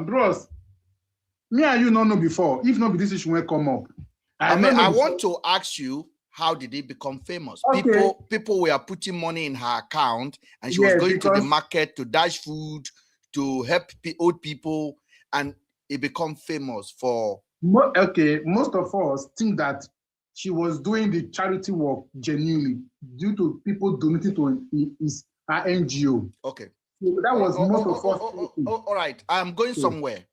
bros. Me and you don't know before. If not, this issue will come up. I want to ask you, how did it become famous? Okay. People were putting money in her account, and she was going to the market to dash food to help old people, and it became famous for. Okay, most of us think that she was doing the charity work genuinely due to people donating to her NGO. Okay. So that was most of us. All right, I'm going somewhere.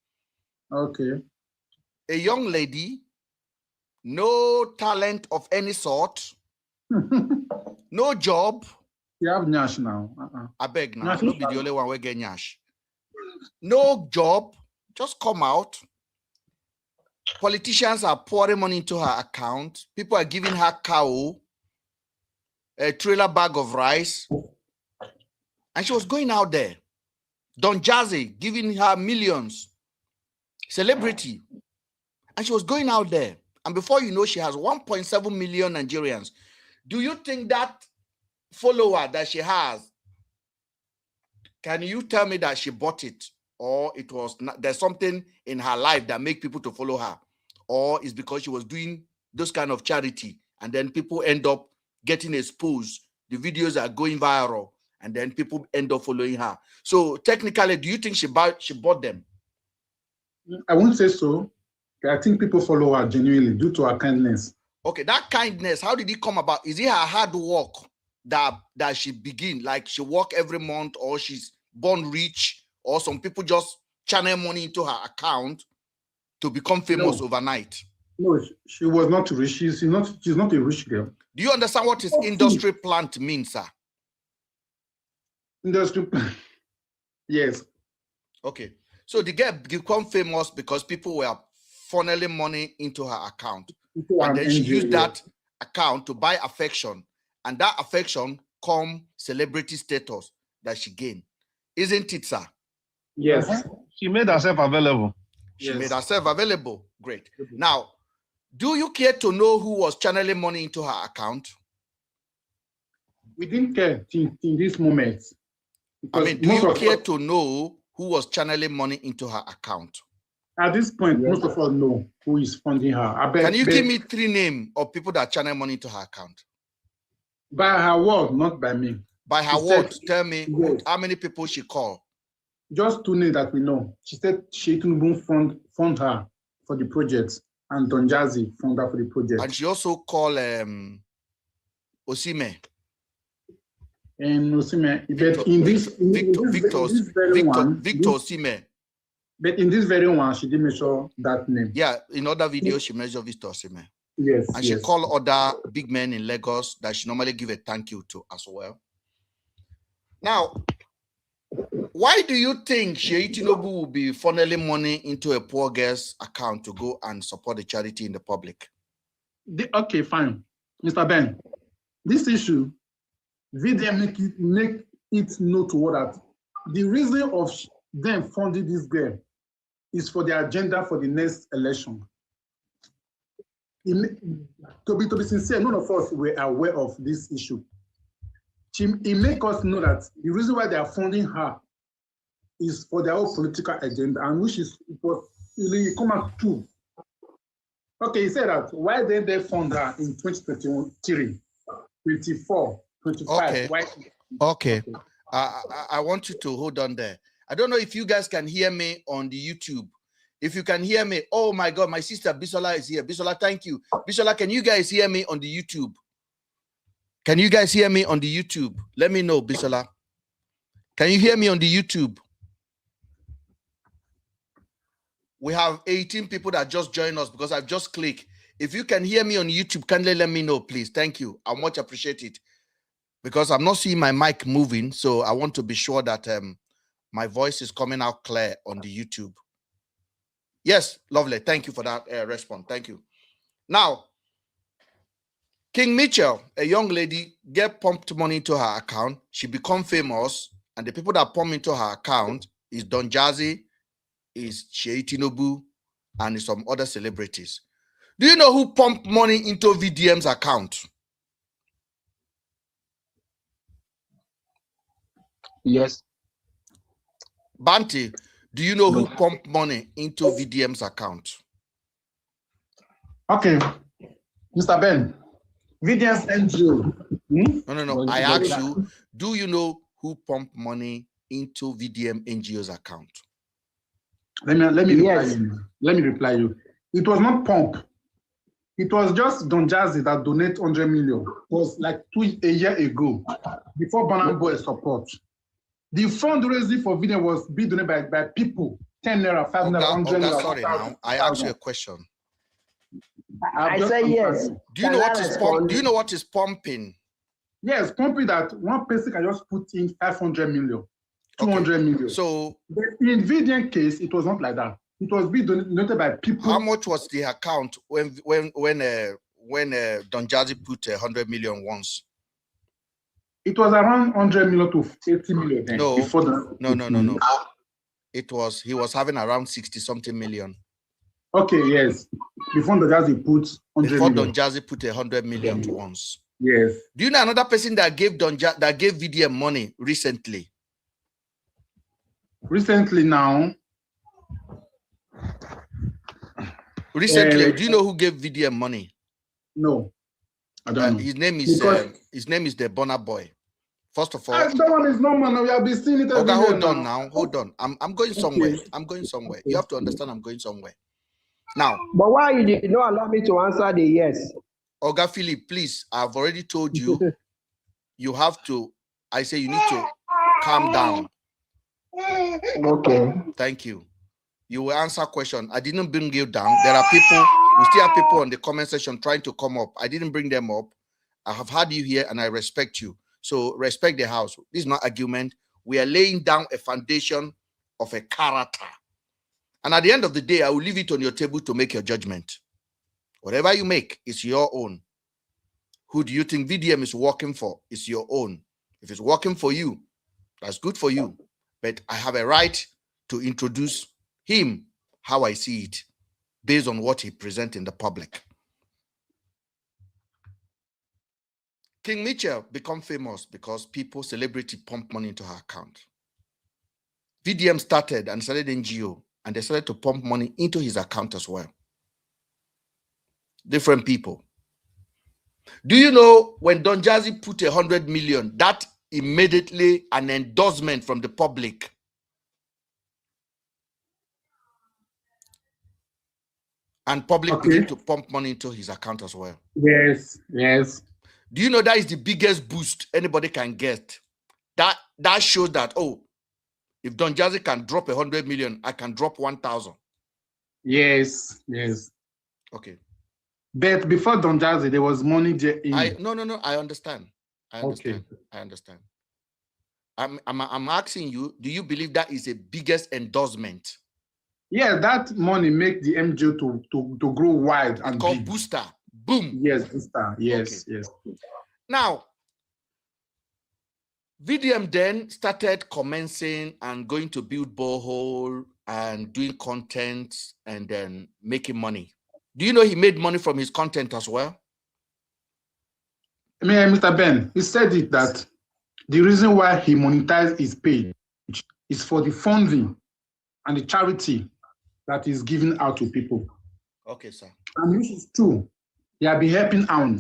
Okay. A young lady, no talent of any sort, no job. You have Nyash now. I beg now. Not be the only one we get Nyash. No job, just come out. Politicians are pouring money into her account. People are giving her cow, a trailer bag of rice. And she was going out there. Don Jazzy giving her millions. Celebrity. And she was going out there. And before you know, she has 1.7 million Nigerians. Do you think that follower that she has, can you tell me that she bought it? Or it was not, there's something in her life that make people to follow her? Or it's because she was doing those kind of charity, and then people end up getting exposed. The videos are going viral, and then people end up following her. So technically, do you think she bought them? I won't say so. I think people follow her genuinely due to her kindness. Okay, that kindness, how did it come about? Is it her hard work that she begin? Like she work every month, or she's born rich, or some people just channel money into her account to become famous overnight? No, she was not rich. She's not a rich girl. Do you understand what is industry plant means, sir? Industry plant. Yes. Okay. So the girl become famous because people were funneling money into her account. And then she used that account to buy affection. And that affection come celebrity status that she gained. Isn't it, sir? Yes. She made herself available. She made herself available. Great. Now, do you care to know who was channeling money into her account? We didn't care in this moment. I mean, do you care to know who was channeling money into her account? At this point, most of us know who is funding her. Can you give me 3 names of people that channel money into her account? By her word, not by me. By her word, tell me how many people she called. Just 2 names that we know. She said she couldn't fund her for the project, and Don Jazzy fund her for the project. And she also called Osime. And Osime, but in this Victor Osime. But in this very one, she didn't mention that name. Yeah, in other videos, she mentioned Victor Osime. Yes. And she called other big men in Lagos that she normally give a thank you to as well. Now, why do you think Sheyi Tinubu will be funneling money into a poor girl's account to go and support the charity in the public? Okay, fine. Mr. Ben, this issue, VDM make it known to all that the reason of them funding this girl is for the agenda for the next election. To be sincere, none of us were aware of this issue. It makes us know that the reason why they are funding her is for their own political agenda, and which is it was really come out true. Okay, he said that why did they fund her in 2023, 24, 25? Okay. Why? Okay. I want you to hold on there. I don't know if you guys can hear me on the YouTube. If you can hear me, oh my God, my sister Bisola is here. Bisola, thank you. Bisola, can you guys hear me on the YouTube? Can you guys hear me on the YouTube? Let me know, Bisola. Can you hear me on the YouTube? We have 18 people that just joined us because I've just clicked. If you can hear me on YouTube, kindly let me know, please. Thank you. I much appreciate it. Because I'm not seeing my mic moving, so I want to be sure that my voice is coming out clear on the YouTube. Yes, lovely. Thank you for that response. Thank you. Now, King Mitchell, a young lady, get pumped money into her account. She become famous, and the people that pump into her account is Don Jazzy, is Sheyi Tinubu, and some other celebrities. Do you know who pumped money into VDM's account? Yes. Banti, Do you know who pumped money into VDM's account? Okay, Mr. Ben, VDM's NGO. No. I asked you, do you know who pumped money into VDM NGO's account? Let me reply you. Let me reply you. It was not pump. It was just Don Jazzy that donated 100 million. It was like a year ago, before Burna Boy support. The fundraising for VDM was being donated by people. 10 naira, 5 naira, 100 naira. Sorry, now I asked you a question. I say yes. Do you know what is pumping? Yes, pumping that one person can just put in 500 million, 200 million. So in VDM case, it was not like that. It was being donated by people. How much was the account when Don Jazzy put 100 million once? It was around 100 million to 80 million. Then, no, before the, no. He was having around 60-something million. Okay, yes. Before Don Jazzy put 100 Before million. Don Jazzy put 100 million once. Yes. Do you know another person that gave VDM money recently? Recently now. Recently, do you know who gave VDM money? No, I don't know. His name is the Burna Boy. First of all, that one is normal. We have been seeing it. Okay, hold on now. Hold on. I'm going somewhere. I'm going somewhere. You have to understand. I'm going somewhere. Now. But why you did not allow me to answer the yes? Oga Philip, please. I've already told you. You have to. I say you need to calm down. Okay. Thank you. You will answer question. I didn't bring you down. There are people. We still have people on the comment section trying to come up. I didn't bring them up. I have had you here and I respect you. So respect the house. This is not argument. We are laying down a foundation of a character. And at the end of the day, I will leave it on your table to make your judgment. Whatever you make is your own. Who do you think VDM is working for? It's your own. If it's working for you, that's good for you. But I have a right to introduce him how I see it based on what he presents in the public. King Mitchell become famous because people, celebrity, pump money into her account. VDM started NGO, and they started to pump money into his account as well. Different people. Do you know when Don Jazzy put 100 million, that immediately an endorsement from the public? And public began to pump money into his account as well. Yes, yes. Do you know that is the biggest boost anybody can get? That shows that, oh, if Don Jazzy can drop 100 million, I can drop 1,000. Yes, yes. Okay. But before Don Jazzy, there was money in. No. I understand. Okay. I understand. I'm asking you, do you believe that is the biggest endorsement? Yeah, that money make the MGO to grow wide and called big. Booster. Boom. Yes, Booster. Yes, okay. Yes. Now, VDM then started commencing and going to build borehole and doing content and then making money. Do you know he made money from his content as well? I mean, Mr. Ben, he said it that the reason why he monetized his page is for the funding and the charity that is given out to people. Okay, sir. And which is true. He have been helping out.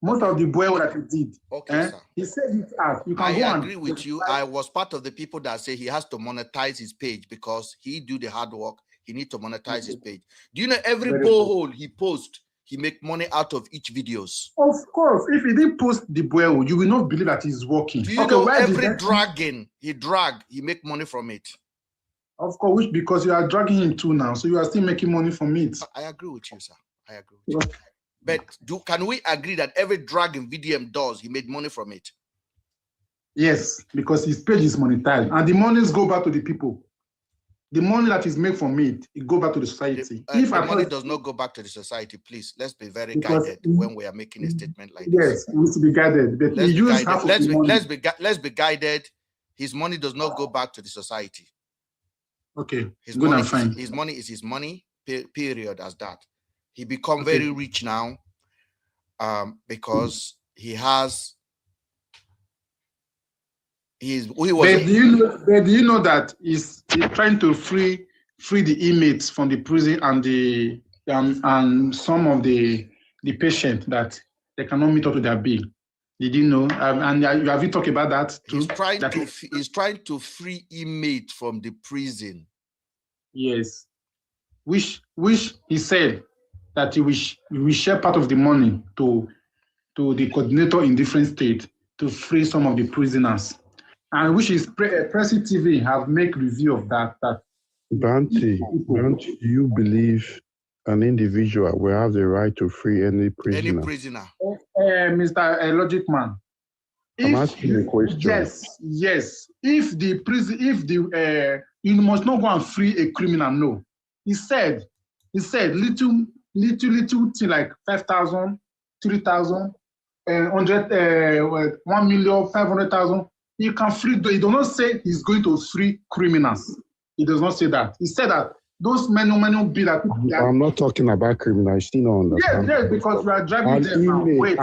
Most of the boy that he did. Okay, sir. He said it out. You can I agree with you. I was part of the people that say he has to monetize his page because he do the hard work. He needs to monetize his page. Do you know every borehole he posts, he make money out of each videos? Of course. If he didn't post the borehole, you will not believe that he's working. Do you know every dragging he make money from it? Of course, because you are dragging him too now, so you are still making money from it. I agree with you, sir. I agree with you. But can we agree that every drag in VDM does, he made money from it? Yes, because his page is monetized, and the monies go back to the people. The money that is made from it go back to the society. The money does not go back to the society, please. Let's be very guided when we are making a statement like this. Yes, it needs to be guided. But Let's be guided. His money does not go back to the society. Okay, his money is his money, period, as that. He become very rich now because he has He was. But do you know that he's trying to free the inmates from the prison and some of the patient that they cannot meet up to their bill? Did you know? And have you talked about that too? He's trying to free inmates from the prison. Yes, which he said that he will share part of the money to the coordinator in different states to free some of the prisoners, and which is Pressy TV have made review of that. Banty, do you believe an individual will have the right to free any prisoner? Any prisoner. Mr. Logic Man. I'm asking a question. Yes. If you must not go and free a criminal. No, he said little thing like 5,000, 3,000, 100, 1 million, 500,000. You can free. He does not say he's going to free criminals. He does not say that. He said that those many bill that people. I'm not talking about criminals. Still don't understand. Yes, because we are driving them now. Wait,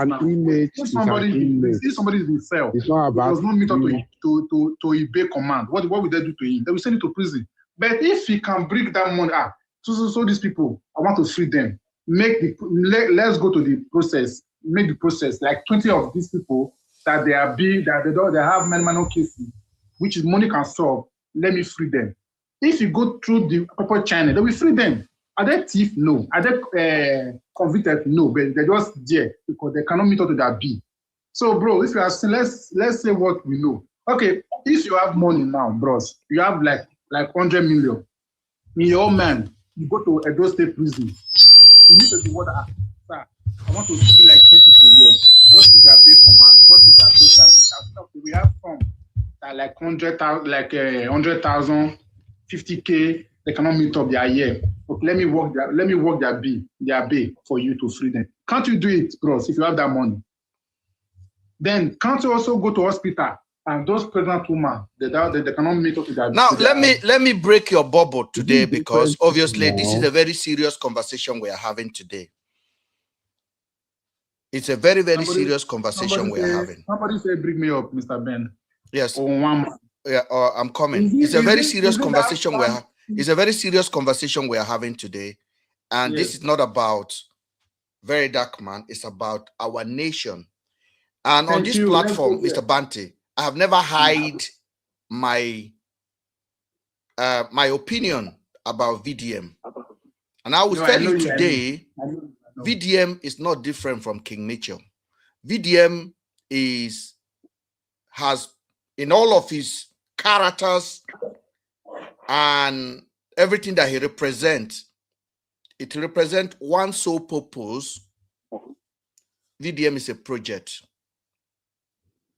if somebody is in cell, it's not about. He does not meet up to obey command. What will they do to him? They will send him to prison. But if he can bring that money, so these people, I want to free them. Let's go to the process. Make the process like 20 of these people that they are big, that they have many cases, which is money can solve. Let me free them. If you go through the proper channel, they will free them. Are they thief? No. Are they convicted? No. But they're just there because they cannot meet up to that bill. So, bro, if you are saying, let's say what we know. Okay, if you have money now, bros, you have like 100 million. In your own man, you go to Edo State prison. You need to do what sir, I want to free like 10 people here. What is their pay command? What is their pay charge? We have some that like 100,000, 100,000, 50K. They cannot meet up their year. Okay, let me work their bill for you to free them. Can't you do it, bros? If you have that money, then can't you also go to hospital and those pregnant women they cannot meet up to their now? Let me break your bubble today because obviously this is a very serious conversation we are having today. It's a very serious conversation we are having. Somebody say, bring me up, Mr. Ben. Yes. I'm coming. It's a very serious conversation It's a very serious conversation we are having today, and this is not about Verydarkman. It's about our nation. And on this platform, Mr. Banty, I have never hide my my opinion about VDM, and I will tell you today. VDM is not different from King Mitchell. VDM has in all of his characters and everything that he represents, it represents one sole purpose. VDM is a project.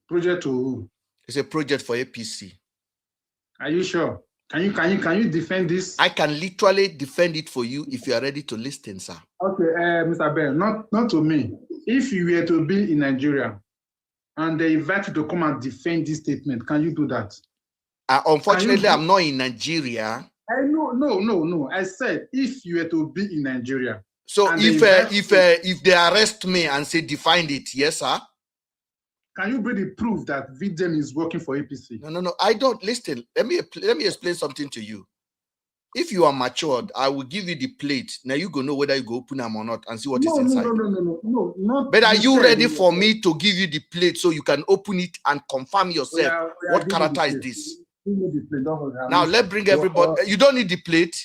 Project to who? It's a project for APC. Are you sure? Can you defend this? I can literally defend it for you if you are ready to listen, sir. Okay, Mr. Ben, not to me. If you were to be in Nigeria and they invite you to come and defend this statement, can you do that? Unfortunately, I'm not in Nigeria. I know, no. I said if you were to be in Nigeria. So if they arrest me and say define it, yes, sir. Can you bring the proof that VDM is working for APC? No. I don't listen. Let me explain something to you. If you are matured, I will give you the plate. Now you go know whether you go open them or not and see what is inside. No. Not. But are you ready for me to give you the plate so you can open it and confirm yourself what character is this? Now let's bring everybody. You don't need the plate.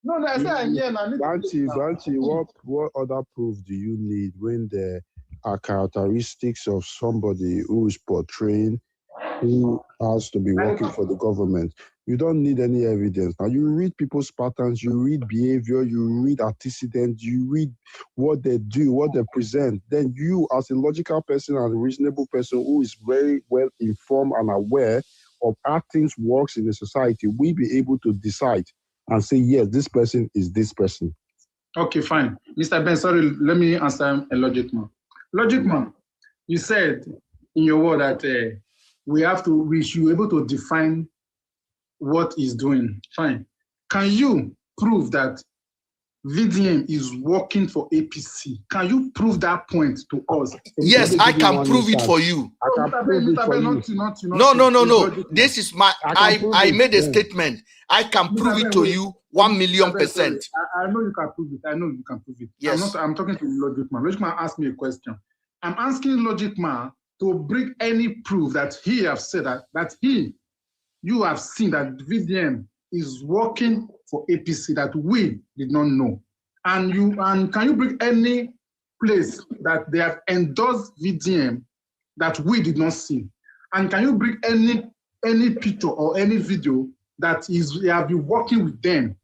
No, I said yeah. Banty, what other proof do you need when there are characteristics of somebody who is portraying, who has to be working for the government? You don't need any evidence. Now you read people's patterns, you read behavior, you read antecedents, you read what they do, what they present. Then you, as a logical person and a reasonable person who is very well informed and aware of how things works in the society, we be able to decide and say, yes, this person is this person. Okay, fine. Mr. Ben, sorry, let me answer a Logic Man. Logic Man, you said in your word that we should be able to define what he's doing. Fine. Can you prove that VDM is working for APC. Can you prove that point to us? Yes, I can prove it for you. I can prove it for you. No. This is my. I made a statement. I can prove it to you 1,000,000%. I know you can prove it. I know you can prove it. Yes. I'm talking to Logic Man. Logic Man asked me a question. I'm asking Logic Man to bring any proof that he have said that you have seen that VDM is working for APC that we did not know. And can you bring any place that they have endorsed VDM that we did not see? And can you bring any picture or any video that they have been working with them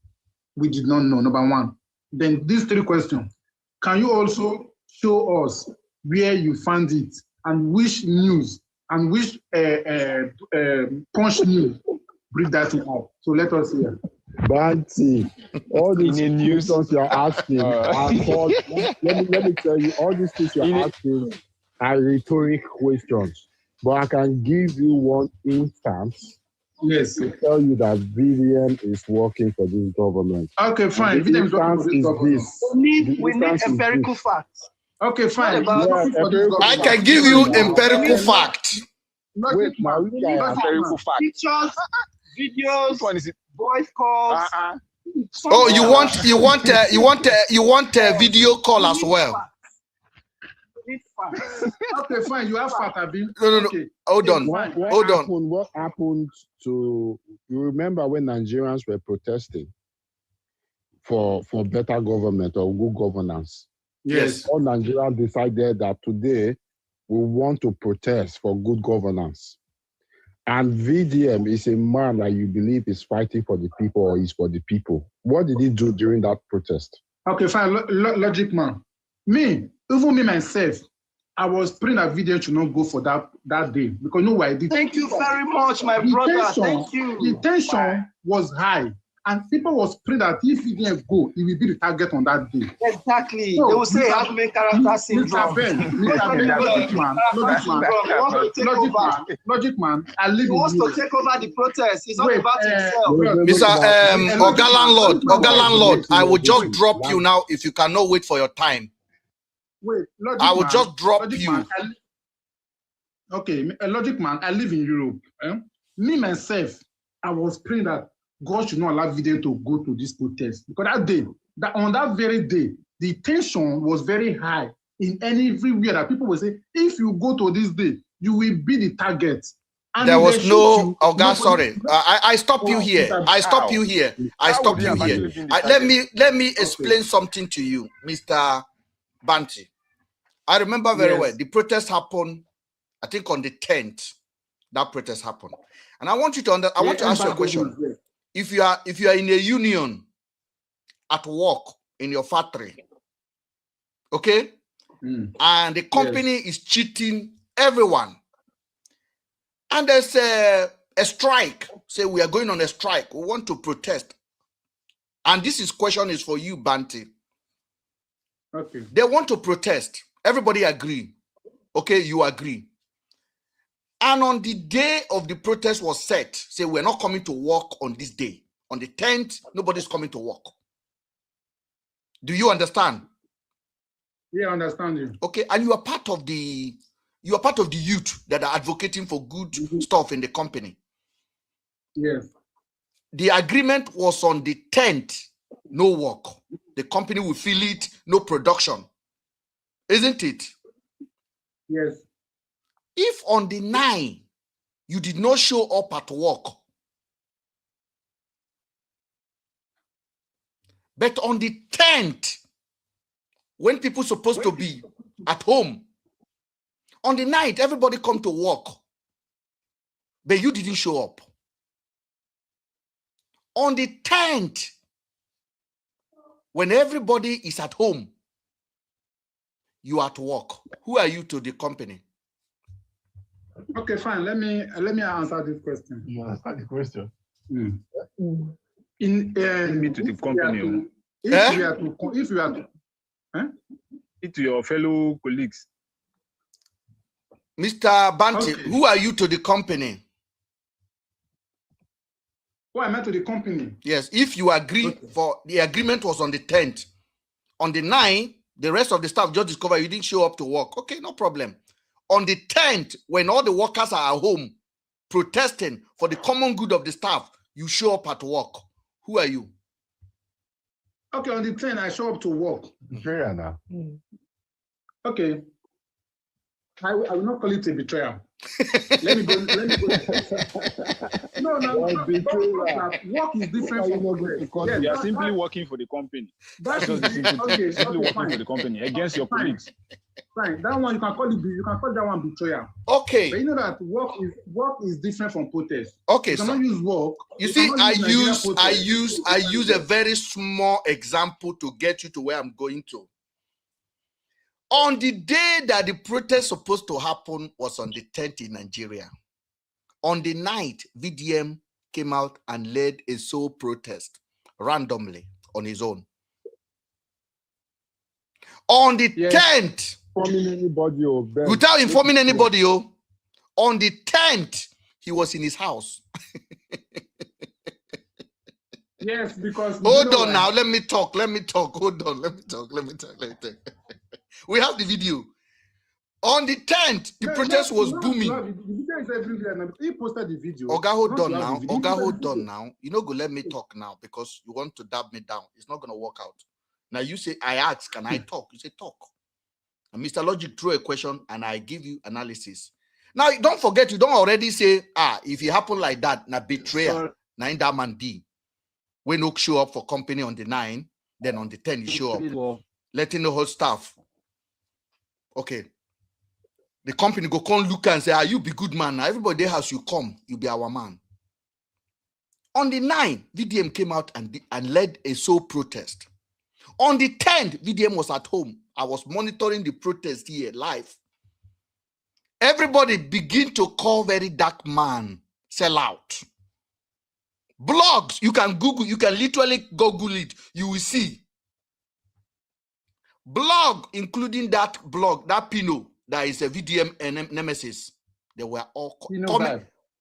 we did not know, number one? Then these 3 questions. Can you also show us where you found it and which news and which Punch news bring that thing out? So let us hear. Banty, all these questions you're asking are called, let me tell you, all these things you're asking are rhetoric questions. But I can give you one instance to tell you that VDM is working for this government. Okay, fine. VDM is working for this government. We need empirical facts. Okay, fine. I can give you empirical facts. Wait, now we got empirical facts. Pictures, videos, voice calls. Oh, you want a video call as well? Okay, fine. You have fact, Abi. No. Okay. Hold on. What happened to you? Remember when Nigerians were protesting for better government or good governance? Yes. All Nigerians decided that today we want to protest for good governance. And VDM is a man that you believe is fighting for the people or is for the people. What did he do during that protest? Okay, fine. Logic Man. Even me myself, I was praying that VDM should not go for that day because no why. Thank you very much, my brother. Thank you. The tension was high. And people was praying that if he didn't go, he will be the target on that day. Exactly. So, they will say have main character syndrome. Logic Man, I live he wants to take over the protest. It's not about himself. Mr. Oga Landlord, I will just drop you now if you cannot wait for your time. Wait, I will just drop you. Okay, Logic Man, I live in Europe. Me, myself, I was praying that God should not allow VDM to go to this protest. Because on that very day, the tension was very high in everywhere that people will say, if you go to this day, you will be the target. And there was no, oh God, sorry. I stop you here. I stop you here. Let me explain something to you, Mr. Banty. I remember very well. The protest happened, I think on the 10th, that protest happened. And I want you to I want to ask you a question. If you are in a union at work in your factory, okay, and the company is cheating everyone, and there's a strike, say we are going on a strike, we want to protest, and this question is for you, Banty. Okay. They want to protest. Everybody agree. Okay, you agree. And on the day of the protest was set, say we're not coming to work on this day. On the 10th, nobody's coming to work. Do you understand? Yeah, I understand you. Okay, and you are part of the youth that are advocating for good stuff in the company. Yes. The agreement was on the 10th, no work. The company will feel it, no production. Isn't it? Yes. If on the 9th, you did not show up at work, but on the 10th, when people supposed to be at home, on the 9th, everybody come to work, but you didn't show up. On the 10th, when everybody is at home, you are at work. Who are you to the company? Okay, fine. Let me answer this question. You answer the question. In to the company. If you are to your fellow colleagues. Mr. Banty, who are you to the company? Oh, I meant to the company. Yes, if you agree for the agreement was on the 10th. On the 9th, the rest of the staff just discovered you didn't show up to work. Okay, no problem. On the 10th, when all the workers are at home protesting for the common good of the staff, you show up at work. Who are you? Okay, on the 10th, I show up to work. Betrayal now. Okay. I will not call it a betrayal. Let me go. No. Work is different from protest. Yes, You are simply working for the company. That's Just the simple thing. okay. Simply working Fine. for the company against your colleagues. Fine. That one you can call it. You can call that one betrayal. Okay. But you know that work is different from protest. Okay, You so cannot use work. you see, cannot I Nigeria protest. use a very small example to get you to where I'm going to. On the day that the protest supposed to happen was on the 10th in Nigeria. On the 9th, VDM came out and led a sole protest randomly on his own. On the 10th, without informing anybody, on the 10th, he was in his house. Yes, because hold on now, let me talk. Hold on, let me talk. We have the video. On the 10th, the protest was booming. The video is everywhere. He posted the video. Oga, hold on now. Hold on now. You know, go let me talk now because you want to dab me down. It's not going to work out. Now you say, I ask, can I talk? You say, talk. And Mr. Logic threw a question and I give you analysis. Now, don't forget, you don't already say, if it happened like that, na betrayal, na that man be. When Oak show up for company on the 9th, then on the 10th, you show up. Letting the whole staff. Okay. The company go come look and say, you be good man. Now everybody has you come, you be our man. On the 9th, VDM came out and led a sole protest. On the 10th, VDM was at home. I was monitoring the protest here live. Everybody begin to call Verydarkman sell out. Blogs, you can Google, you can literally Google it. You will see. Blog, including that blog, that Pino, that is a VDM nemesis. They were all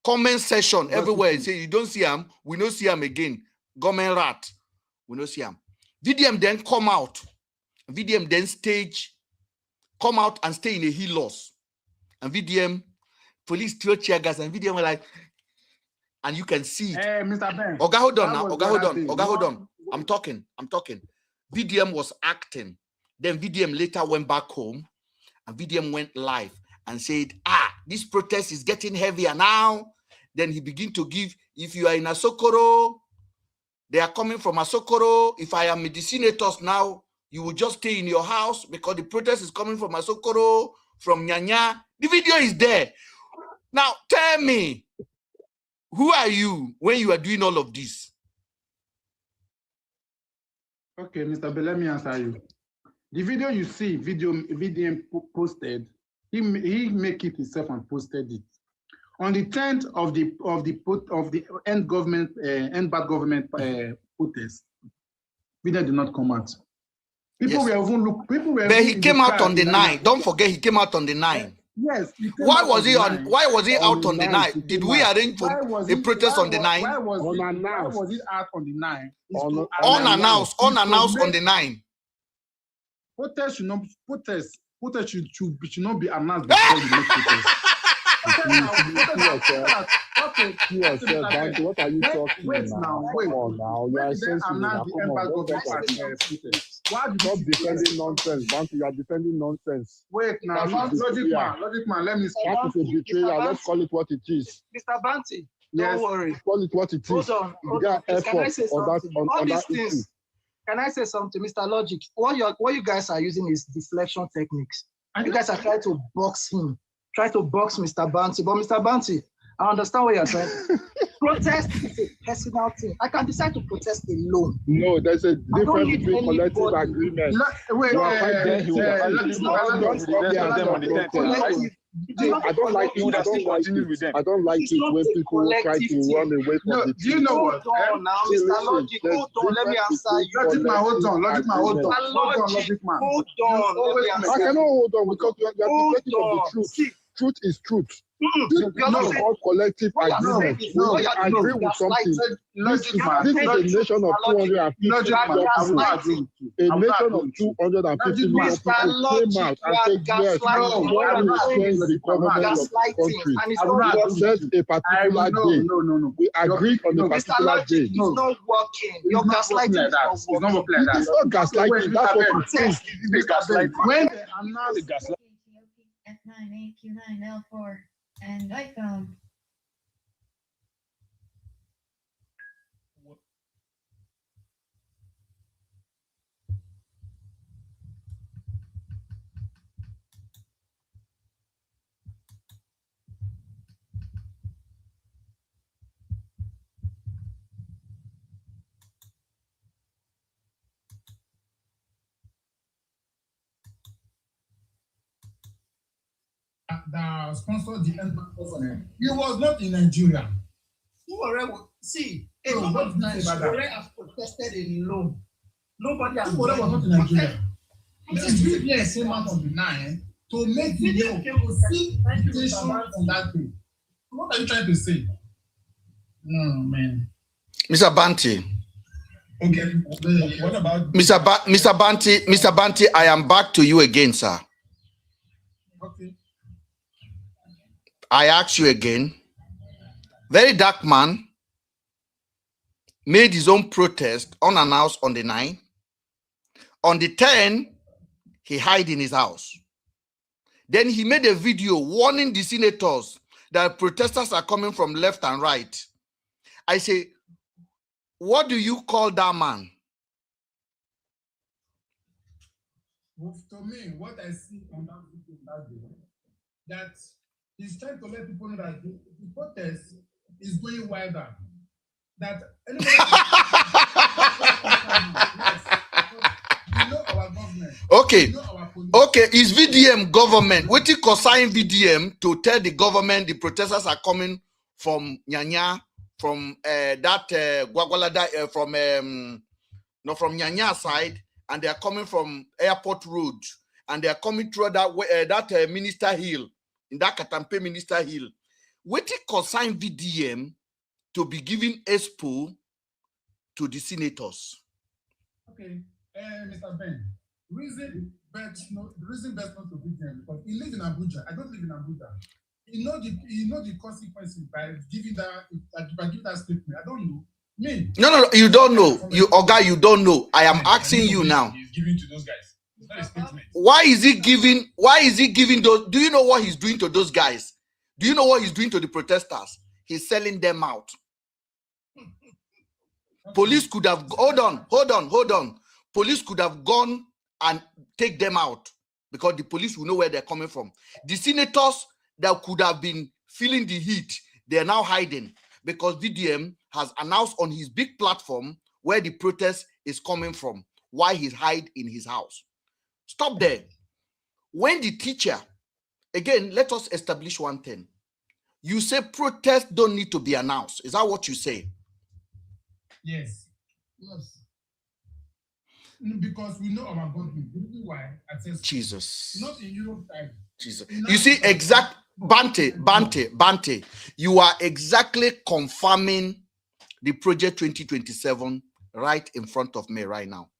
comment section everywhere. Say you don't see him, we don't see him again. Government rat, we don't see him. VDM then come out. VDM then come out and stay in a hill loss. And VDM, police throw tear gas, and VDM were like, and you can see it. Hey, Mr. Ben. Oga, hold on now. Oga, hold on. I'm talking. VDM was acting. Then VDM later went back home and VDM went live and said, this protest is getting heavier now. Then he began to give, if you are in Asokoro, they are coming from Asokoro. If I am medicinators now, you will just stay in your house because the protest is coming from Asokoro, from Nyanya. The video is there. Now, tell me, who are you when you are doing all of this? Okay, Mr. Ben, let me answer you. The video you see, VDM posted, he make it himself and posted it. On the 10th of the end bad government protest, VDM did not come out. People were even look. People were. But he came out on the 9th. Don't forget, he came out on the 9th. Yes. Why was he out on the 9th? Did we arrange for a protest on the 9th? Why was he out on the 9th? Unannounced on the 9th. Protest should not be announced before you make protest. Okay. What are you talking about? Come on now. You are sensitive. Stop defending nonsense, Banky. You are defending nonsense. Wait now, Logic man, let me speak. That is a betrayal. Let's call it what it is. Mr. Banty, don't worry. Call it what it is. Hold on. Can I say something? All these things. Can I say something, Mr. Logic? What you guys are using is deflection techniques. You guys are trying to box him. Try to box Mr. Banty. But Mr. Banty, I understand what you're trying. Protest is a personal thing. I can decide to protest alone. No, there's a difference between collective agreement. I don't like it. I don't like it when people try to run away from the truth. Do you know what? Hold on now, Mr. Logic. Hold on, let me answer you. Logic man, hold on. Logic man. Hold on, let me answer you. I cannot hold on because you are deflecting of the truth. truth is truth. You This is all collective agreement. No, When we agree with something, this is a nation of 250 million people. A nation of 250 million people came out and said, yes, we want to change the government of the country. We set a particular day. We agreed on a particular day. It's not working. Your gaslighting is not working. It's not gaslighting. That's what you think. When they announce F9AQ9L4, and I found that sponsored the end government. He was not in Nigeria. See, So what do you say about that? Nigeria has protested alone. Nobody has Who was not in Nigeria? This BBS came out on the 9th to make video see invitation on that day. What are you trying to say? No, man. Mr. Banti. Okay. What about Mr. Banti, I am back to you again, sir. okay? I ask you again. Verydarkman made his own protest unannounced on the 9th. On the 10th, he hid in his house. Then he made a video warning the senators that protesters are coming from left and right. I say, what do you call that man? Well, to me, what I see on that video that day, that he's trying to let people know that the protest is going wilder. That anybody we know our government. Okay. We know our police. Okay, is VDM government? What you consign VDM to tell the government the protesters are coming from Nyanya, from Gwagwalada, from Nyanya side, and they are coming from Airport Road, and they are coming through that way, Minister Hill, in that Katampe Minister Hill. What you consign VDM to be giving expo to the senators? Okay, Mr. Ben, reason best not to beat them because he lives in Abuja. I don't live in Abuja. He know the consequences by giving that statement. I don't know. Me. No, you don't know. You don't know. I am asking you now. He's giving to those guys. It's not a statement. Why is he giving those? Do you know what he's doing to those guys? Do you know what he's doing to the protesters? He's selling them out. Police could have hold on. Police could have gone and take them out because the police will know where they're coming from. The senators that could have been feeling the heat, they are now hiding because VDM has announced on his big platform where the protest is coming from, why he's hide in his house. Stop there. When the teacher, again, let us establish one thing. You say protests don't need to be announced. Is that what you say? Yes. Because we know our government. The reason why I say Jesus. Not in Europe side. Jesus. You see, Bante, you are exactly confirming the project 2027 right in front of me right now.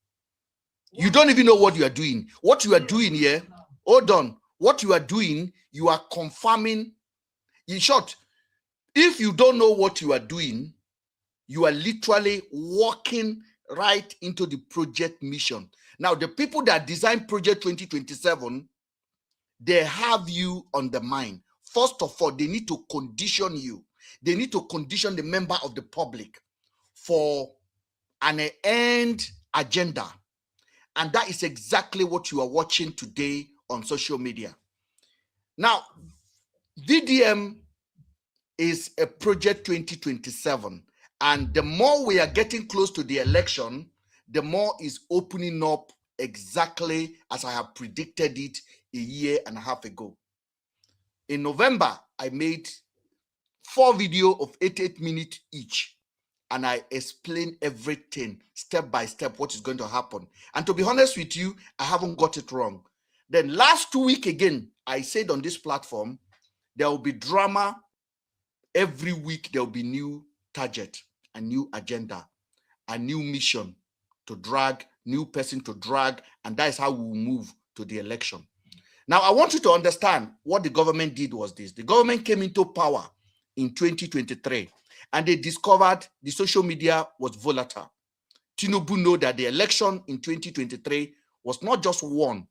You don't even know what you are doing. What you are doing here, hold on. What you are doing, you are confirming. In short, if you don't know what you are doing, you are literally walking right into the project mission. Now, the people that design project 2027, they have you on the mind. First of all, they need to condition you. They need to condition the member of the public for an end agenda. And that is exactly what you are watching today on social media. Now, VDM is a project 2027. And the more we are getting close to the election, the more is opening up exactly as I have predicted it a year and a half ago. In November, I made 4 videos of 8 minutes each. And I explained everything step by step, what is going to happen. And to be honest with you, I haven't got it wrong. Then last 2 weeks again, I said on this platform, There will be drama. Every week, there will be new target, a new agenda, a new mission to drag, new person to drag, and that is how we will move to the election. Now, I want you to understand what the government did was this. The government came into power in 2023, and they discovered the social media was volatile. Tinubu know that the election in 2023 was not just won,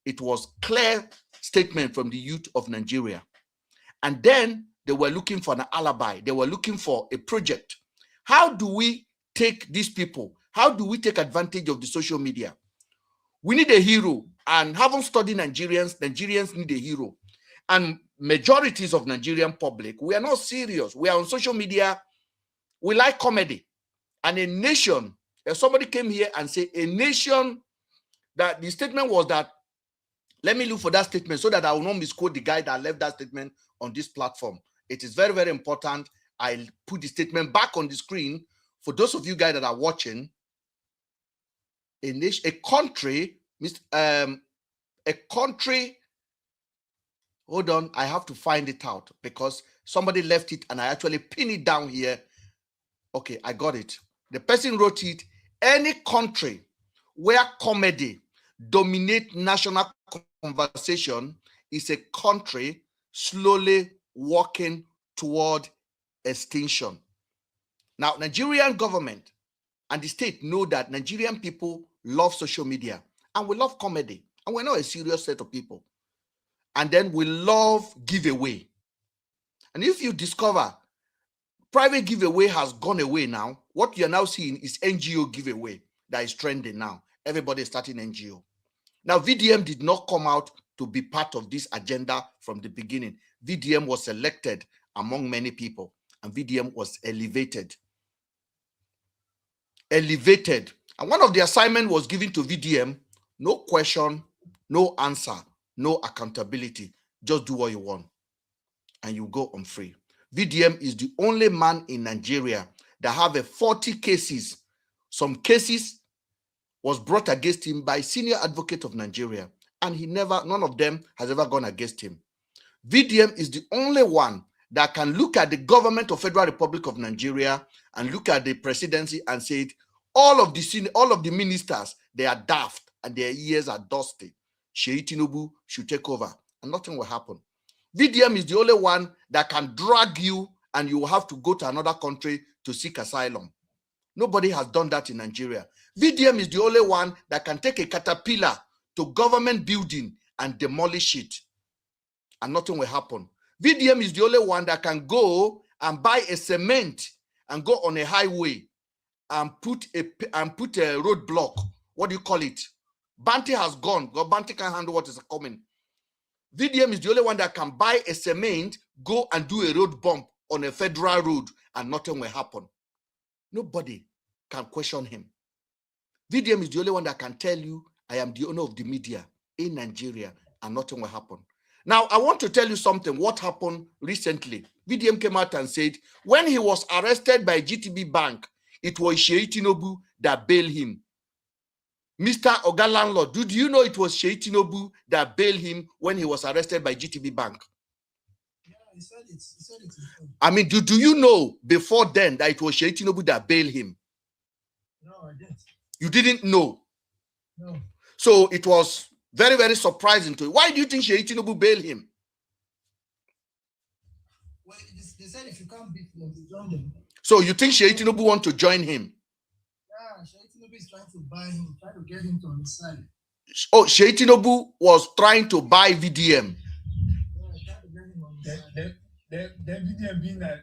it was clear statement from the youth of Nigeria. And then they were looking for an alibi. They were looking for a project. How do we take these people? How do we take advantage of the social media? We need a hero. And having studied Nigerians need a hero. And majorities of Nigerian public, we are not serious. We are on social media. We like comedy. And a nation, if somebody came here and said a nation, that the statement was that, let me look for that statement so that I will not misquote the guy that left that statement on this platform. It is very, very important. I'll put the statement back on the screen for those of you guys that are watching. A country, hold on, I have to find it out because somebody left it and I actually pinned it down here. Okay, I got it. The person wrote it. Any country where comedy dominates national conversation is a country slowly walking toward extinction. Now, Nigerian government and the state know that Nigerian people love social media and we love comedy, and we're not a serious set of people. And then we love giveaway. And if you discover private giveaway has gone away now, what you're now seeing is NGO giveaway that is trending now. Everybody is starting NGO. Now, VDM did not come out to be part of this agenda from the beginning. VDM was selected among many people, and VDM was elevated. And one of the assignments was given to VDM, no question, no answer, no accountability. Just do what you want, and you go on free. VDM is the only man in Nigeria that have 40 cases. Some cases was brought against him by senior advocate of Nigeria, and none of them has ever gone against him. VDM is the only one that can look at the government of Federal Republic of Nigeria and look at the presidency and say, all of the ministers, they are daft and their ears are dusty. Sheyi Tinubu should take over and nothing will happen. VDM is the only one that can drag you and you will have to go to another country to seek asylum. Nobody has done that in Nigeria. VDM is the only one that can take a caterpillar to government building and demolish it, and nothing will happen. VDM is the only one that can go and buy a cement and go on a highway and put a roadblock. What do you call it? Banty has gone. Banty can't handle what is coming. VDM is the only one that can buy a cement, go and do a road bump on a federal road, and nothing will happen. Nobody can question him. VDM is the only one that can tell you, I am the owner of the media in Nigeria, and nothing will happen. Now, I want to tell you something, what happened recently. VDM came out and said, when he was arrested by GTB Bank, it was Sheyi Tinubu that bailed him. Mr. Oga Landlord, do you know it was Sheyi Tinubu that bailed him when he was arrested by GTB Bank? Yeah, he said it. I mean, do you know before then that it was Sheyi Tinubu that bailed him? No, I didn't. You didn't know? No. So it was very, very surprising to you. Why do you think Sheyi Tinubu bailed him? Well, they said if you can't beat them, you join them. So you think Sheyi Tinubu want to join him? Yeah, Sheyi Tinubu is trying to buy him, trying to get him to his side. Oh, Sheyi Tinubu was trying to buy VDM. Yeah, trying to get him on his side. The VDM being a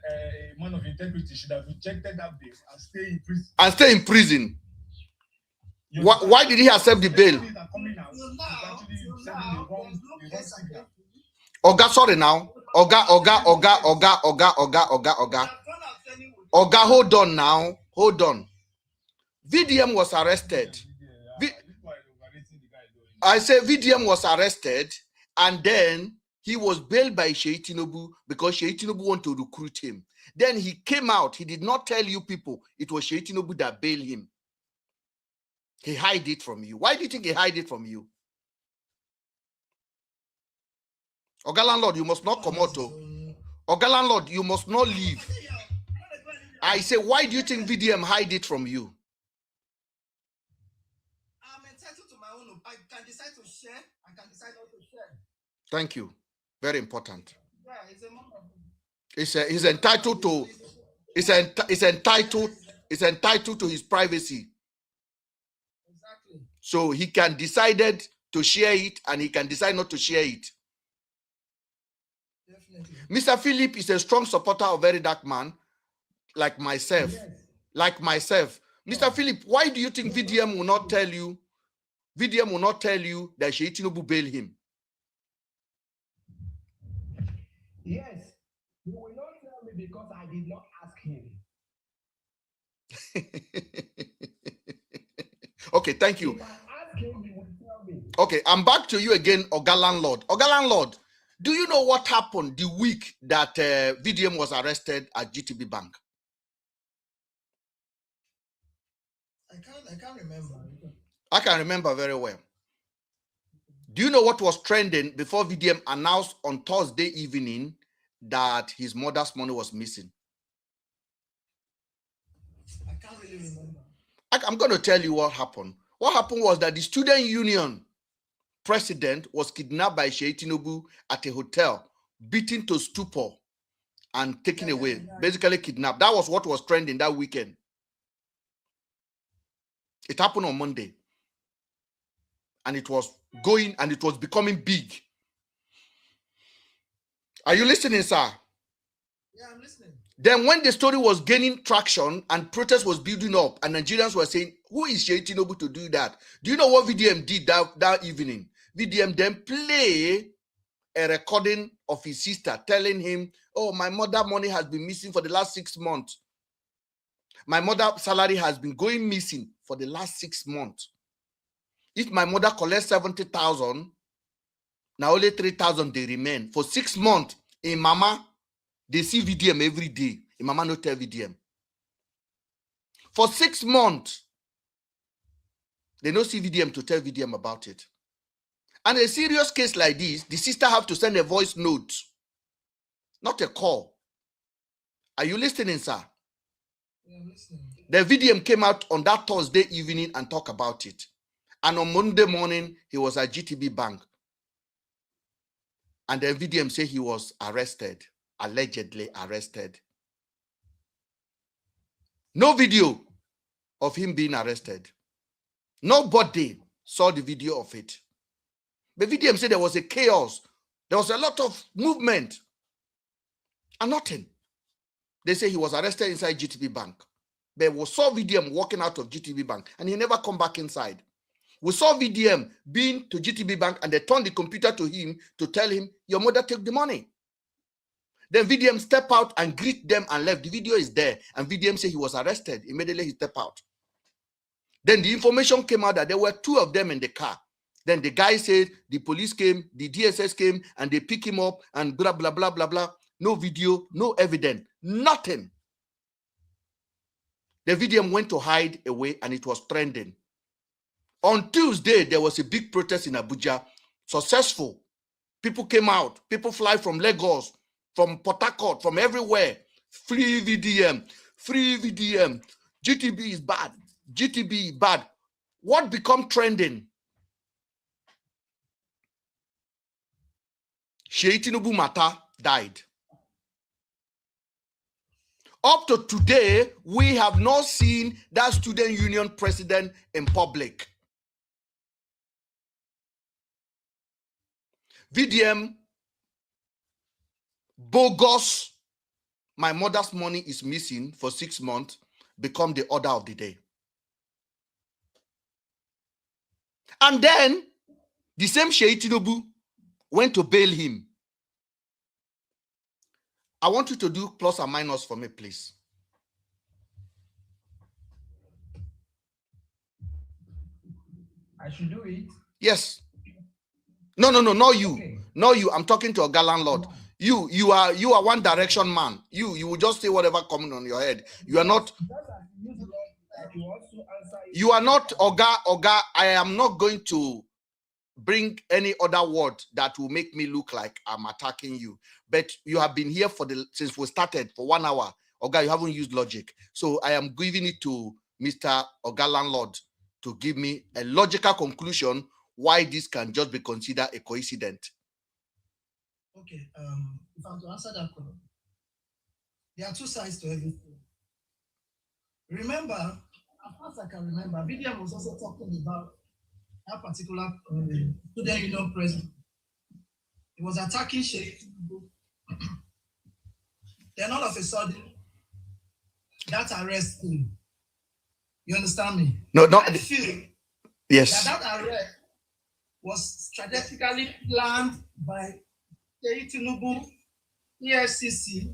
man of integrity should have rejected that bill and stay in prison. And stay in prison. Why did he accept the bail? Oga, sorry now. Oga. Oga, hold on now. Hold on. VDM was arrested. I say VDM was arrested, and then he was bailed by Sheyi Tinubu because Sheyi Tinubu wanted to recruit him. Then he came out. He did not tell you people it was Sheyi Tinubu that bailed him. He hid it from you. Why do you think he hid it from you? Oga landlord, you must not come out. Oga landlord, you must not leave. I say, why do you think VDM hide it from you? I'm entitled to my own. I can decide to share. I can decide not to share. Thank you. Very important. Yeah, it's a moment. He's entitled to. It's entitled to his privacy. Exactly. So he can decide to share it, and he can decide not to share it. Definitely. Mr. Philip is a strong supporter of Verydarkman, like myself. Yes. Like myself. Mr. Philip, why do you think VDM will not tell you? VDM will not tell you that Sheyi Tinubu bail him. Yes. He will not tell me because I did not ask him. Okay, thank you. If I ask him, he will tell me. Okay, I'm back to you again, Oga Landlord. Oga Landlord, do you know what happened the week that VDM was arrested at GTB Bank? I can't remember. I can remember very well. Do you know what was trending before VDM announced on Thursday evening that his mother's money was missing? I can't really remember. I'm going to tell you what happened. What happened was that the student union president was kidnapped by Sheyi Tinubu at a hotel, beaten to stupor and taken away, basically kidnapped. That was what was trending that weekend. It happened on Monday. And it was going and it was becoming big. Are you listening, sir? Yeah, I'm listening. Then when the story was gaining traction and protest was building up and Nigerians were saying, who is Sheyi Tinubu to do that? Do you know what VDM did that evening? VDM then play a recording of his sister telling him, oh, my mother money has been missing for the last 6 months. My mother's salary has been going missing for the last 6 months. If my mother collects 70,000, now only 3,000 they remain. For 6 months, in Mama, they see VDM every day. In Mama no tell VDM. For 6 months, they don't see VDM to tell VDM about it. And a serious case like this, the sister have to send a voice note, not a call. Are you listening, sir? Yeah, I'm listening. The VDM came out on that Thursday evening and talked about it. And on Monday morning, he was at GTB Bank. And the VDM said he was arrested, allegedly arrested. No video of him being arrested. Nobody saw the video of it. The VDM said there was a chaos. There was a lot of movement. And nothing. They say he was arrested inside GTB Bank. But we saw VDM walking out of GTB Bank and he never come back inside. We saw VDM being to GTB Bank and they turned the computer to him to tell him, your mother took the money. Then VDM stepped out and greet them and left. The video is there. And VDM said he was arrested. Immediately he stepped out. Then the information came out that there were 2 of them in the car. Then the guy said the police came, the DSS came, and they pick him up and blah, blah, blah, blah, blah. No video, no evidence, nothing. The VDM went to hide away and it was trending. On Tuesday, there was a big protest in Abuja, successful. People came out, people fly from Lagos, from Port Harcourt, from everywhere. Free VDM, free VDM. GTB is bad, GTB is bad. What become trending? Sheyi Tinubu matter died. Up to today, we have not seen that student union president in public. VDM, bogus, my mother's money is missing for 6 months, become the order of the day. And then, the same Sheyi Tinubu went to bail him. I want you to do plus and minus for me, please. I should do it. Yes. No, not you. Okay. Not you. I'm talking to a gallant lord. You are one direction man. You will just say whatever coming on your head. You are not. You are not Oga. I am not going to bring any other word that will make me look like I'm attacking you. But you have been here since we started for 1 hour. Oga, you haven't used logic. So I am giving it to Mr. Oga Landlord to give me a logical conclusion why this can just be considered a coincidence. Okay, if I'm to answer that question, there are two sides to everything. Remember, as far as I can remember, VDM was also talking about that particular student union president. He was attacking Sheikh. Then all of a sudden, that arrest came. You understand me? No, I feel yes. that arrest was strategically planned by Sheikh Tinubu, EFCC,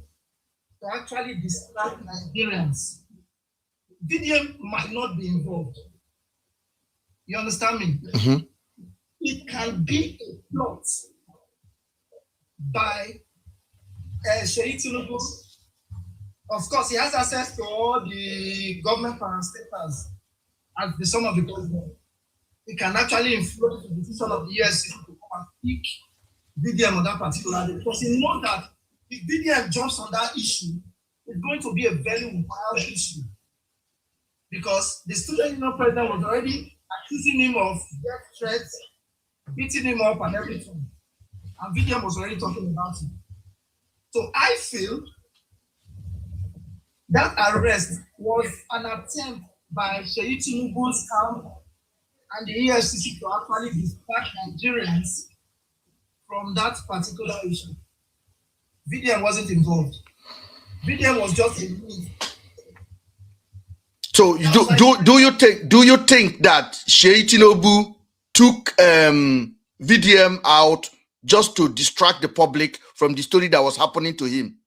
to actually distract Nigerians. VDM might not be involved. You understand me? Mm-hmm. It can be a plot by Sheikh Tinubu. Of course, he has access to all the government parastatals as the son of the president. He can actually influence the decision of the EFCC to come and pick VDM on that particular day, because he knows that if VDM jumps on that issue, it's going to be a very wild issue. Because the student union president was already accusing him of death threats, beating him up and everything. And VDM was already talking about it. So I feel that arrest was an attempt by Sheikh Tinubu's camp and the EFCC to actually distract Nigerians from that particular issue. VDM wasn't involved. VDM was just a means. So do you think that Sheikh Tinubu took VDM out just to distract the public from the story that was happening to him?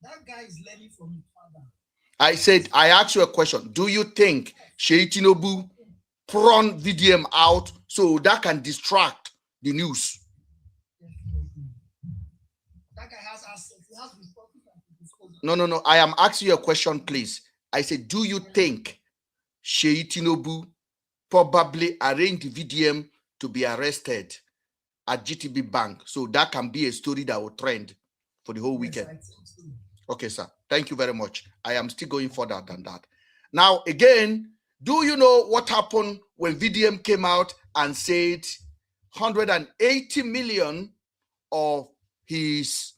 That guy is learning from his father. I asked you a question. Do you think Sheikh Tinubu prone VDM out so that can distract the news? That guy has assets. He has resources at his disposal. No. I am asking you a question, please. I said, do you think Sheikh Tinubu probably arranged VDM to be arrested at GTB Bank so that can be a story that will trend for the whole weekend? Yes, I think so. Okay, sir. Thank you very much. I am still going further than that. Now, again, do you know what happened when VDM came out and said 180 million of his...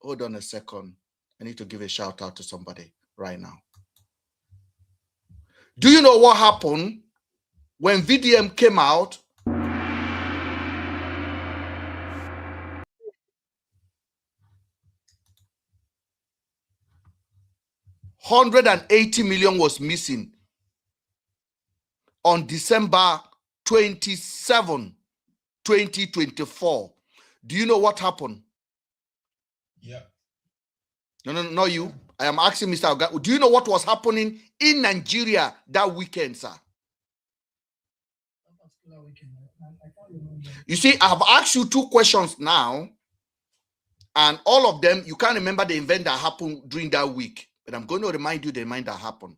Hold on a second. I need to give a shout out to somebody right now. Do you know what happened when VDM came out? 180 million was missing on December 27, 2024. Do you know what happened? Yeah. No, not you. I am asking Mr. Oga. Do you know what was happening in Nigeria that weekend, sir? You see, I have asked you two questions now, and all of them, you can't remember the event that happened during that week. But I'm going to remind you the event that happened.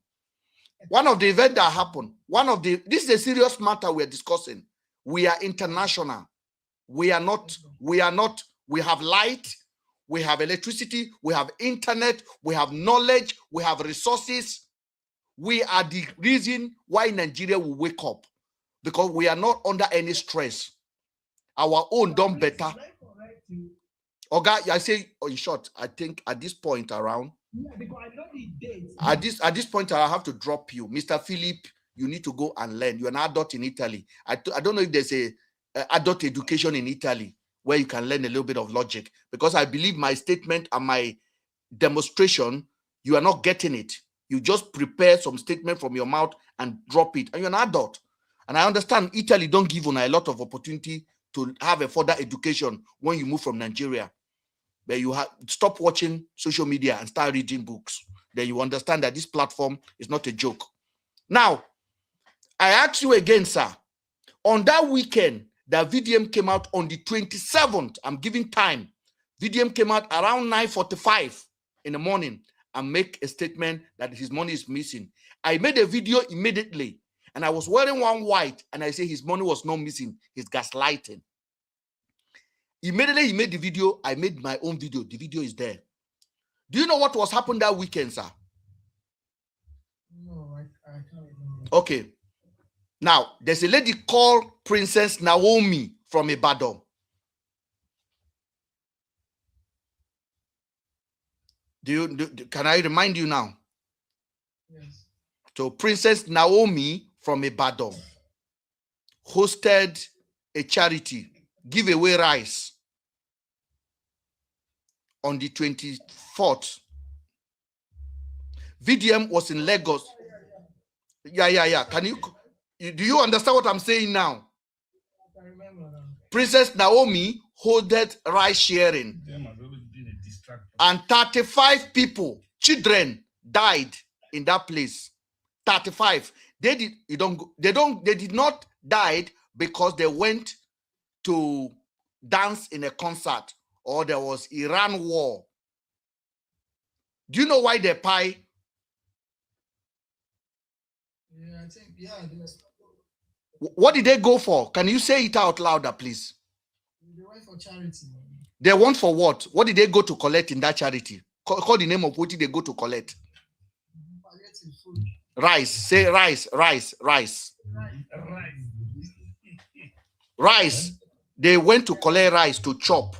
One of the events that happened, this is a serious matter we're discussing. We are international. We have light, we have electricity, we have internet, we have knowledge, we have resources. We are the reason why Nigeria will wake up, because we are not under any stress. Our own done better. Okay, I say, in short, I think at this point around, at this point, I have to drop you. Mr. Philip, you need to go and learn. You're an adult in Italy. I don't know if there's a adult education in Italy where you can learn a little bit of logic, because I believe my statement and my demonstration, you are not getting it. You just prepare some statement from your mouth and drop it, and you're an adult. And I understand Italy don't give you a lot of opportunity to have a further education when you move from Nigeria. But you have stop watching social media and start reading books. Then you understand that this platform is not a joke. Now, I ask you again, sir, on that weekend, that VDM came out on the 27th, I'm giving time. VDM came out around 9:45 in the morning and make a statement that his money is missing. I made a video immediately, and I was wearing one white, and I say his money was not missing, he's gaslighting. Immediately he made the video, I made my own video. The video is there. Do you know what was happened that weekend, sir? No, I can't remember. Okay. Now, there's a lady called Princess Naomi from Ibadan. Can I remind you now? Yes. So Princess Naomi from Ibadan hosted a charity, give away rice, on the 24th. VDM was in Lagos. Yeah. Do you understand what I'm saying now? I remember now. Princess Naomi hosted rice sharing, Them has always been a distractor. and 35 people, children, died in that place. 35. They did not die because they went to dance in a concert or there was Iran war. Do you know why they pie? Yeah, I think, yeah. What did they go for? Can you say it out louder, please? They went for charity. They went for what? What did they go to collect in that charity? Call the name of what did they go to collect? Palliative food. Rice. Say rice. Right. Rice. They went to collect rice to chop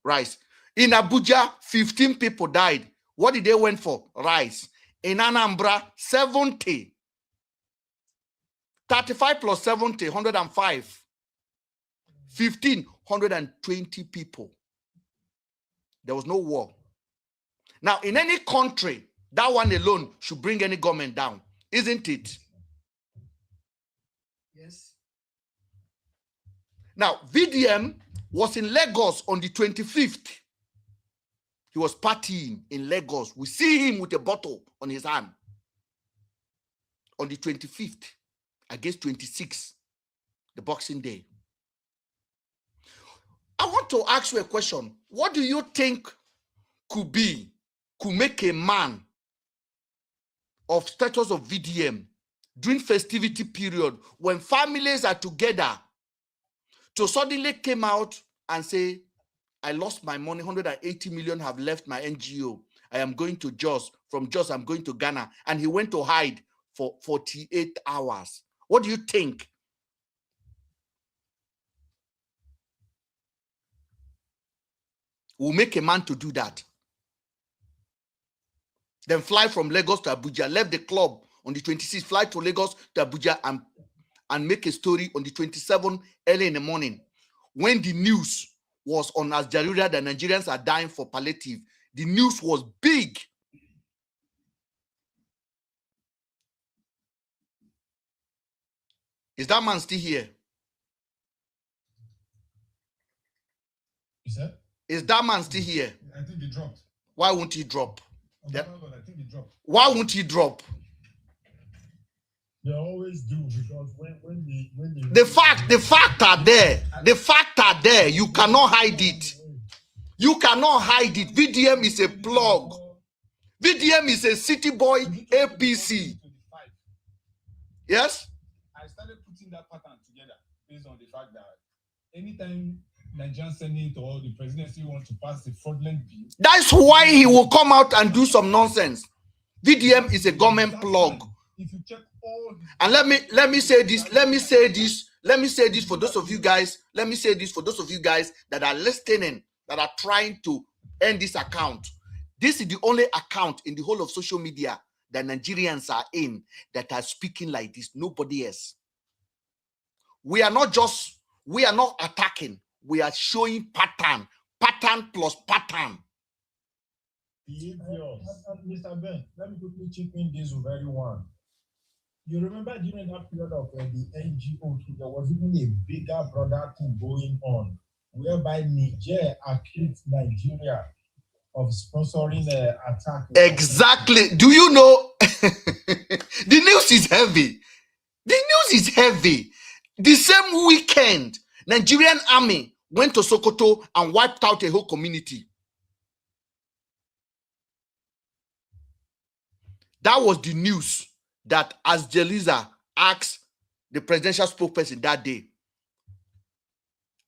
rice. In Abuja, 15 people died. What did they went for? Rice. In Anambra, 70. 35 plus 70, 105. 15, 120 people. There was no war. Now, in any country, that one alone should bring any government down, isn't it? Yes. Now, VDM was in Lagos on the 25th. He was partying in Lagos. We see him with a bottle on his hand on the 25th against 26th, the Boxing Day. I want to ask you a question. What do you think could make a man of status of VDM during festivity period when families are together to suddenly came out and say, I lost my money, 180 million have left my NGO. I am going to Jos. From Jos, I'm going to Ghana. And he went to hide for 48 hours. What do you think? Will make a man to do that? Then fly from Lagos to Abuja, left the club on the 26th, fly to Lagos to Abuja and make a story on the 27th early in the morning. When the news was on Al Jazeera that Nigerians are dying for palliative, the news was big. Is that man still here? You said? Is that man still here? I think they dropped. Why won't he drop? Oh, Yeah. God, I think they dropped. Why won't he drop? They always do, because when they The fact are there. The fact are there. You cannot hide it. You cannot hide it. VDM is a plug. VDM is a city boy APC. Yes? I started putting that pattern together based on the fact that anytime Nigerian Senate or the presidency want to pass a fraudulent bill, That's why he will come out and do some nonsense. VDM is a government plug. if you check all the And let me say this for those of you guys. Let me say this for those of you guys that are listening, that are trying to end this account. This is the only account in the whole of social media that Nigerians are in that are speaking like this. Nobody else. We are not attacking. We are showing pattern plus pattern. behaviors. Mr. Ben, let me quickly chip in this very one. You remember during that period of the NGO, there was even a bigger brother thing going on, whereby Niger accused Nigeria of sponsoring the attack. Exactly. Do you know? The news is heavy. The news is heavy. The same weekend, Nigerian army went to Sokoto and wiped out a whole community. That was the news that Al Jazeera asked the presidential spokesperson that day.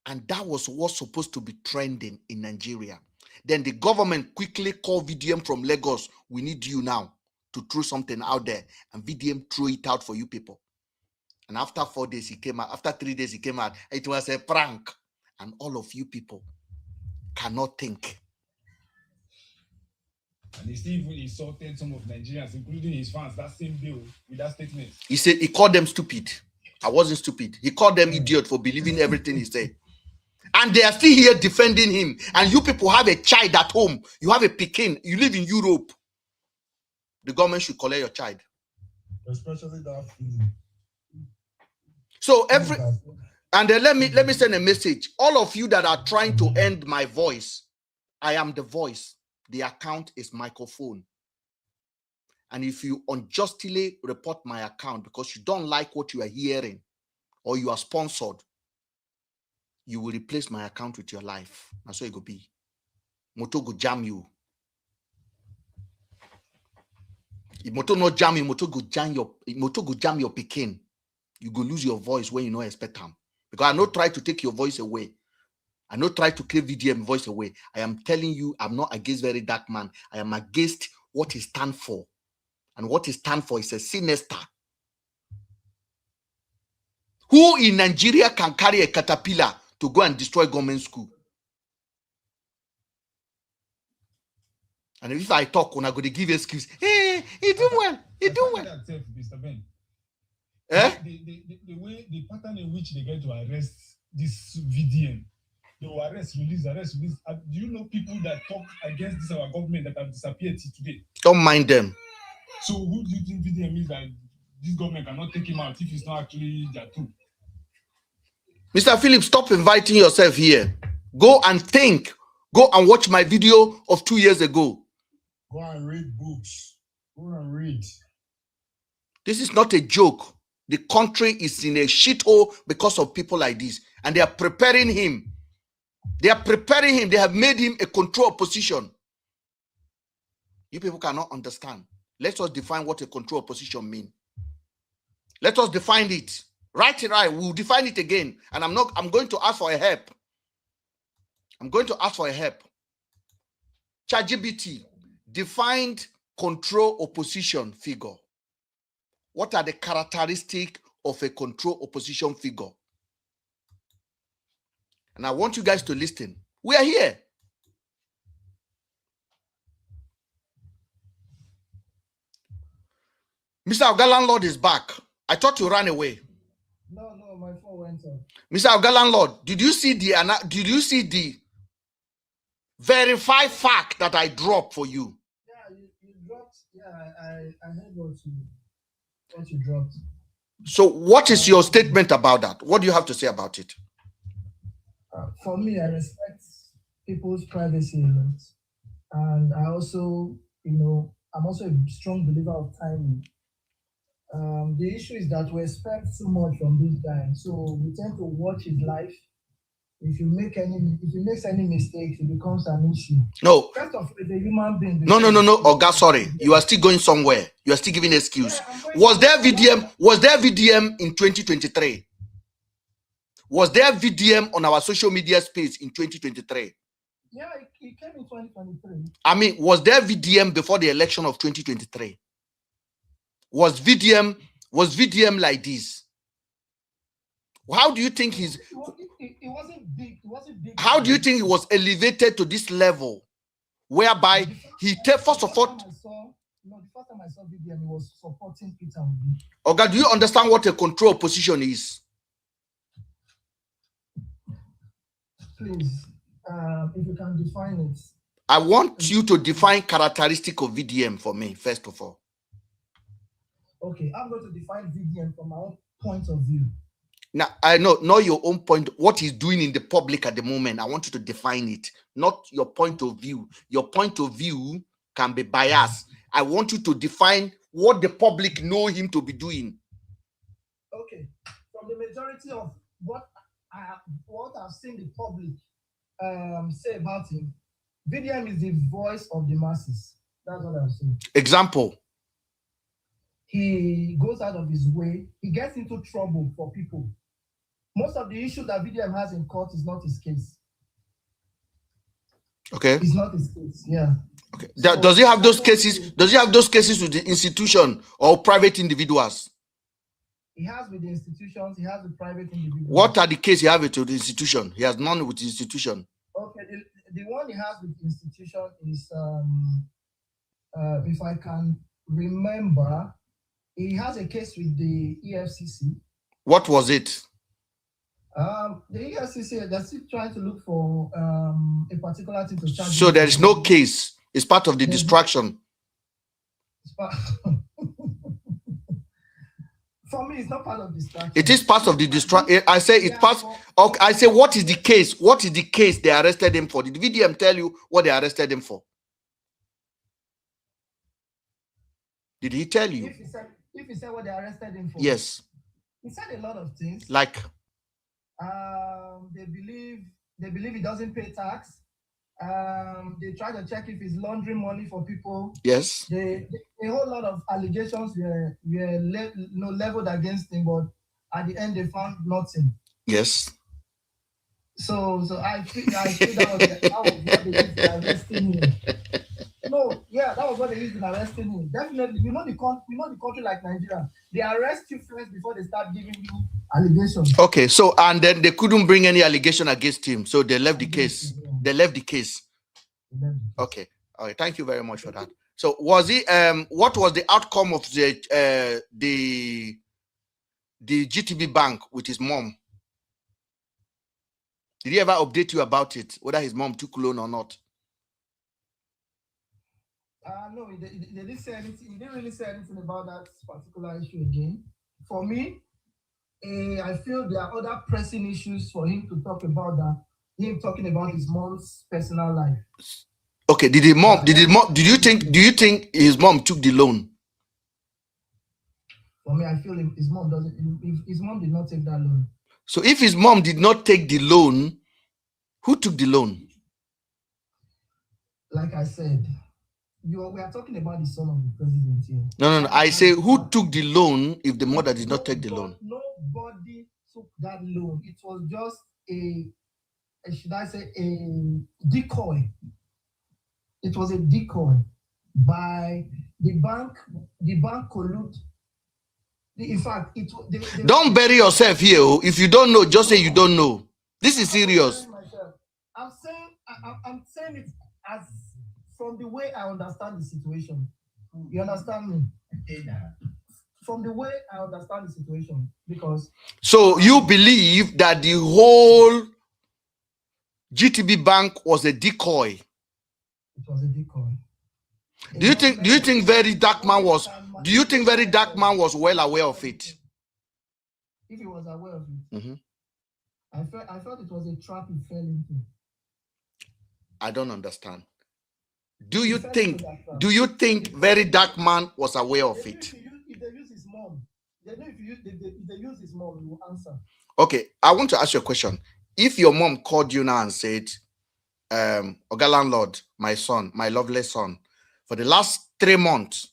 And that was what's supposed to be trending in Nigeria. Then the government quickly called VDM from Lagos. We need you now to throw something out there. And VDM threw it out for you people. And after 4 days, he came out. After 3 days, he came out. It was a prank. And all of you people cannot think. And he still even insulted some of Nigerians, including his fans, that same day with that statement. He said he called them stupid. I wasn't stupid. He called them idiot for believing everything he said. And they are still here defending him. And you people have a child at home. You have a Pekin. You live in Europe. The government should collect your child. Especially that feeling. So and then let me send a message. All of you that are trying to end my voice, I am the voice. The account is microphone. And if you unjustly report my account because you don't like what you are hearing or you are sponsored, you will replace my account with your life. That's what it will be. Moto go jam you. If moto not jam you, moto go jam your Pekin. You go lose your voice when you don't expect them. Because I not try to take your voice away. I not try to take VDM voice away. I am telling you, I'm not against Verydarkman. I am against what he stands for. And what he stands for is a sinister. Who in Nigeria can carry a caterpillar to go and destroy government school? And if I talk, when I go to give excuse, hey, he do well, he do well. Mr. Ben. Eh? The pattern in which they get to arrest this VDM, they will arrest, release. Do you know people that talk against this our government that have disappeared today? Don't mind them. So who do you think VDM is that this government cannot take him out if it's not actually their truth? Mr. Philip, stop inviting yourself here. Go and think. Go and watch my video of 2 years ago. Go and read books. Go and read. This is not a joke. The country is in a shithole because of people like this. And they are preparing him. They are preparing him. They have made him a control position. You people cannot understand. Let us define what a control position means. Let us define it. Right. We'll define it again. And I'm going to ask for a help. I'm going to ask for a help. ChatGPT defined control opposition figure. What are the characteristics of a control opposition figure? And I want you guys to listen. We are here. Mr. Oga Landlord is back. I thought you ran away. No, my phone went off. Mr. Oga Landlord, did you see the verified fact that I dropped for you? Yeah, you dropped. Yeah, I heard what you dropped. So what is your statement about that? What do you have to say about it? For me, I respect people's privacy a lot. And I also, I'm also a strong believer of timing. The issue is that we expect too much from this guy. So we tend to watch his life. If he makes any mistakes, it becomes an issue. No. First of all, the human being. No. Oh God, sorry. You are still going somewhere. You are still giving an excuse. Yeah, was there VDM in 2023? Was there VDM on our social media space in 2023? Yeah, it came in 2023. I mean, was there VDM before the election of 2023? Was VDM like this? How do you think he's? It wasn't big. It wasn't big. How do you think he was elevated to this level, whereby he first of all? The first time I saw VDM, he was supporting Peter Obi. Okay, do you understand what a control position is? Please, if you can define it. I want you to define characteristic of VDM for me, first of all. Okay, I'm going to define VDM from my own point of view. Now, I know your own point, what he's doing in the public at the moment. I want you to define it, not your point of view. Your point of view can be biased. I want you to define what the public know him to be doing. Okay, from the majority of what I've seen the public say about him, VDM is the voice of the masses. That's what I'm saying. Example. he goes out of his way. He gets into trouble for people. Most of the issues that VDM has in court is not his case. Okay. It's not his case. Yeah. Okay. Does he have those cases? Does he have those cases with the institution or private individuals? He has with the institutions. He has with private individuals. What are the cases he has with the institution? He has none with the institution. Okay. The one he has with the institution is, if I can remember, he has a case with the EFCC. What was it? The EFCC, they're still trying to look for a particular thing to charge. So there is no case. It's part of the distraction. For me, it's not part of distraction. It is part of the distraction. I say it's part. Okay, I say, what is the case? What is the case they arrested him for? Did VDM tell you what they arrested him for? Did he tell you? If he said what they arrested him for? Yes. He said a lot of things. Like? They believe he doesn't pay tax. They try to check if he's laundering money for people. Yes. A whole lot of allegations were leveled against him, but at the end they found nothing. Yes. So I feel that was what they used in arresting him. No, yeah, that was what they used in arresting him. Definitely, you know the country like Nigeria, they arrest you first before they start giving you allegations. Okay, so and then they couldn't bring any allegation against him, so they left the case. Yeah. They left the case. Okay, all right. Thank you very much for that. So was he? What was the outcome of the GTB Bank with his mom? Did he ever update you about it, whether his mom took loan or not? No, he didn't say anything. He didn't really say anything about that particular issue again. For me, I feel there are other pressing issues for him to talk about that. Him talking about his mom's personal life. Okay, do you think his mom took the loan? For me, I feel his mom doesn't. His mom did not take that loan. So if his mom did not take the loan, who took the loan? Like I said, we are talking about the son of the president here. No. I say, who took the loan if the mother did not take the loan? Nobody took that loan. It was just a decoy. It was a decoy by the bank. The bank collude. In fact, don't bury yourself here. If you don't know, just say you don't know. This is serious. I'm saying it as from the way I understand the situation. You understand me? From the way I understand the situation, because so you believe that the whole GTB Bank was a decoy? It was a decoy. Do you think Verydarkman was? Do you think Verydarkman was well aware of it? If he was aware of it, I felt it was a trap he fell into. I don't understand. Do you think Verydarkman was aware of it? If they use his mom, they know if they use his mom, he will answer. Okay, I want to ask you a question. If your mom called you now and said, Oga landlord, my son, my lovely son, for the last 3 months,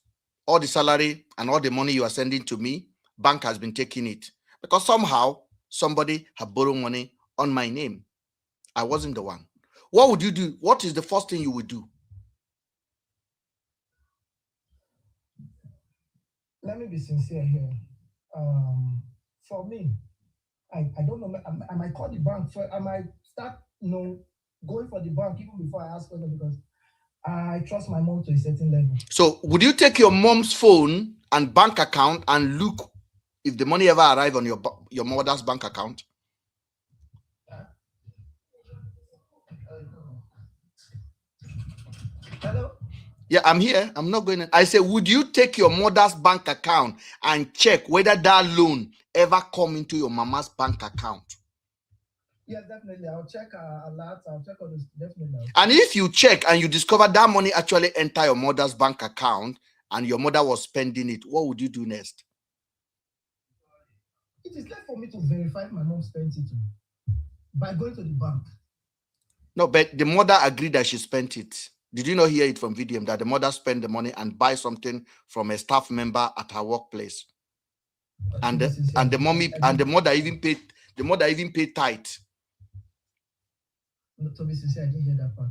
all the salary and all the money you are sending to me, bank has been taking it. Because somehow somebody had borrowed money on my name. I wasn't the one. What would you do? What is the first thing you would do? Let me be sincere here. For me, I don't know. I might call the bank. I might start, going for the bank even before I ask for them, because I trust my mom to a certain level. So would you take your mom's phone and bank account and look if the money ever arrived on your mother's bank account? Hello? Yeah, I'm here. I'm not going to. I say, would you take your mother's bank account and check whether that loan ever come into your mama's bank account? Yes, definitely. I'll check a lot. I'll check all this, definitely. And if you check and you discover that money actually enter your mother's bank account and your mother was spending it, what would you do next? It is left for me to verify if my mom spent it by going to the bank. No, but the mother agreed that she spent it. Did you not hear it from VDM that the mother spent the money and buy something from a staff member at her workplace? And the mommy and the mother even paid tithe. To be sincere, I didn't hear that part.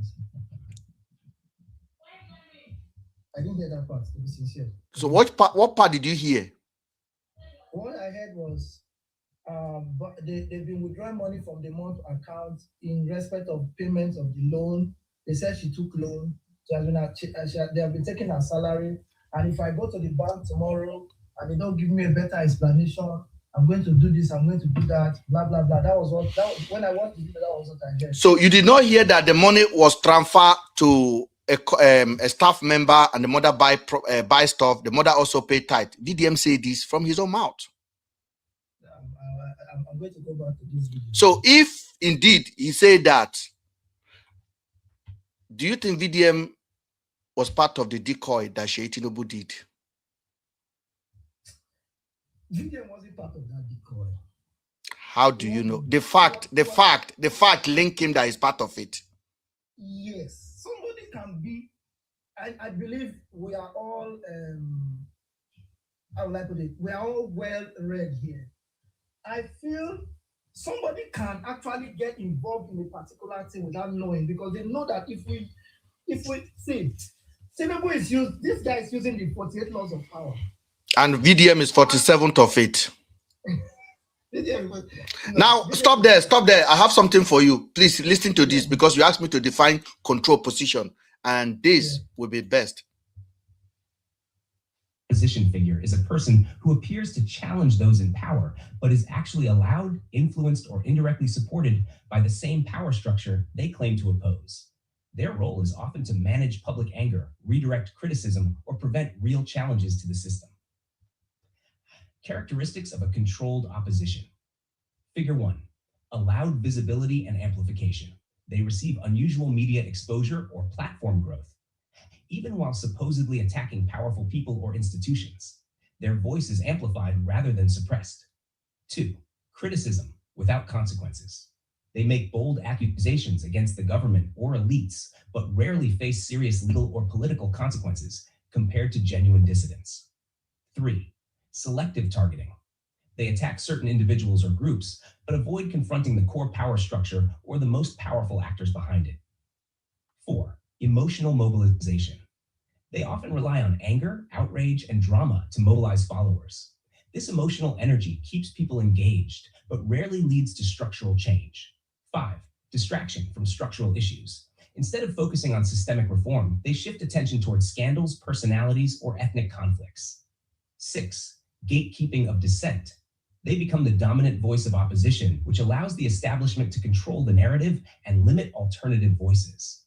I didn't hear that part, to be sincere. So what part did you hear? What I heard was but they've been withdrawing money from the month account in respect of payments of the loan. They said she took loan. They have been taking her salary. And if I go to the bank tomorrow and they don't give me a better explanation, I'm going to do this, I'm going to do that, blah, blah, blah. When I watched the video, that was what I heard. So you did not hear that the money was transferred to a staff member and the mother buy stuff. The mother also paid tithe. VDM say this from his own mouth. I'm going to go back to this video. So if indeed he said that, do you think VDM was part of the decoy that Sheyi Tinubu did? VDM wasn't part of that decoy. How do you know? The fact link him that is part of it. Yes, somebody can be. I believe we are all how would I put it? We are all well read here. I feel somebody can actually get involved in a particular thing without knowing, because they know that if we see, Tinubu is used, this guy is using the 48 laws of power. And VDM is 47th of it. Now, stop there. I have something for you. Please listen to this, because you asked me to define control position, and this will be best. Position figure is a person who appears to challenge those in power, but is actually allowed, influenced, or indirectly supported by the same power structure they claim to oppose. Their role is often to manage public anger, redirect criticism, or prevent real challenges to the system. Characteristics of a controlled opposition. Figure 1, allowed visibility and amplification. They receive unusual media exposure or platform growth. Even while supposedly attacking powerful people or institutions, their voice is amplified rather than suppressed. 2, criticism without consequences. They make bold accusations against the government or elites, but rarely face serious legal or political consequences compared to genuine dissidents. 3, selective targeting. They attack certain individuals or groups, but avoid confronting the core power structure or the most powerful actors behind it. 4, emotional mobilization. They often rely on anger, outrage, and drama to mobilize followers. This emotional energy keeps people engaged, but rarely leads to structural change. 5, distraction from structural issues. Instead of focusing on systemic reform, they shift attention towards scandals, personalities, or ethnic conflicts. 6, gatekeeping of dissent. They become the dominant voice of opposition, which allows the establishment to control the narrative and limit alternative voices.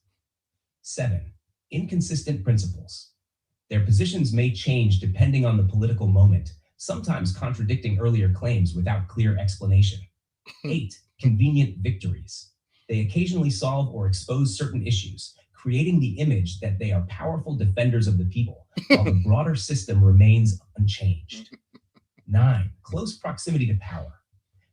7, inconsistent principles. Their positions may change depending on the political moment, sometimes contradicting earlier claims without clear explanation. 8, convenient victories. They occasionally solve or expose certain issues, creating the image that they are powerful defenders of the people, while the broader system remains unchanged. 9, close proximity to power.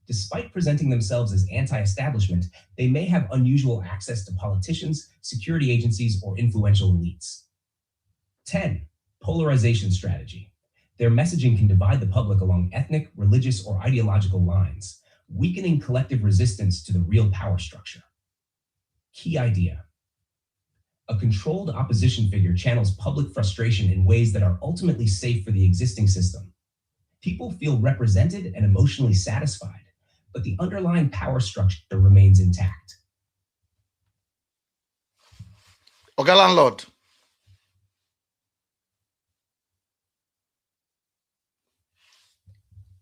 Despite presenting themselves as anti-establishment, they may have unusual access to politicians, security agencies, or influential elites. 10, polarization strategy. Their messaging can divide the public along ethnic, religious, or ideological lines, weakening collective resistance to the real power structure. Key idea. A controlled opposition figure channels public frustration in ways that are ultimately safe for the existing system. People feel represented and emotionally satisfied, but the underlying power structure remains intact. Oga Landlord.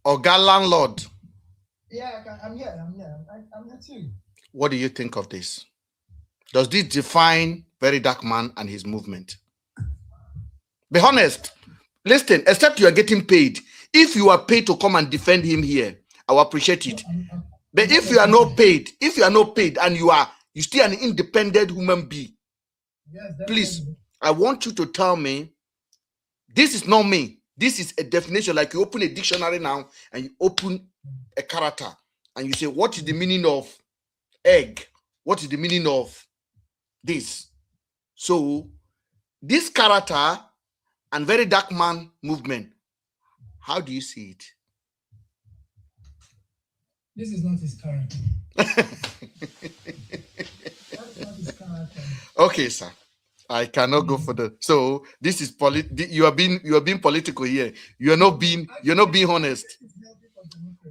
Oga Landlord. Yeah, I'm here. I'm here too. What do you think of this? Does this define Verydarkman and his movement? Be honest. Listen, except you are getting paid. If you are paid to come and defend him here, I will appreciate it. But if you are not paid, and you still an independent human being, Yes, please, I want you to tell me, this is not me. This is a definition, like you open a dictionary now and you open a character and you say, what is the meaning of egg? What is the meaning of this? So this character and Verydarkman movement, how do you see it? This is not his character. That's not his character. Okay, sir. I cannot go for the. So this is you are being political here. You are not being honest.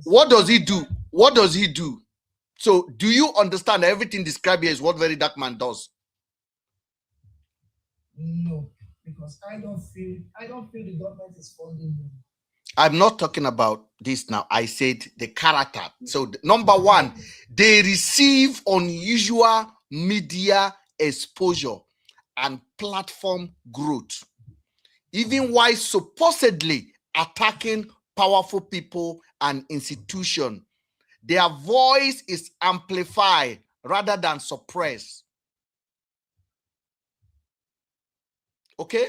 What does he do? What does he do? So do you understand everything described here is what Verydarkman does? No, because I don't feel the government is funding him. I'm not talking about this now. I said the character. So number one, they receive unusual media exposure and platform growth, even while supposedly attacking powerful people and institutions. Their voice is amplified rather than suppressed. Okay?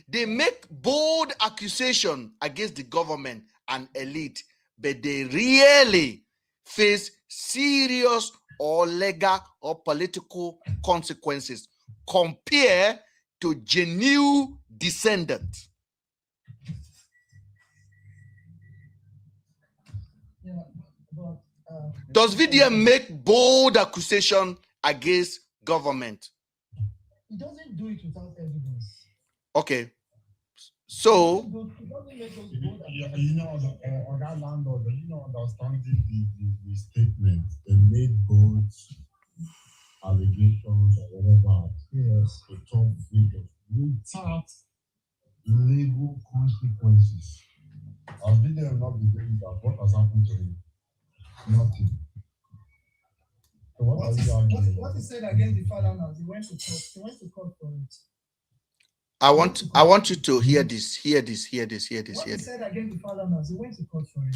They make bold accusation against the government and elite, but they really face serious or legal or political consequences compared to genuine descendants. Yeah, but, does VDM make bold accusation against government? He doesn't do it without evidence. Okay. So, you know, on that landlord, you know, understanding the statement, they made both allegations or whatever, yes, the top figures without legal consequences. As they have not been doing that, what has happened to him? Nothing. So what he said against the father now, he went to court. He went to court for it. I want you to hear this. What he said against the father now, he went to court for it.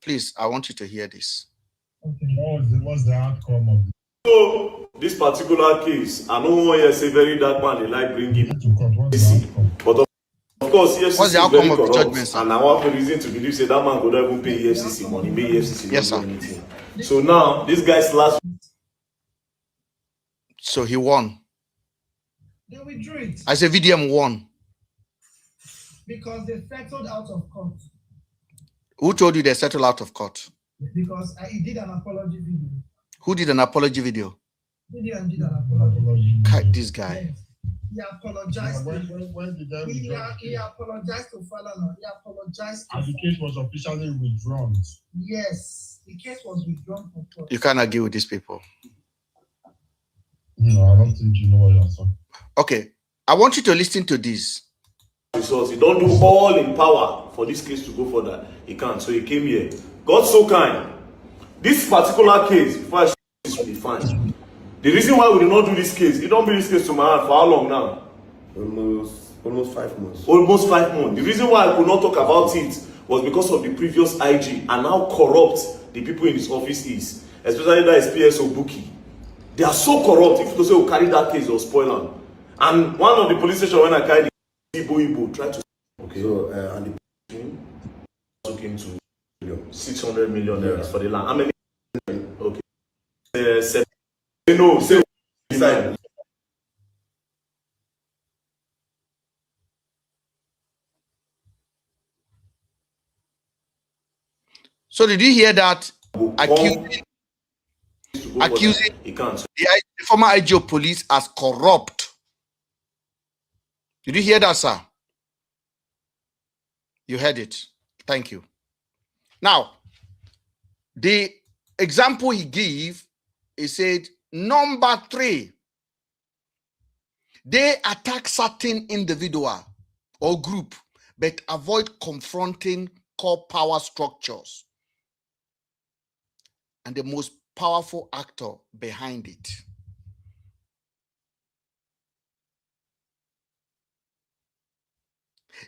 Please, I want you to hear this. Okay. What's the outcome of it? So this particular case, I know one here say Verydarkman they like bringing to court. But of course, EFCC what's the outcome of the judgment, and I have a reason to believe say that man could not even pay EFCC money, pay EFCC yes, sir. Anything. So now this guy's last. So he won. They withdrew it. I say VDM won. Because they settled out of court. Who told you they settled out of court? Because he did an apology video. Who did an apology video? VDM did an apology video. This guy. Yes. He apologized. When did he apologized to Falana. He apologized. And the case was officially withdrawn. Yes, the case was withdrawn from court. You can't argue with these people. No, I don't think you know what you're saying. Okay, I want you to listen to this. He don't do all in power for this case to go further. He can't. So he came here. God so kind. This particular case, before I this will be fine. The reason why we did not do this case, you don't bring this case to my hand for how long now? Almost 5 months. Almost 5 months. The reason why I could not talk about it was because of the previous IG and how corrupt the people in his office is, especially that is PSO Buki. They are so corrupt. If you say, oh, carry that case, or spoil them. And one of the police station when I carried the Ibo tried to. Okay. So and the came to 600 million naira for the land. How many? Okay. No, say inside. So did you hear that? Accusing the former IG of police as corrupt. Did you hear that, sir? You heard it. Thank you. Now, the example he gave, he said, number 3, they attack certain individual or group, but avoid confronting core power structures and the most powerful actor behind it.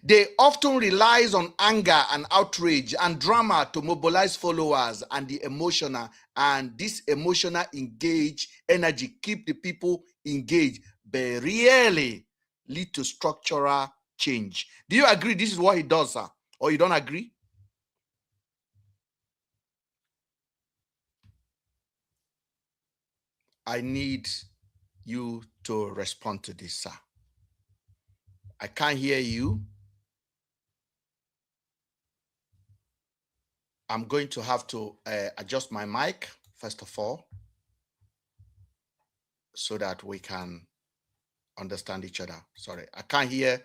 They often relies on anger and outrage and drama to mobilize followers and the emotional, and this emotional engage energy keep the people engaged, but really lead to structural change. Do you agree this is what he does, sir? Or you don't agree? I need you to respond to this, sir. I can't hear you. I'm going to have to adjust my mic, first of all, so that we can understand each other. Sorry, I can't hear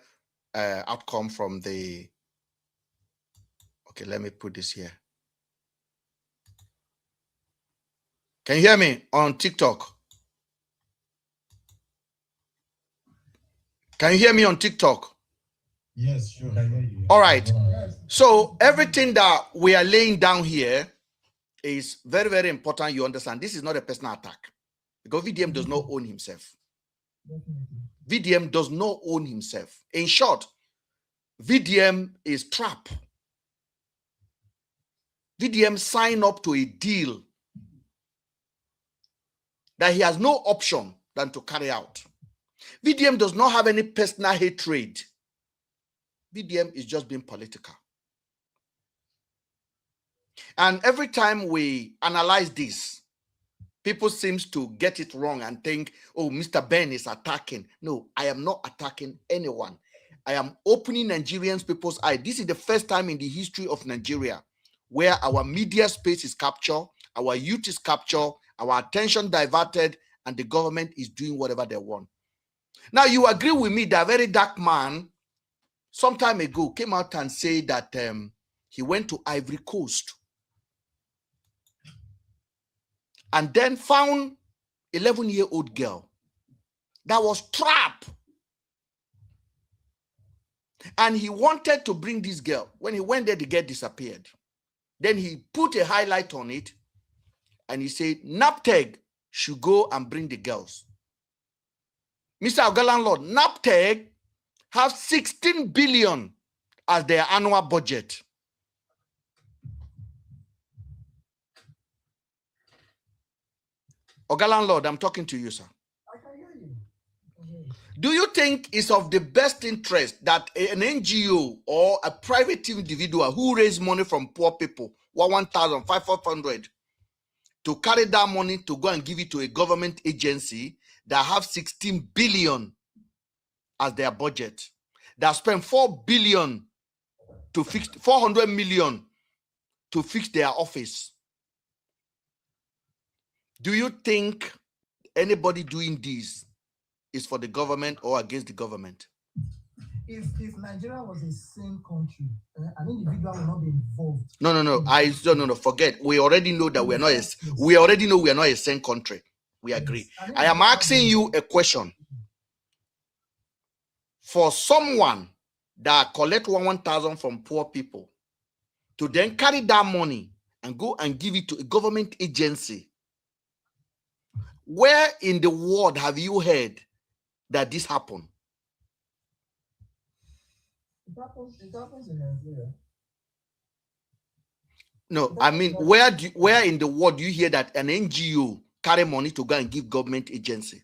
outcome from the... Okay, let me put this here. Can you hear me on TikTok? Can you hear me on TikTok? Yes, sure. All right. So everything that we are laying down here is very, very important. You understand this is not a personal attack because VDM does not own himself. VDM does not own himself. In short, VDM is trapped. VDM signed up to a deal that he has no option than to carry out. VDM does not have any personal hatred. VDM is just being political. And every time we analyze this, people seem to get it wrong and think, oh, Mr. Ben is attacking. No, I am not attacking anyone. I am opening Nigerians people's eyes. This is the first time in the history of Nigeria where our media space is captured, our youth is captured, our attention diverted, and the government is doing whatever they want. Now, you agree with me that Verydarkman some time ago came out and said that he went to Ivory Coast and then found 11-year-old girl that was trapped. And he wanted to bring this girl. When he went there, the girl disappeared. Then he put a highlight on it and he said, NAPTEG should go and bring the girls. Mr. Ogalandlord, NAPTEG have 16 billion as their annual budget. Ogalandlord, I'm talking to you, sir. I can hear you. Do you think it's of the best interest that an NGO or a private individual who raise money from poor people, 1,500, to carry that money to go and give it to a government agency that have 16 billion as their budget, that spend 4 billion to fix 400 million to fix their office? Do you think anybody doing this is for the government or against the government? If Nigeria was a sane country, an individual will not be involved. No. Forget. We already know that we are not. We already know we are not a sane country. We agree. I am asking you a question. For someone that collect 1,000 from poor people to then carry that money and go and give it to a government agency, where in the world have you heard that this happened? It happens in Nigeria. No, I mean, where in the world do you hear that an NGO carry money to go and give government agency?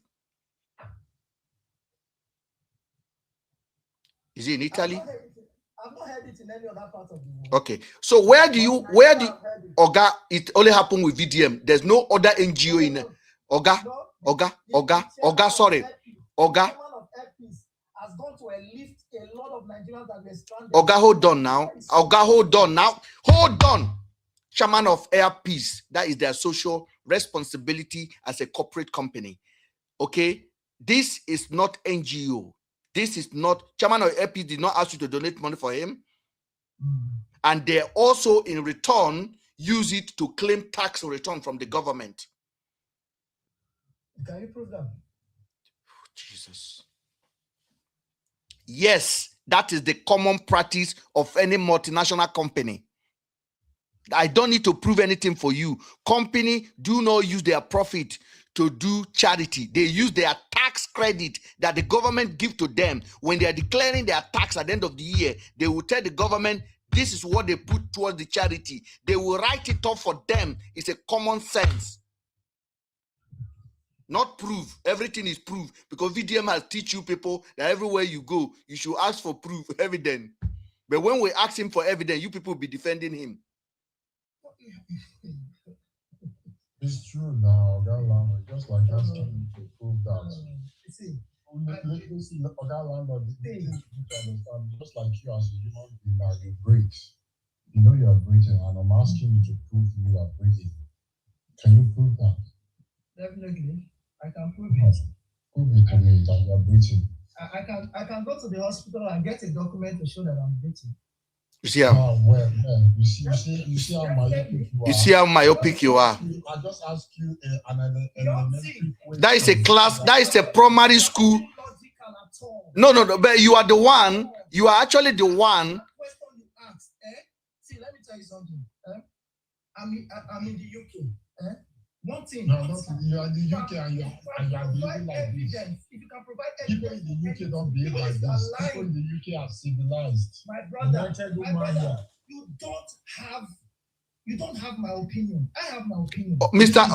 Is it in Italy? I've not heard it in any other part of the world. Okay, so where do Oga, it only happened with VDM? There's no other NGO in Oga, sorry. Oga. Has gone to lift a lot of Nigerians that were stranded. Oga, hold on now. Oga, hold on now. Hold on. Chairman of Air Peace, that is their social responsibility as a corporate company. Okay, this is not NGO. This is not, Chairman of Air Peace did not ask you to donate money for him. And they also, in return, use it to claim tax return from the government. Can you prove that? Oh, Jesus. Yes, that is the common practice of any multinational company. I don't need to prove anything for you. Company do not use their profit to do charity. They use their tax credit that the government give to them. When they are declaring their tax at the end of the year, they will tell the government, this is what they put towards the charity. They will write it up for them. It's a common sense. Not proof. Everything is proof. Because VDM has teach you people that everywhere you go, you should ask for proof, evidence. But when we ask him for evidence, you people will be defending him. It's true now, Oga Landlord. Just like asking you to prove that. See, listen, Oga Landlord, the thing you need to understand, just like you as a human being, now you breathe. You know you are breathing, and I'm asking you to prove you are breathing. Can you prove that? Definitely, I can prove it. Prove it to me that you are breathing. I can go to the hospital and get a document to show that I'm breathing. You see how You see how myopic you are. You see how myopic you are. I just ask you an elementary question. That is a class. That is a primary school. No, but you are the one. You are actually the one. See, let me tell you something. I'm in the UK. One thing. No, you are in the UK and you are behaving like this. If you can provide People in the UK don't behave like this. People in the UK are civilized. My brother, you don't have my opinion. I have my opinion. Mr.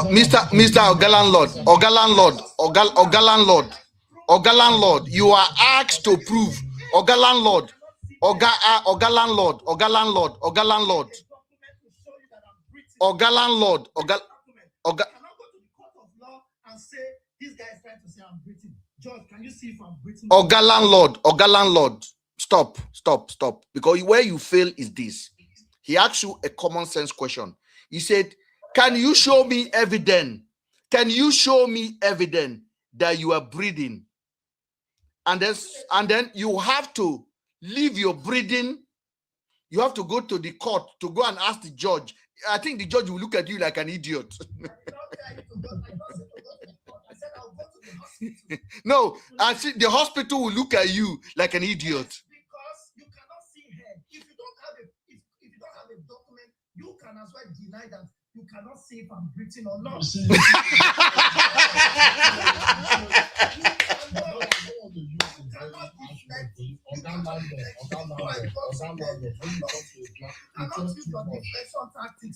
Oga Landlord, you are asked to prove. Oga Landlord. Oga Landlord, stop. Because where you fail is this. He asked you a common sense question. He said, can you show me evidence? Can you show me evidence that you are breathing? And then you have to leave your breathing. You have to go to the court to go and ask the judge. I think the judge will look at you like an idiot. No, I see the hospital will look at you like an idiot. Because you cannot see her. If you don't have a document, you can as well deny that you cannot see if I'm breathing or not.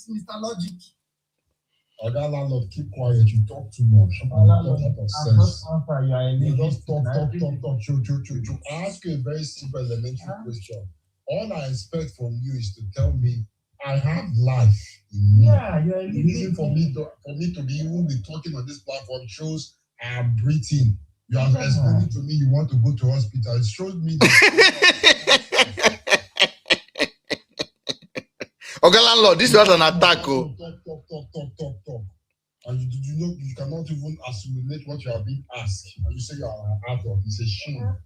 Mr. Logic. Oga Landlord, keep quiet. You talk too much. You just talk. I ask you a very simple elementary question. All I expect from you is to tell me I have life in me. Yeah, you're a the reason for me to be even be talking on this platform shows I am breathing. You are explaining to me you want to go to hospital. It shows me that Oga Landlord, this was an attack. Talk. And you cannot even assimilate what you are being asked. And you say you are an adult. It's a shame.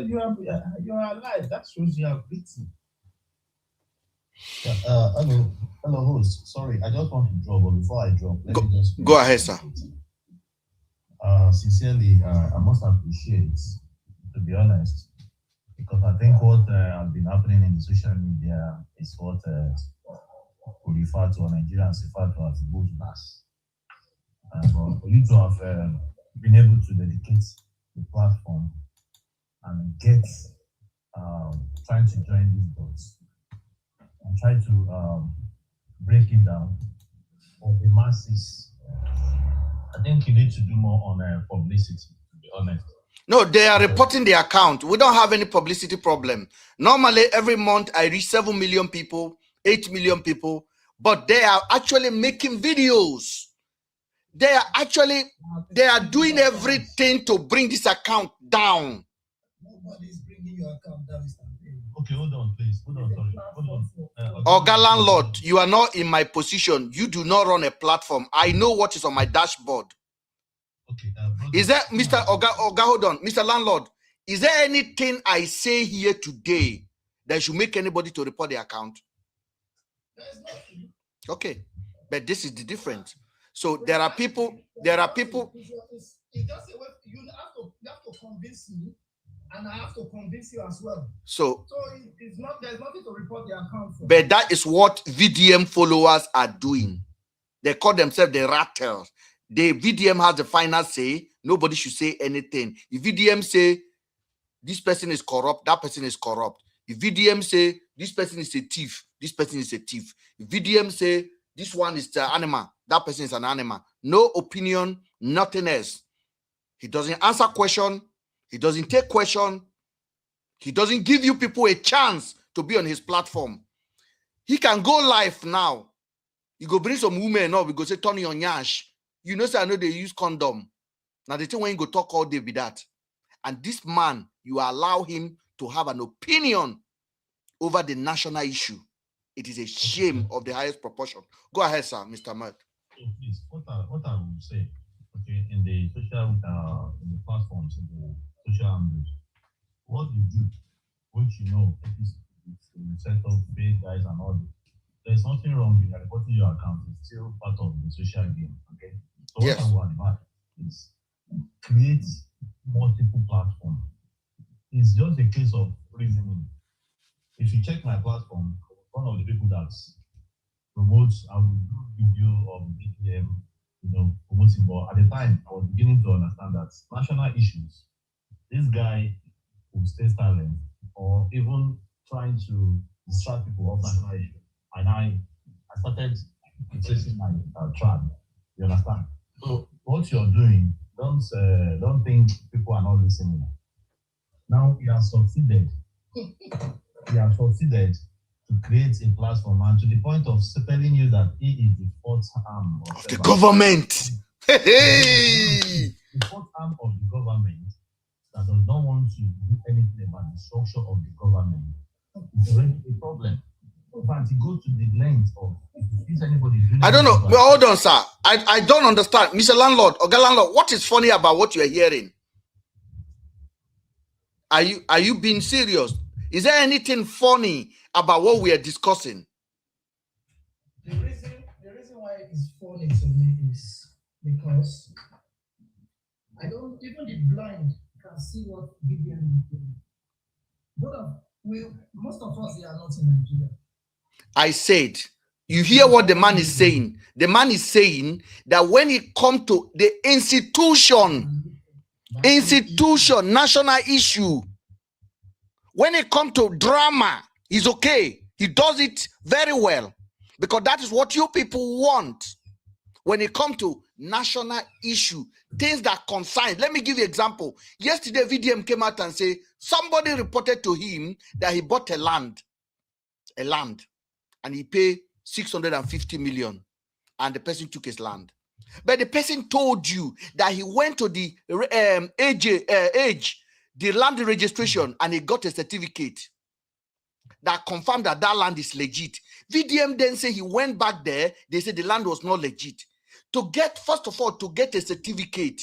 You are alive. That shows you are breathing. Hello, host. Sorry, I just want to drop, but before I drop, let me just go ahead, sir. Sincerely, I must appreciate, to be honest, because I think what has been happening in the social media is what we refer to, or Nigerians refer to as good mass. For you to have been able to dedicate the platform and get trying to join these dots and try to break it down for the masses. I think you need to do more on publicity, to be honest. No, they are reporting the account. We don't have any publicity problem. Normally, every month I reach 7 million people, 8 million people, but they are actually making videos. They are doing everything to bring this account down. Nobody's bringing your account down. Okay, hold on, please. Hold on, sorry. Hold on. Oga Landlord, you are not in my position. You do not run a platform. I know what is on my dashboard. Okay. Is there, Mr. Oga, hold on. Mr. Landlord, is there anything I say here today that should make anybody to report the account? Okay. But this is the difference. So there are people. It's just a way you have to convince me, and I have to convince you as well. So there's nothing to report the account for. But that is what VDM followers are doing. They call themselves the Rattels. The VDM has the final say. Nobody should say anything. If VDM say this person is corrupt, that person is corrupt. If VDM say this person is a thief, this person is a thief. If VDM say this one is an animal, that person is an animal. No opinion, nothing else. He doesn't answer question. He doesn't take question. He doesn't give you people a chance to be on his platform. He can go live now. You go bring some women up, we go say, turn your nyash. You know, say I know they use condom. Now the thing when you go talk all day with that. And this man, you allow him to have an opinion over the national issue. It is a shame of the highest proportion. Go ahead, sir, Mr. Mert. So please, what I would say, okay, in the social, in the platforms, in the social handles, what you do, which you know, it's set of big guys and all. There's nothing wrong with reporting your account. It's still part of the social game. Okay. So yes. What I would advise is create multiple platforms. It's just a case of reasoning. If you check my platform, one of the people that promotes, I will do video of BPM, promoting. But at the time, I was beginning to understand that national issues, this guy will stay silent or even trying to distract people of national issues. And I started tracing my track. You understand? So what you're doing, don't think people are not listening. Now he has succeeded. He has succeeded to create a platform, and to the point of telling you that he is the fourth arm of the government. Hey! The fourth arm of the government that does not want to do anything about the structure of the government. It's already a problem. In fact, he goes to the length of if anybody. I don't know. Well, hold on, sir. I don't understand, Mr. Landlord, Oga Landlord. What is funny about what you are hearing? Are you being serious? Is there anything funny about what we are discussing? The reason why it's funny to me is because I don't even the blind can see what BBN is doing. Most of us are not in Nigeria. I said, you hear what the man is saying. The man is saying that when it comes to the institution, national issue, when it comes to drama, he's okay. He does it very well because that is what you people want. When it comes to national issue, things that concern. Let me give you an example. Yesterday, VDM came out and said somebody reported to him that he bought a land, and he paid 650 million, and the person took his land. But the person told you that he went to the the land registration, and he got a certificate that confirmed that that land is legit. VDM then say he went back there. They said the land was not legit. First of all, to get a certificate,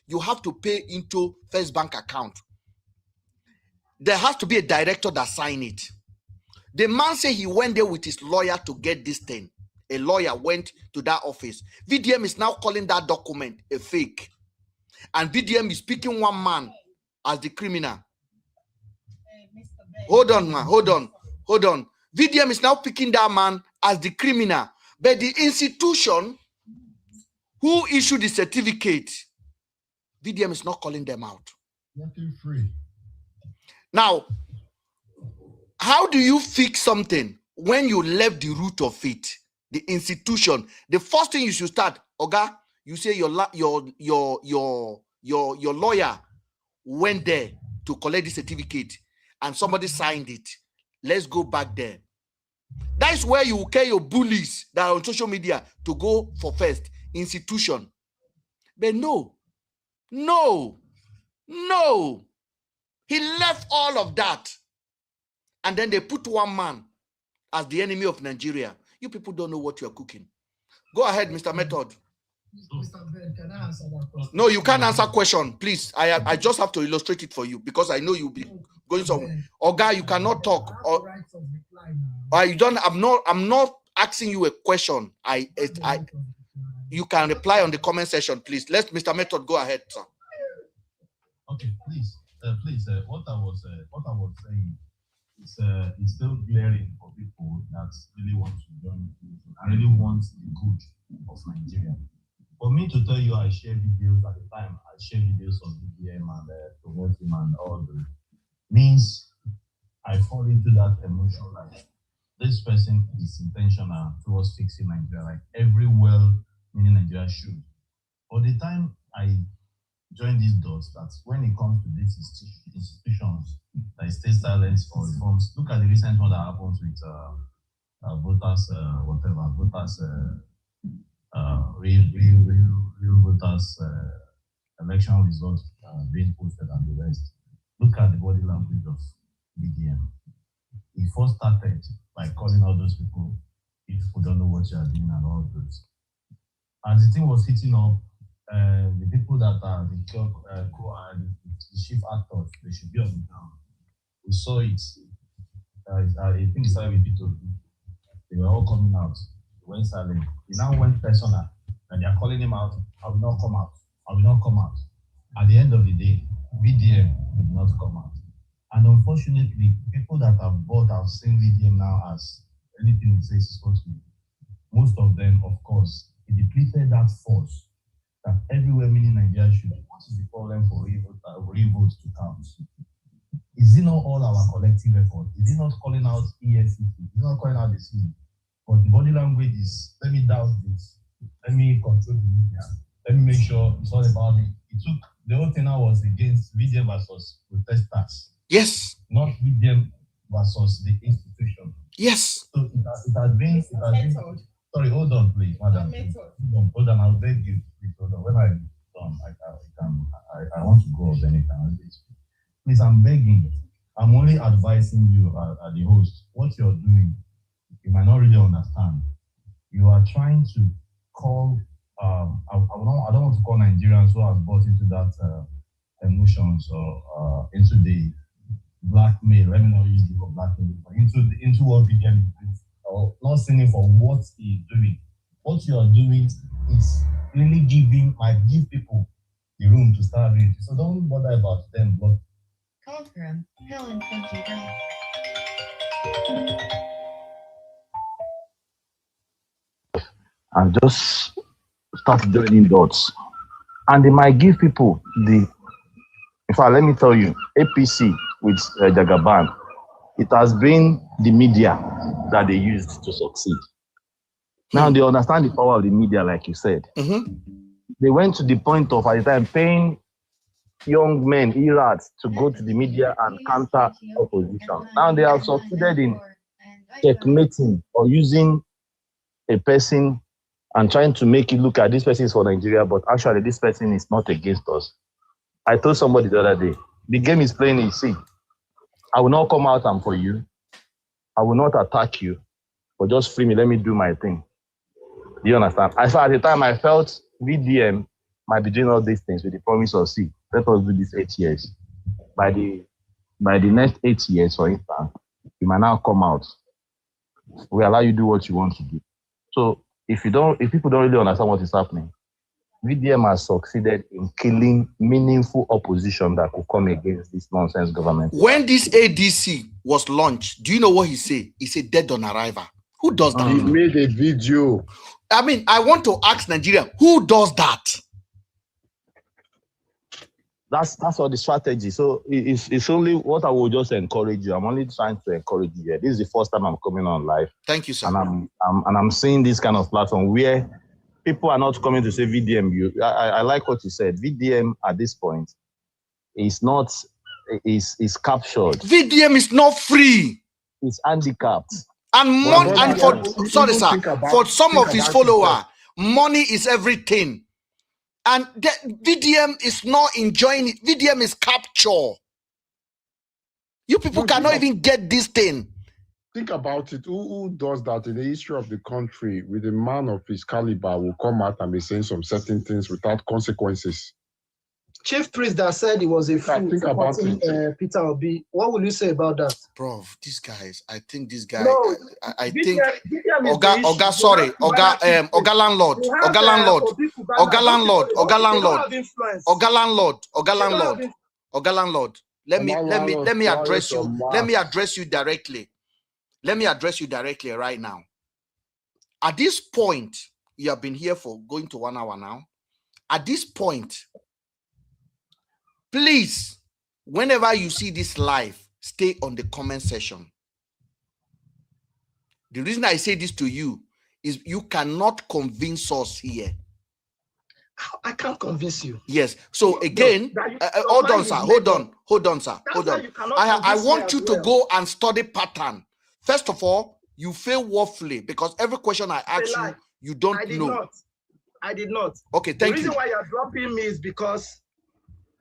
you have to pay into First Bank account. There has to be a director that sign it. The man said he went there with his lawyer to get this thing. A lawyer went to that office. VDM is now calling that document a fake. And VDM is picking one man as the criminal. Hold on, man. Hold on. VDM is now picking that man as the criminal. But the institution who issued the certificate, VDM is not calling them out. Nothing free. Now, how do you fix something when you left the root of it, the institution? The first thing you should start, Oga, you say your lawyer went there to collect the certificate and somebody signed it. Let's go back there. That's where you will carry your bullies that are on social media to go for first institution. But no. He left all of that. And then they put one man as the enemy of Nigeria. You people don't know what you're cooking. Go ahead, Mr. Method. Mr. Ben, can I answer that question? No, you can't answer question. Please, I just have to illustrate it for you because I know you'll be going somewhere. Oga, you cannot talk. Or you don't. I'm not asking you a question. You can reply on the comment section, please. Let Mr. Method go ahead, sir. Okay, please. What I was saying is it's still glaring for people that really want to join and really want the good of Nigeria. For me to tell you, I share videos at the time. I share videos of BBM and promote him and all the means I fall into that emotion like this person is intentional towards fixing Nigeria, like every well-meaning Nigeria should. For the time I join these dots, that when it comes to these institutions that stay silent for reforms, look at the recent one that happens with voters, whatever, voters, real voters, election results being posted and the rest. Look at the body language of BDM. He first started by calling out those people, if people don't know what you are doing and all those. And the thing was hitting up the people that are the chief actors, they should be on the ground. We saw it. I think it started with P2. They were all coming out. They went silent. He now went personal, and they are calling him out. I will not come out. I will not come out. At the end of the day, VDM did not come out. And unfortunately, people that have seen VDM now as anything he says is supposed to be. Most of them, of course, he depleted that force that everywhere, meaning Nigeria should be. What is the problem for real votes to count? Is it not all our collective effort? Is it not calling out EFCC? Is it not calling out the city? But the body language is, let me doubt this. Let me control the media. Let me make sure it's all about me. It took, the whole thing now was against VDM versus protesters. Yes. Not VDM versus the institution. Yes. So it has been, sorry, hold on, please, madam. Hold on, I'll beg you. Please, hold on. When I'm done, I want to go up anytime. Please, I'm begging. I'm only advising you, the host, what you're doing. You might not really understand. You are trying to call. I don't want to call Nigerians who have bought into that emotions or into the blackmail. Let me not use the word blackmail, but into what VDM is, or not saying for what he's doing. What you are doing is really give people the room to start doing. So don't bother about them. But call from Helen 23. And just start joining dots. And they might give people in fact, let me tell you, APC with Jagaban, it has been the media that they used to succeed. Now they understand the power of the media, like you said. They went to the point of, at the time, paying young men, irats, to go to the media and counter opposition. Now they have succeeded in checkmating or using a person and trying to make it look at this person is for Nigeria, but actually this person is not against us. I told somebody the other day, the game is playing is, see, I will not come out and for you. I will not attack you, but just free me, let me do my thing. Do you understand? At the time, I felt VDM might be doing all these things with the promise of, see, let us do this 8 years. By the next 8 years, for instance, you might now come out. We allow you to do what you want to do. So if people don't really understand what is happening, VDM has succeeded in killing meaningful opposition that could come against this nonsense government. When this ADC was launched, do you know what he said? He said dead on arrival. Who does that? He made a video. I mean, I want to ask Nigeria, who does that? That's all the strategy. So it's only what I will just encourage you. I'm only trying to encourage you here. This is the first time I'm coming on live. Thank you, sir. And I'm seeing this kind of platform where people are not coming to say VDM. I like what you said. VDM at this point is captured. VDM is not free. It's handicapped. And for some of his followers, money is everything. And VDM is not enjoying it. VDM is capture. You people cannot even get this thing. Think about it. Who does that in the history of the country with a man of his caliber will come out and be saying some certain things without consequences? Chief priest that said he was a fool supporting Peter Obi. What will you say about that? Bro, these guys, I think this guy, no, I think, Oga landlord, let me address you. Let me address you directly. Let me address you directly right now. At this point, you have been here for going to 1 hour now. At this point, please, whenever you see this live, stay on the comment section. The reason I say this to you is you cannot convince us here. I can't convince you. Yes. So again, hold on, sir. Hold on, sir. Hold on. I want you to go and study pattern. First of all, You fail woefully because every question I ask you, you don't know. I did not. Okay, thank you. The reason why you're dropping me is because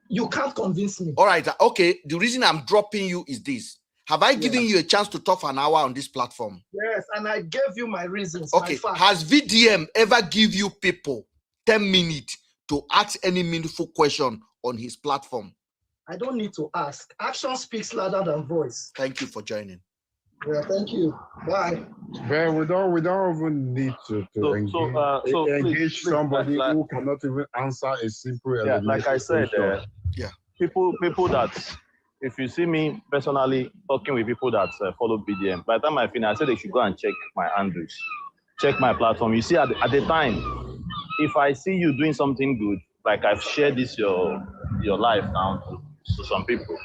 you can't convince me. All right. Okay. The reason I'm dropping you is this. Have I given you a chance to talk for an hour on this platform? Yes, and I gave you my reasons. Okay. Has VDM ever give you people 10 minutes to ask any meaningful question on his platform? I don't need to ask. Action speaks louder than voice. Thank you for joining. Yeah, thank you. Bye. Ben, we don't even need to engage somebody who cannot even answer a simple element. Like I said, people that, if you see me personally talking with people that follow BDM, by the time I finish, I say they should go and check my handles, check my platform. You see, at the time, if I see you doing something good, like I've shared this your life now to some people,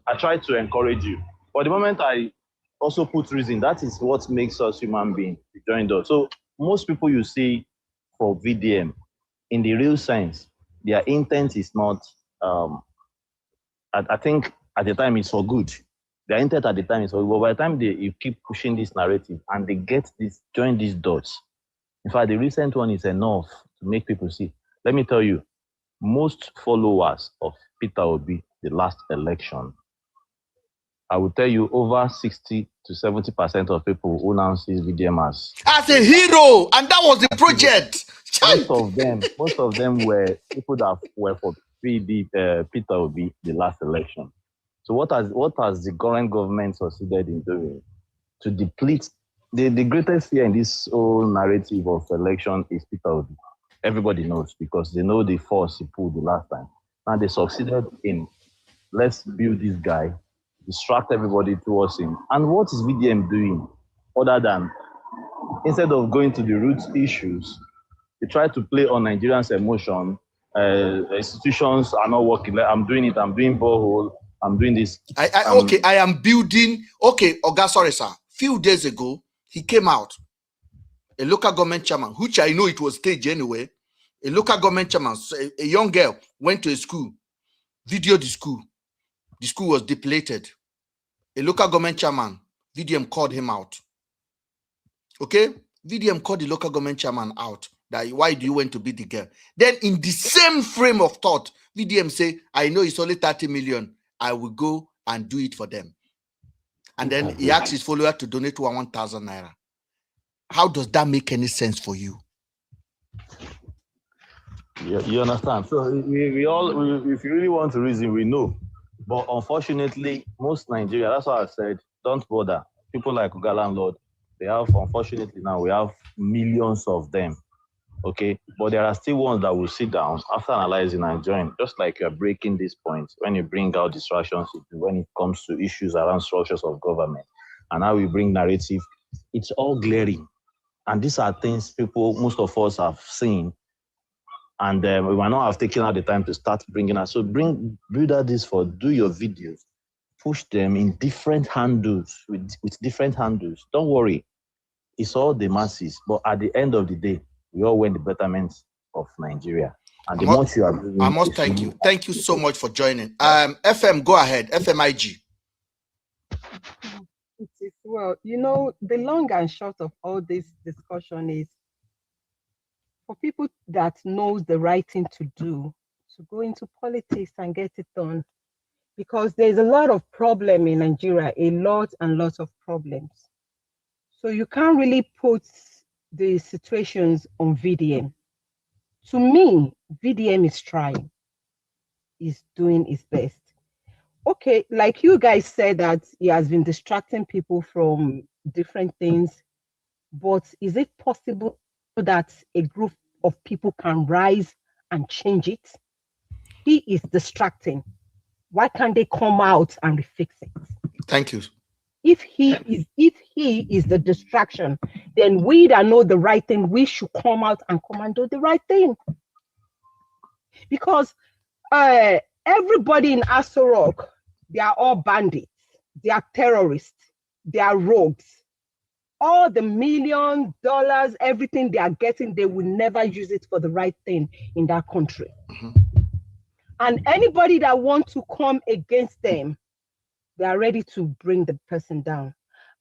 I try to encourage you. But the moment I also put reason, that is what makes us human beings join us. So most people you see for VDM, in the real sense, their intent is not, I think at the time it's for good. Their intent at the time is for good, but by the time you keep pushing this narrative and they get this, join these dots. In fact, the recent one is enough to make people see. Let me tell you, most followers of Peter Obi, the last election, I will tell you over 60 to 70% of people who now see VDM as a hero, and that was the project. Most of them were people that were for Peter Obi the last election. So what has the current government succeeded in doing? To deplete the greatest fear in this whole narrative of election is Peter Obi. Everybody knows because they know the force he pulled the last time. And they succeeded in, let's build this guy, distract everybody towards him. And what is VDM doing other than, instead of going to the root issues, they try to play on Nigerians' emotion. Institutions are not working. I'm doing it. I'm doing borehole. I'm doing this. I am building. Okay, Oga, sorry, sir. Few days ago, he came out. A local government chairman, which I know it was staged anyway. A local government chairman, a young girl went to a school, videoed the school. The school was depleted. A local government chairman, VDM called him out. Okay? VDM called the local government chairman out. That why do you want to beat the girl? Then in the same frame of thought, VDM say, I know it's only 30 million. I will go and do it for them. And then he asked his follower to donate 1,000 naira. How does that make any sense for you? You understand? So we all, if you really want to reason, we know. But unfortunately, most Nigeria, that's why I said, don't bother. People like Uga Landlord, they have, unfortunately now, we have millions of them. Okay? But there are still ones that will sit down after analyzing and join, just like you're breaking these points when you bring out distractions, when it comes to issues around structures of government. And how we bring narrative, it's all glaring. And these are things people, most of us have seen. And we might not have taken out the time to start bringing us. So build out this do your videos, push them in different handles, with different handles. Don't worry, it's all the masses. But at the end of the day, we all want the betterment of Nigeria. And the much you are doing. I must thank you. Thank you so much for joining. FM, go ahead. FMIG. It is well. You know, the long and short of all this discussion is for people that knows the right thing to do, to go into politics and get it done. Because there's a lot of problem in Nigeria, a lot and lots of problems. So you can't really put the situations on VDM. To me, VDM is trying, is doing its best. Okay, like you guys said that he has been distracting people from different things, but is it possible that a group of people can rise and change it? He is distracting. Why can't they come out and fix it? Thank you. If he is the distraction, then we that know the right thing, we should come out and do the right thing. Because everybody in Aso Rock, they are all bandits, they are terrorists, they are rogues. All the $1 million, everything they are getting, they will never use it for the right thing in that country. Mm-hmm. And anybody that wants to come against them, they are ready to bring the person down.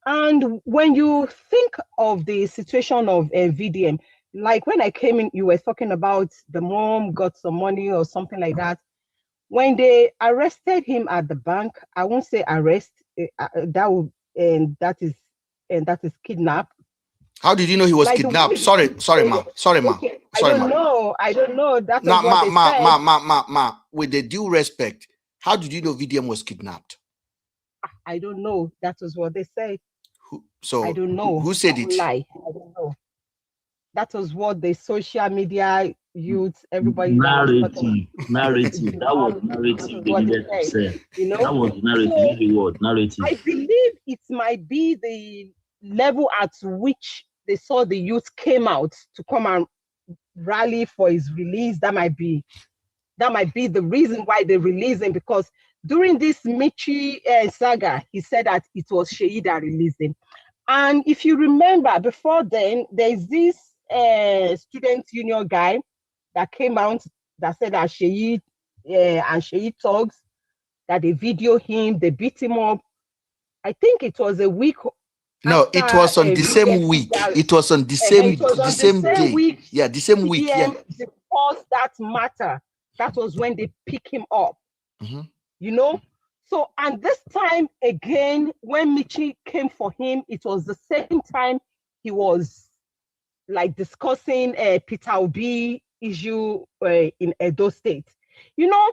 And when you think of the situation of VDM, like when I came in, you were talking about the mom got some money or something like that. When they arrested him at the bank, I won't say arrest. That is kidnap. How did you know he was Like kidnapped? Sorry, ma. Sorry, ma. Okay, Sorry, I don't know. That's no, what they said. ma. With the due respect, how did you know VDM was kidnapped? I don't know. That was what they said. So I don't know. Who said it? Lie. I don't know. That was what the social media youth, everybody. Narrative. That was narrative they needed to say. You know, that was narrative. The word narrative. I believe it might be the level at which they saw the youth came out to come and rally for his release. That might be the reason why they released him, because during this Michi saga, he said that it was Sheyi that released him. And if you remember, before then, there's this student union guy that came out that said that Sheyi and Sheyi Talks, that they video him, they beat him up. I think it was a week. No, it was on the same week. It was on the same day. Week, yeah, the same week. Yeah. Because that matter, that was when they pick him up. Mm-hmm. You know. So, and this time again, when Michi came for him, it was the same time he was like discussing Peter Obi issue in Edo State. You know,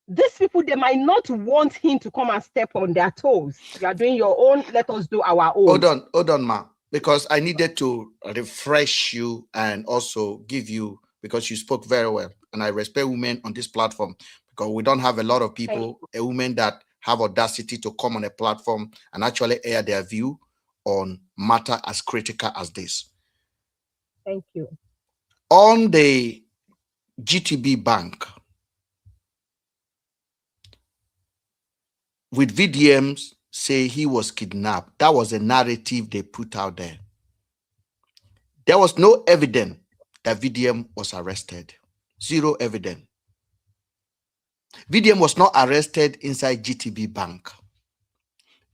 these people, they might not want him to come and step on their toes. You are doing your own, let us do our own. Hold on, ma, because I needed to refresh you and also give you, because you spoke very well. And I respect women on this platform, because we don't have a lot of people, women that have audacity to come on a platform and actually air their view on matter as critical as this. Thank you. On the GTB Bank, with VDMs say he was kidnapped, that was a narrative they put out there. There was no evidence that VDM was arrested. Zero evidence. VDM was not arrested inside GTB Bank.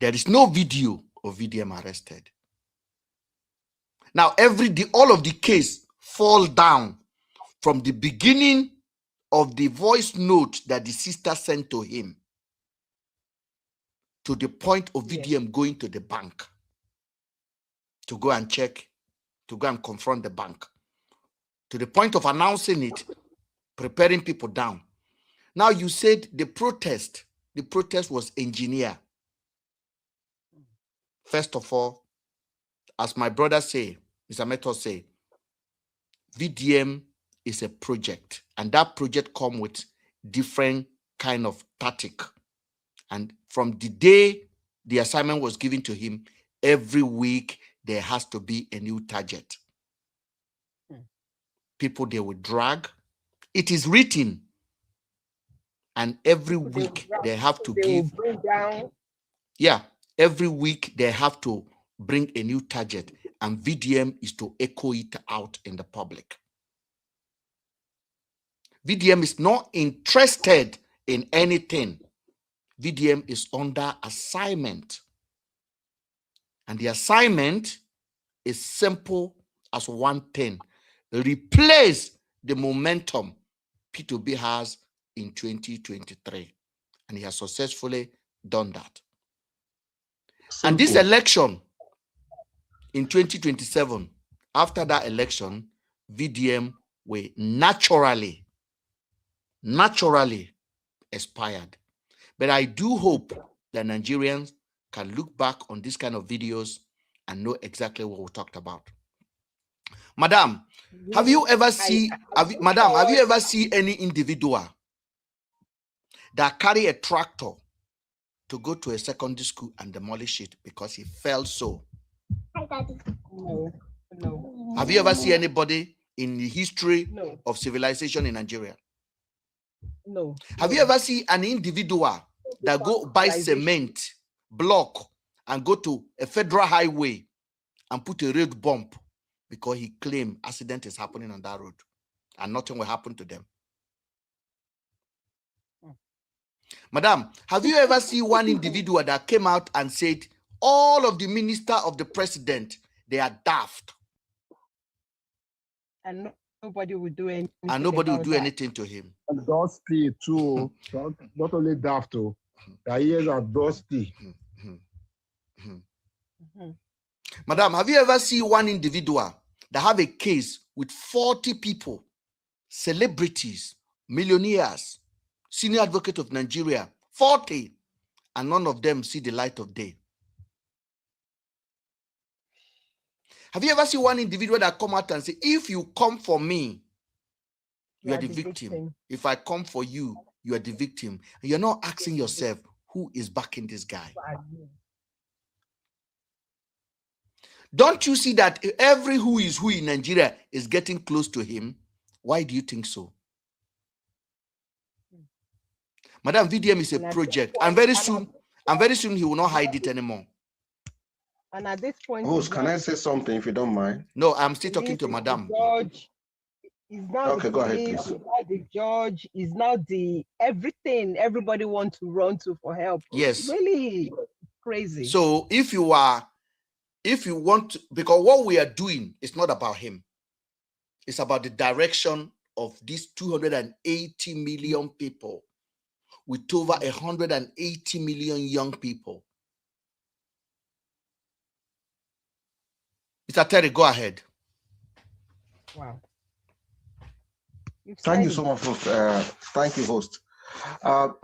There is no video of VDM arrested. Now, all of the case fall down from the beginning of the voice note that the sister sent to him to the point of VDM going to the bank to go and check, to go and confront the bank, to the point of announcing it, preparing people down. Now, you said the protest was engineered. First of all, as my brother say, Mr. Meto say, VDM is a project, and that project comes with different kind of tactic. And from the day the assignment was given to him, every week there has to be a new target. People they will drag. It is written. And every week they have to give. Yeah, every week they have to bring a new target, and VDM is to echo it out in the public. VDM is not interested in anything. VDM is under assignment. And the assignment is simple as one thing: replace the momentum P2B has in 2023. And he has successfully done that. Simple. And this election in 2027, after that election, VDM will naturally expired. But I do hope that Nigerians can look back on this kind of videos and know exactly what we talked about. Madam, have you ever seen any individual that carry a tractor to go to a secondary school and demolish it because he felt so? No. Have you ever seen anybody in the history of civilization in Nigeria? No. Have you ever seen an individual that go buy cement block and go to a federal highway and put a road bump because he claimed accident is happening on that road and nothing will happen to them? Madam, have you ever seen one individual that came out and said all of the minister of the president, they are daft. And nobody will do anything. And nobody will do that. anything to him. And dusty too. Not only daft too. The ears are dusty. Madam, have you ever seen one individual that have a case with 40 people, celebrities, millionaires, senior advocate of Nigeria, 40, and none of them see the light of day? Have you ever seen one individual that come out and say, if you come for me, you are the victim. If I come for you, you are the victim. And you're not asking yourself, who is backing this guy? Don't you see that every who is who in Nigeria is getting close to him? Why do you think so? Madam, VDM is a project, and very soon he will not hide it anymore. And at this point, Host, can I say something if you don't mind? No, I'm still talking to Madam. Judge is now okay, go ahead, please. The judge is now the everything everybody wants to run to for help. Yes, really crazy. So if you want to, because what we are doing is not about him, it's about the direction of these 280 million people with over 180 million young people. Mr. Terry, go ahead. Wow. Thank you so much, host. Thank you, host.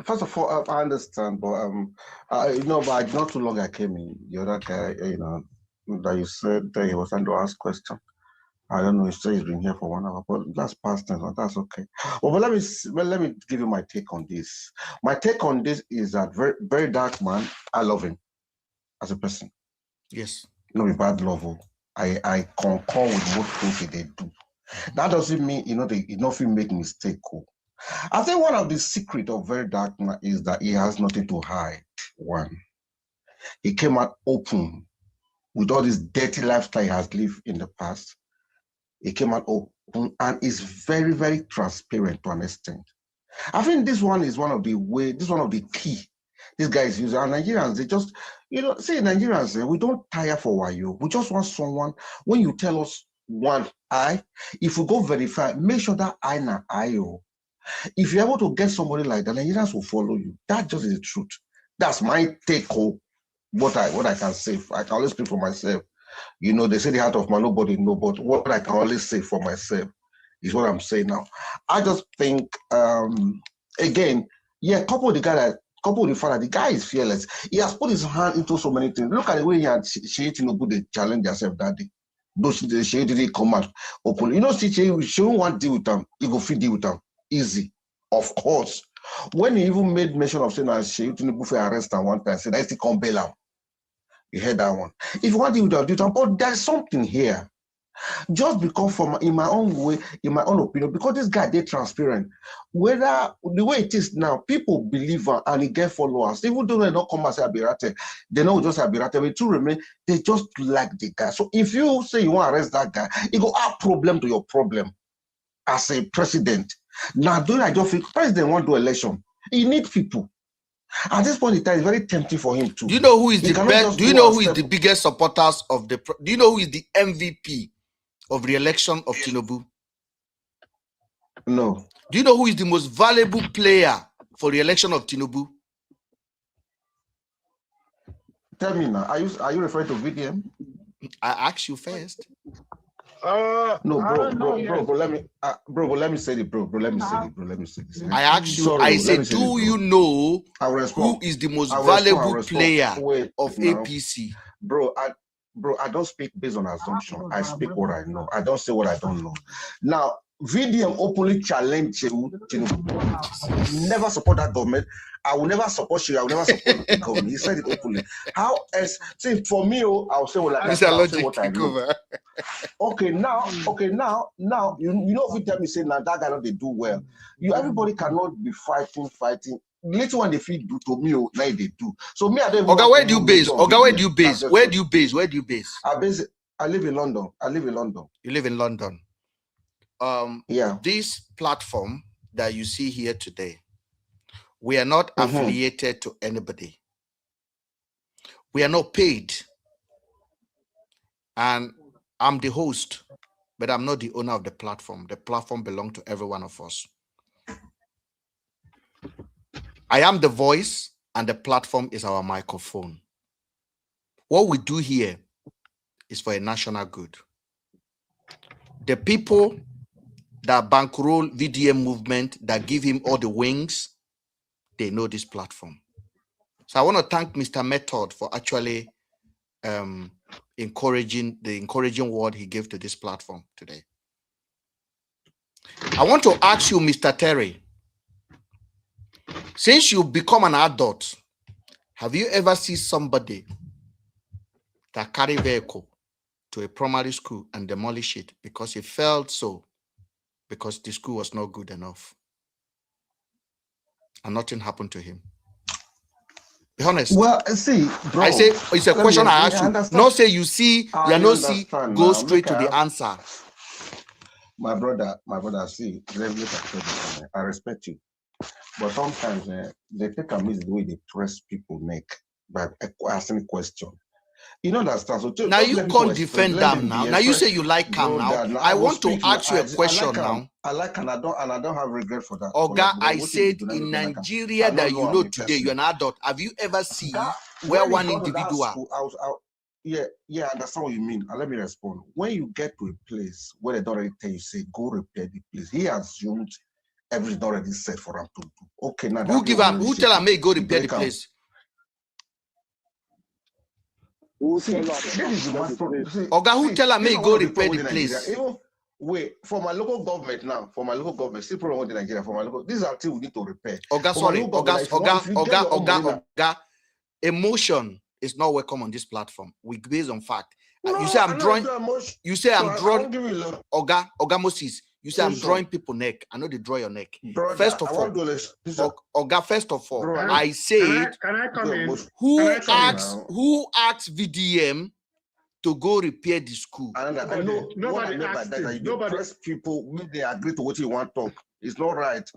First of all, I understand, but but not too long I came in. The other guy, that you said that he was trying to ask question. I don't know. He said he's been here for 1 hour, but that's past tense. That's okay. Well, let me give you my take on this. My take on this is that Verydarkman, I love him as a person. Yes. No, be bad love. I concur with most things they do. That doesn't mean they nothing make mistake. I think one of the secret of Verydarkman is that he has nothing to hide. One, he came out open with all this dirty lifestyle he has lived in the past. He came out open and is very, very transparent to an extent. I think this one is one of the key these guys use. And Nigerians, they just, say Nigerians, we don't tire for wayo. We just want someone, when you tell us one I, if we go verify, make sure that I na IO. If you're able to get somebody like that, Nigerians will follow you. That just is the truth. That's my take home. What I can say. I can always speak for myself. They say the heart of man, nobody know, but what I can always say for myself is what I'm saying now. I just think, again, couple with the father, the guy is fearless. He has put his hand into so many things. Look at the way he had Tinubu, they challenge themselves that day. Those she didn't come out openly. She won't want to deal with them. He go fit deal with them. Easy. Of course. When he even made mention of saying that she Tinubu for arrest and one time, said I still can't bail out. You heard that one. If you want to do that, but there's something here. Just because in my own way, in my own opinion, because this guy, they're transparent. Whether the way it is now, people believe her and he get followers. Even though they don't come and say Abirate, they know just Abirate, but to remain, they just like the guy. So if you say you want to arrest that guy, it go add problem to your problem as a president. Now, don't I just think president want to do election? He needs people. At this point in time, it's very tempting for him to. Do you know who is the best? Do you know who is the biggest supporters of the? Do you know who is the MVP of the election of Tinubu? No. Do you know who is the most valuable player for the election of Tinubu? Tell me now. Are you referring to VDM? I asked you first. No, bro. Let me say it, bro. Let me say this. I asked you. Sorry, I said, do you know who is the most valuable player of APC? Bro, I don't speak based on assumption. I speak what I know. I don't say what I don't know. Now, VDM openly challenged Tinubu. Never support that government. I will never support you. I will never support the government. He said it openly. How else? See, for me, I'll say what I know. Okay, now, you know if you tell me say now that guy not they do well. Everybody cannot be fighting. Little one they feel do to me, now they do. So me, I don't. Okay, where do you base? Okay, where do you base? Where do you base? I live in London. You live in London. Yeah. This platform that you see here today, we are not affiliated to anybody. We are not paid. And I'm the host, but I'm not the owner of the platform. The platform belongs to every one of us. I am the voice, and the platform is our microphone. What we do here is for a national good. The people that bankroll VDM movement, that give him all the wings, they know this platform. So I want to thank Mr. Method for actually encouraging word he gave to this platform today. I want to ask you, Mr. Terry, since you've become an adult, have you ever seen somebody that carry vehicle to a primary school and demolish it because he felt so, because the school was not good enough, and nothing happened to him? Be honest. Well, see, bro, I say it's a question I ask you. No, say you see, you no see, go straight to the answer. My brother, see, I respect you, but sometimes they take a miss the way they press people neck by asking a question. You know that stuff. So now you can't defend them now. Now you say you like Cam now. I want to ask you a question now. I like and I don't have regret for that. Oga, I said in Nigeria that you know today, you're an adult. Have you ever seen where one individual? Yeah, I understand what you mean. And let me respond. When you get to a place where they don't already tell you, say, go repair the place, he assumed everything already set for him to do. Okay, now who tell him, may go repair the place? Oga, who tell him, may go repair the place? Wait, for my local government now, still problem in Nigeria, for my local, these are things we need to repair. Oga, sorry, Oga, emotion is not welcome on this platform. We based on fact. You say I'm drawing. You say I'm drawing. Oga Moses. You say I'm drawing people neck. I know they draw your neck. Brother, first of all, Oga. First of all, I said, can I come in? Who asked VDM to go repair the school? Nobody asked that. Nobody press people when they agree to what you want to talk. It's not right.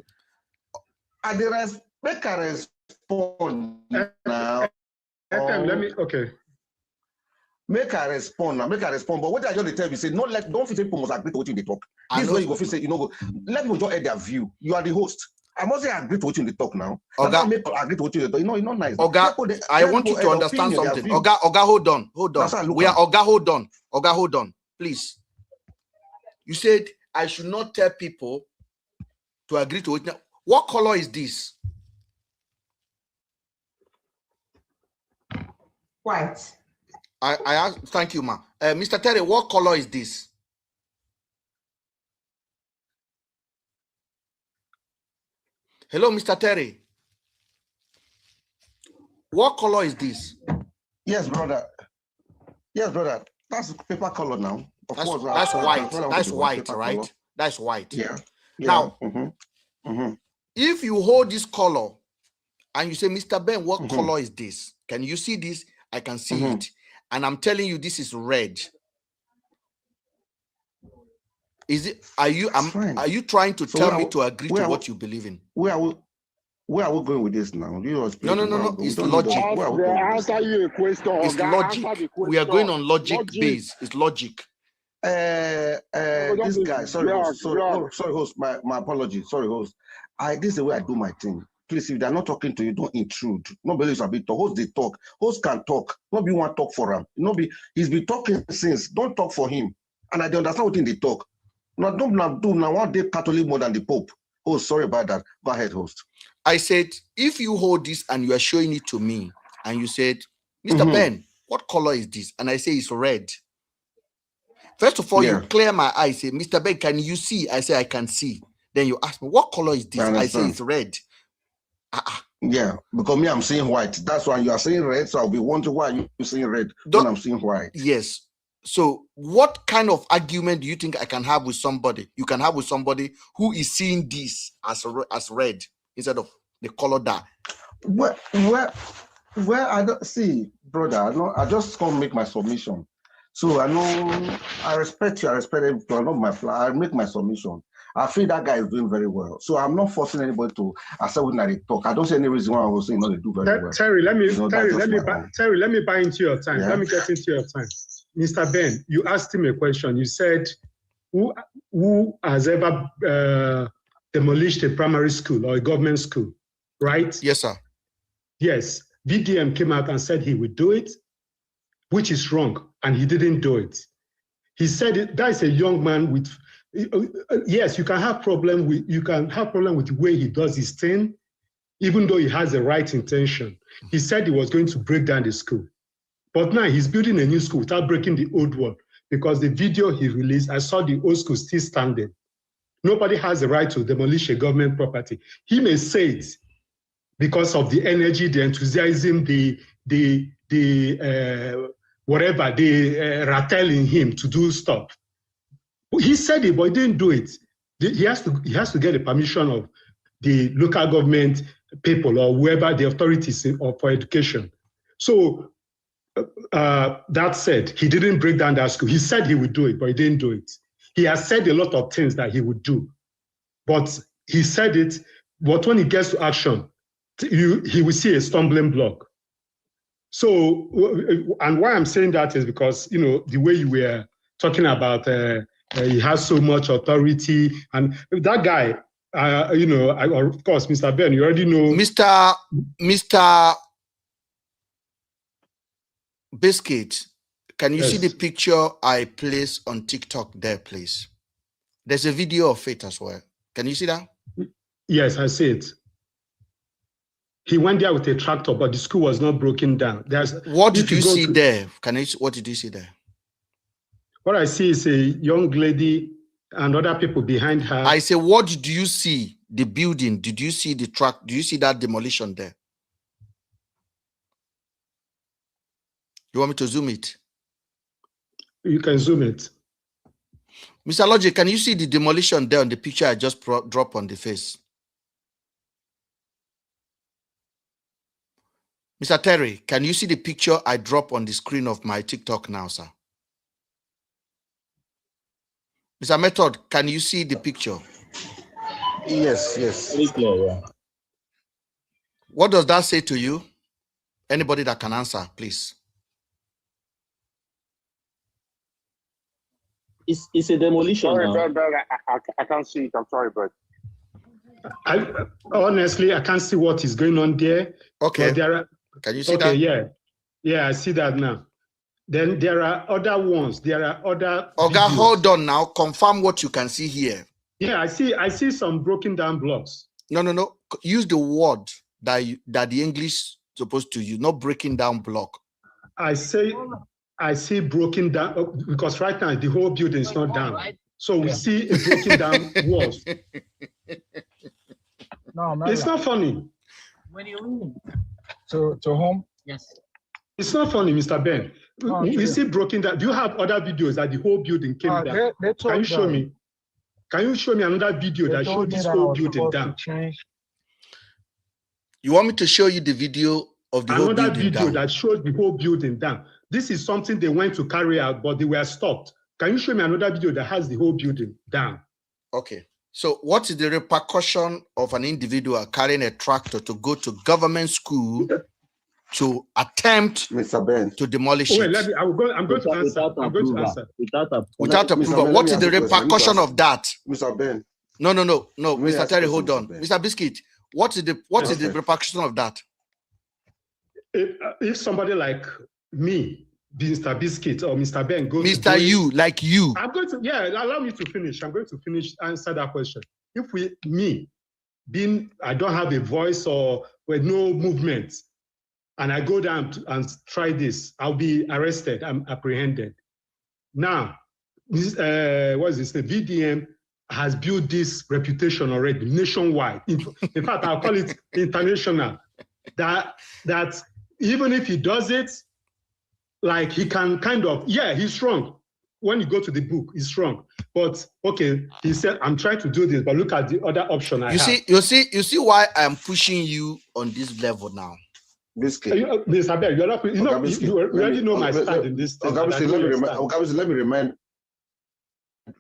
And the rest, make a respond now. Make a respond now. But what I just tell you, say don't feel people must agree to what you talk. This way you go feel say let me just add their view. You are the host. I must say agree to what you talk now. Oga, make agree to what you talk. You know, it's not nice. Oga, I want you to understand something. Oga, hold on. We are Oga, hold on. Please. You said I should not tell people to agree to it. What color is this? White. I asked, thank you, ma. Mr. Terry, what color is this? Hello, Mr. Terry. What color is this? Yes, brother. That's paper color now. That's white. That's white, right? Color. That's white. Yeah. Now, if you hold this color and you say, Mr. Ben, what color is this? Can you see this? I can see it. And I'm telling you, this is red. Is it? Are you trying to tell me to agree to what you believe in? Where are we going with this now? No. It's logic. Answer you a question. It's logic. We are going on logic base. It's logic. This guy, sorry, host. My apologies. Sorry, host. This is the way I do my thing. Please, if they're not talking to you, don't intrude. Nobody is a bit talk. Host, they talk. Host can talk. Nobody want to talk for him. He's been talking since. Don't talk for him. And I don't understand what they talk. Now, don't do now. One day Catholic more than the Pope. Oh, sorry about that. Go ahead, host. I said, if you hold this and you are showing it to me, and you said, Mr. Ben, what color is this? And I say it's red. First of all, you clear my eyes. Say, Mr. Ben, can you see? I say I can see. Then you ask me, what color is this? I say it's red. Yeah, because me, I'm seeing white. That's why you are saying red, so I'll be wondering why you're saying red when I'm seeing white. Yes. So what kind of argument do you think I can have with somebody? You can have with somebody who is seeing this as red instead of the color that. Well, I don't see, brother. I just can't make my submission. So I know I respect you. I respect everyone. I make my submission. I feel that guy is doing very well. So I'm not forcing anybody to accept when they talk. I don't see any reason why I will say, you know, they do very well. Terry, let me buy into your time. Yeah. Let me get into your time. Mr. Ben, you asked him a question. You said, who has ever demolished a primary school or a government school, right? Yes, sir. Yes. VDM came out and said he would do it, which is wrong, and he didn't do it. He said that is a young man with, yes, you can have problem with the way he does his thing, even though he has the right intention. He said he was going to break down the school. But now he's building a new school without breaking the old one, because the video he released, I saw the old school still standing. Nobody has the right to demolish a government property. He may say it because of the energy, the enthusiasm, the Rattels in him to do stuff. He said it, but he didn't do it. He has to get the permission of the local government people or whoever the authorities for education. So that said, he didn't break down that school. He said he would do it, but he didn't do it. He has said a lot of things that he would do, but he said it. But when he gets to action, he will see a stumbling block. So, and why I'm saying that is because, you know, the way you were talking about, he has so much authority, and that guy, you know, of course, Mr. Ben, you already know. Mr. Biscuit, can you see the picture I placed on TikTok there, please? There's a video of it as well. Can you see that? Yes, I see it. He went there with a tractor, but the school was not broken down. What did you see there? What did you see there? What I see is a young lady and other people behind her. I say, what did you see? The building? Did you see the track? Do you see that demolition there? You want me to zoom it? You can zoom it. Mr. Logic, can you see the demolition there on the picture I just dropped on the face? Mr. Terry, can you see the picture I drop on the screen of my TikTok now, sir? Mr. Method, can you see the picture? Yes. Very clear, yeah. What does that say to you? Anybody that can answer, please. It's a demolition. Sorry, I can't see it. I'm sorry, but honestly, I can't see what is going on there. Okay. Can you see that? Yeah, I see that now. Then there are other ones. There are other. Okay, hold on now. Confirm what you can see here. Yeah, I see some broken down blocks. No. Use the word that the English supposed to use, not breaking down block. I see broken down because right now the whole building is not down. So we see a broken down walls. No, it's not funny. When you mean? To whom? Yes. It's not funny, Mr. Ben. We see broken down. Do you have other videos that the whole building came down? Can you show me? Can you show me another video that showed this whole building down? You want me to show you the video of the whole building down? Another video that shows the whole building down. This is something they went to carry out, but they were stopped. Can you show me another video that has the whole building down? Okay. So what is the repercussion of an individual carrying a tractor to go to government school to attempt to demolish it? I'm going to answer. Without approval. What is the repercussion of that? Mr. Ben. No. Mr. Terry, hold on. Mr. Biscuit, what is the repercussion of that? If somebody like me, Mr. Biscuit or Mr. Ben goes Mr. You, like you. I'm going to, allow me to finish. I'm going to answer that question. If I don't have a voice or with no movement, and I go down and try this, I'll be arrested, I'm apprehended. Now, the VDM has built this reputation already nationwide. In fact, I'll call it international. That even if he does it, like he can he's strong. When you go to the book, he's strong. But okay, he said, I'm trying to do this, but look at the other option I have. You see why I'm pushing you on this level now. Mr. Abel, you already know my stand in this thing. Let me remind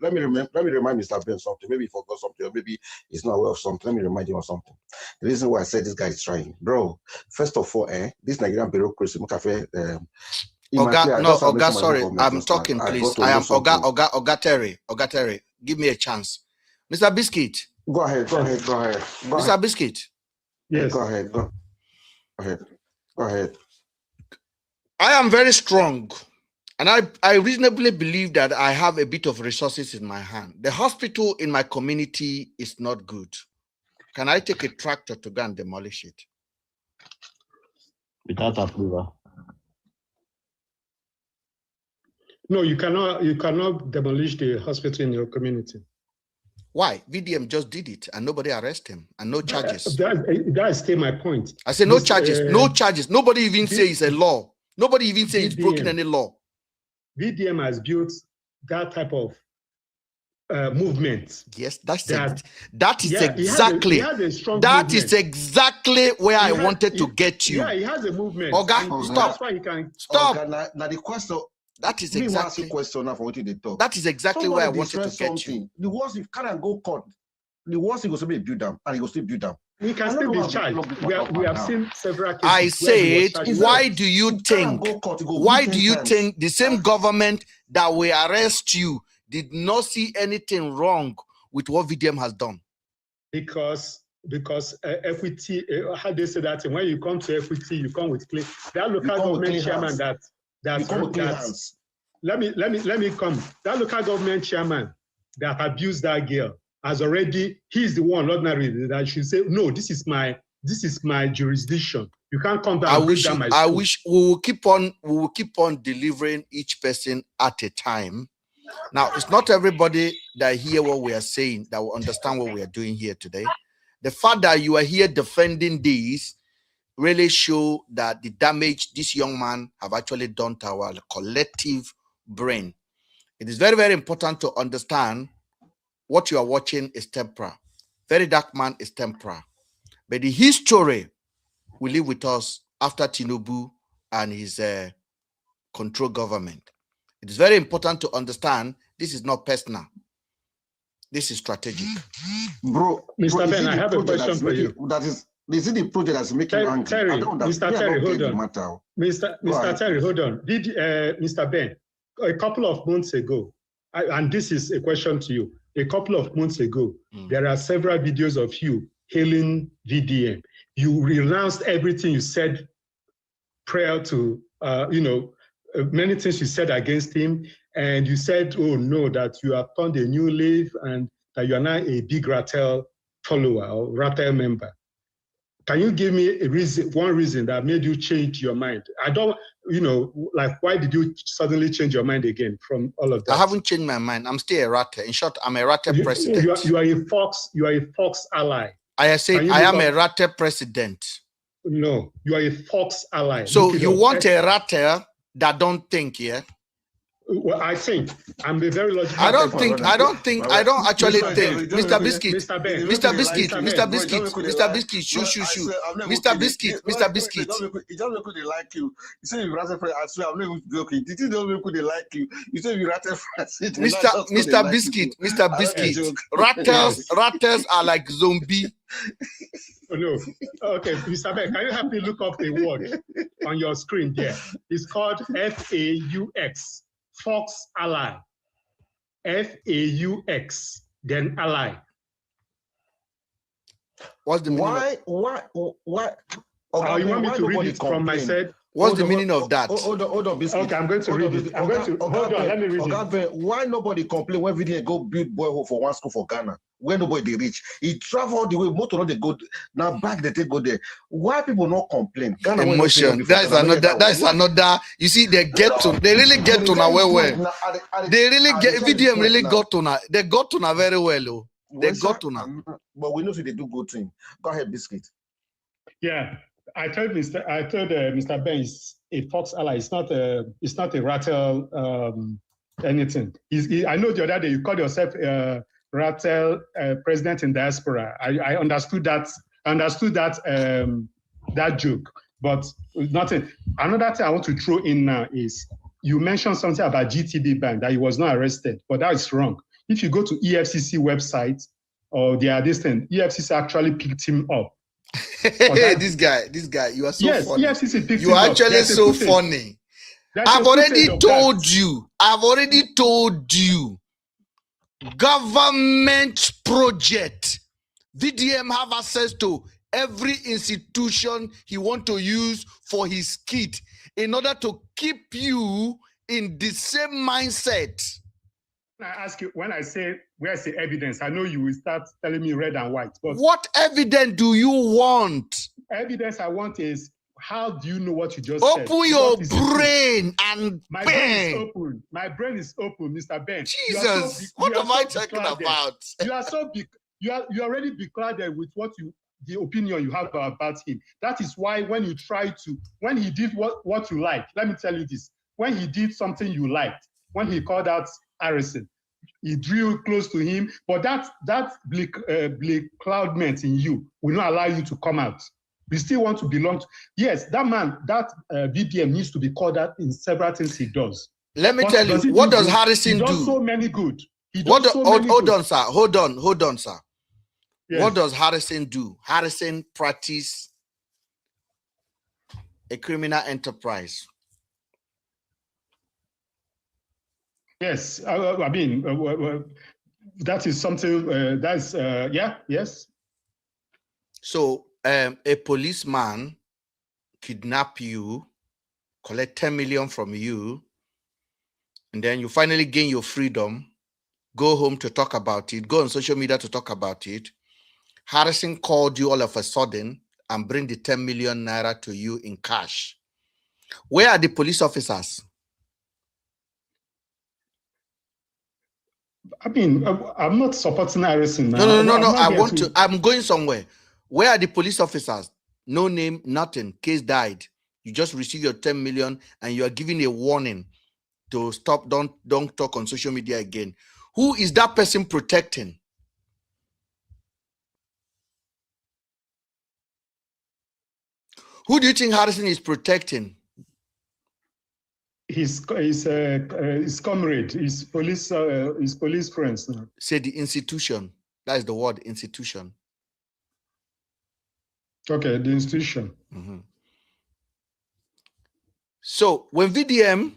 let me remind Mr. Ben something. Maybe he forgot something, or maybe he's not aware of something. Let me remind him of something. The reason why I said this guy is trying, bro. First of all, this Nigerian bureaucracy, sorry, I'm talking, please. I am Oga Terry. Give me a chance. Mr. Biscuit. Go ahead. Mr. Biscuit. Yes. Go ahead. I am very strong, and I reasonably believe that I have a bit of resources in my hand. The hospital in my community is not good. Can I take a tractor to go and demolish it? Without approval. No, you cannot demolish the hospital in your community. Why? VDM just did it and nobody arrested him and no charges. That is still my point. I say no charges, no charges. Nobody even say it's a law. Nobody even say it's broken any law. VDM has built that type of movement. Yes, that is exactly where I wanted to get you. Yeah, he has a movement. Oga, stop. That's why he can stop. Now the question. That is exactly. That is exactly where I wanted to get you. The worst if can't go court. The worst he goes to be build them, and he goes to build them. He can still be charged. We have seen several cases. I said, why do you think? Why do you think the same government that will arrest you did not see anything wrong with what VDM has done? Because equity. How they say that when you come to equity, you come with clean. That local government chairman let me come. That local government chairman that abused that girl has already. He's the one ordinarily that should say, no, this is my jurisdiction. You can't come down. I wish we will keep on delivering each person at a time. Now, it's not everybody that hear what we are saying that will understand what we are doing here today. The fact that you are here defending these really show that the damage this young man have actually done to our collective brain. It is very, very important to understand what you are watching is temporal. Verydarkman is temporal. But the history will live with us after Tinubu and his control government. It is very important to understand this is not personal. This is strategic. Bro, Mr. Ben, I have a question for you. Is it the project that's making you angry? Terry, Mr. Terry, hold on. Mr. Terry, hold on. Did Mr. Ben, a couple of months ago, and this is a question to you. A couple of months ago, there are several videos of you hailing VDM. You renounced everything you said prior to, many things you said against him, and you said, oh no, that you have turned a new leaf and that you are now a big Rattel follower or Rattel member. Can you give me one reason that made you change your mind? I don't, why did you suddenly change your mind again from all of that? I haven't changed my mind. I'm still a Rattel. In short, I'm a Rattel president. You are a Fox ally. I say I am a Rattel president. No, you are a Fox ally. So you want a Rattel that don't think, yeah? Well, I think I'm a very logical. I don't actually think. Mr. Biscuit, Mr. Ben, Mr. Biscuit, Mr. Biscuit, Mr. Biscuit, shoo. Mr. Biscuit. He just make they like you. You say you rather I swear I'm not even joking. Did you know they like you? You say you rather Mr. Biscuit, Rattels are like zombie. Oh, no. Okay, Mr. Ben, can you help me look up a word on your screen there? It's called FAUX. Fox ally. FAUX, then ally. What's the meaning? Why? Oh, you want me to read it from my side? What's the meaning of that? Hold on, Biscuit. Okay, I'm going to read it. Hold on, let me read it. Why nobody complain when we didn't go build boyhood for one school for Ghana? When nobody they reach, he travel all the way. Motor not they go now back. They go there. Why people not complain? Ghana emotion. That's another. You see, they really get to now well. They really get VDM really got to now. They got to now very well. Oh. They got to now. But we know they do good thing. Go ahead, Biscuit. Yeah, I told Mr. Ben is a Fox ally. It's not a Rattel anything. I know the other day you called yourself Rattel president in diaspora. I understood that. That joke, but nothing. Another thing I want to throw in now is you mentioned something about GTB Bank that he was not arrested, but that is wrong. If you go to EFCC website or their distant, EFCC actually picked him up. This guy, you are so funny. Yes, EFCC picked you him are up. actually so funny. I've already told you. Government project. VDM have access to every institution he want to use for his kit in order to keep you in the same mindset. I ask you, when I say, where's the evidence? I know you will start telling me red and white. But what evidence do you want? Evidence I want is, how do you know what you just said? Open your brain and my brain is open. My brain is open, Mr. Ben. Jesus, what am I talking about? You are so big. You already beclouded with the opinion you have about him. That is why when you try to, when he did what you like, let me tell you this, when he did something you liked, when he called out Harrison, he drew close to him, but that bleak cloudment in you will not allow you to come out. We still want to belong to, yes, that man, that VDM needs to be called out in several things he does. Let me tell you, what does Harrison do? He does so many good. Hold on, sir. Hold on, sir. Yes. What does Harrison do? Harrison practice a criminal enterprise. Yes, I mean, that is something, yes. So a policeman kidnap you, collect 10 million from you, and then you finally gain your freedom, go home to talk about it, go on social media to talk about it. Harrison called you all of a sudden and bring the 10 million naira to you in cash. Where are the police officers? I mean, I'm not supporting Harrison now. No. I'm going somewhere. Where are the police officers? No name, nothing. Case died. You just received your 10 million and you are giving a warning to stop, don't talk on social media again. Who is that person protecting? Who do you think Harrison is protecting? His comrade, his police friends. Say the institution. That is the word, institution. Okay, the institution. Mm-hmm. So when VDM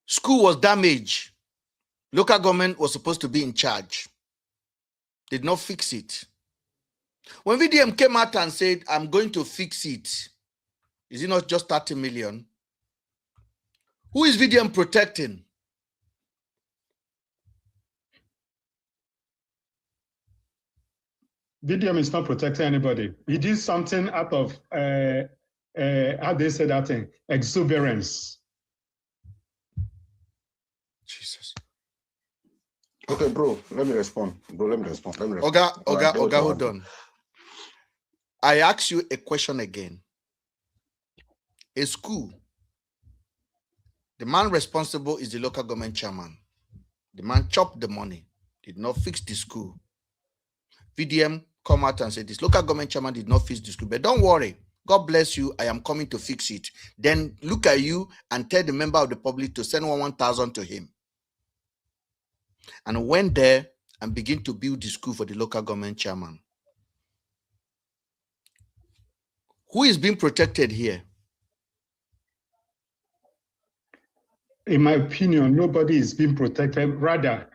school was damaged, local government was supposed to be in charge. Did not fix it. When VDM came out and said, I'm going to fix it, is it not just 30 million? Who is VDM protecting? VDM is not protecting anybody. He did something out of, how they say that thing, exuberance. Jesus. Okay, bro, let me respond. Oga, hold on. I ask you a question again. A school, the man responsible is the local government chairman. The man chopped the money, did not fix the school. VDM come out and say this local government chairman did not fix the school, but don't worry. God bless you. I am coming to fix it. Then look at you and tell the member of the public to send 1,000 to him. And went there and begin to build the school for the local government chairman. Who is being protected here? In my opinion, nobody is being protected. Rather,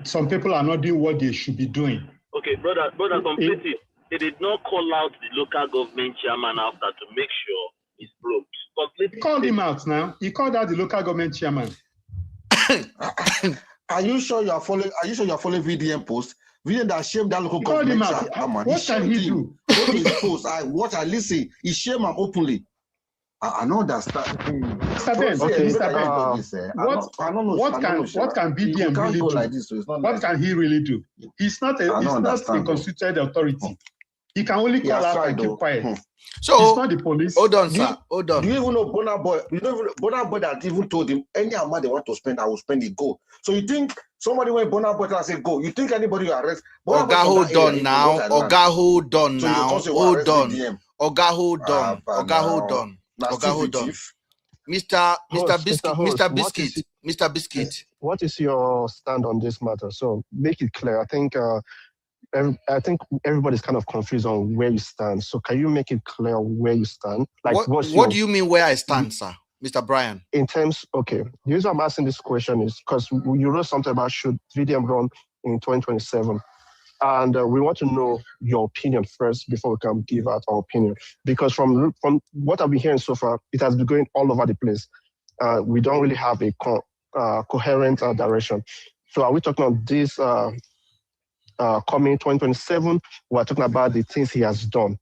some people are not doing what they should be doing. Okay, brother, completely. They did not call out the local government chairman after to make sure it's broke. Completely. He called him out now. He called out the local government chairman. Are you sure you are following? Are you sure you are following VDM post? VDM that shamed that local government chairman. What can he do? Go to his post. I watch. I listen. He shamed him openly. I know that's that. Mr. Ben, what can VDM really do? Like this, so it's not what like can he really do? He's not a constituted authority. He can only call out and keep quiet. So he's not the police. Hold on, sir. Hold on. Do you even know Bonner Boy? You know Bonner Boy that even told him any amount they want to spend, I will spend it. Go. So you think somebody went Bonner Boy and say go? You think anybody will arrest? Oga, hold on now. Oga, hold on now. Hold on. Oga, hold on. Oga, hold on. Oga, hold on. Mr. Host, Biscuit, Host, Mr. Biscuit, Mr. Biscuit. What is your stand on this matter? So make it clear. I think everybody's kind of confused on where you stand. So can you make it clear where you stand? Like, what do you mean where I stand, sir, Mr. Brian? In terms, okay, the reason I'm asking this question is because you wrote something about should VDM run in 2027, and we want to know your opinion first before we can give out our opinion. Because from what I've been hearing so far, it has been going all over the place. We don't really have a coherent direction. So are we talking about this coming 2027? We're talking about the things he has done.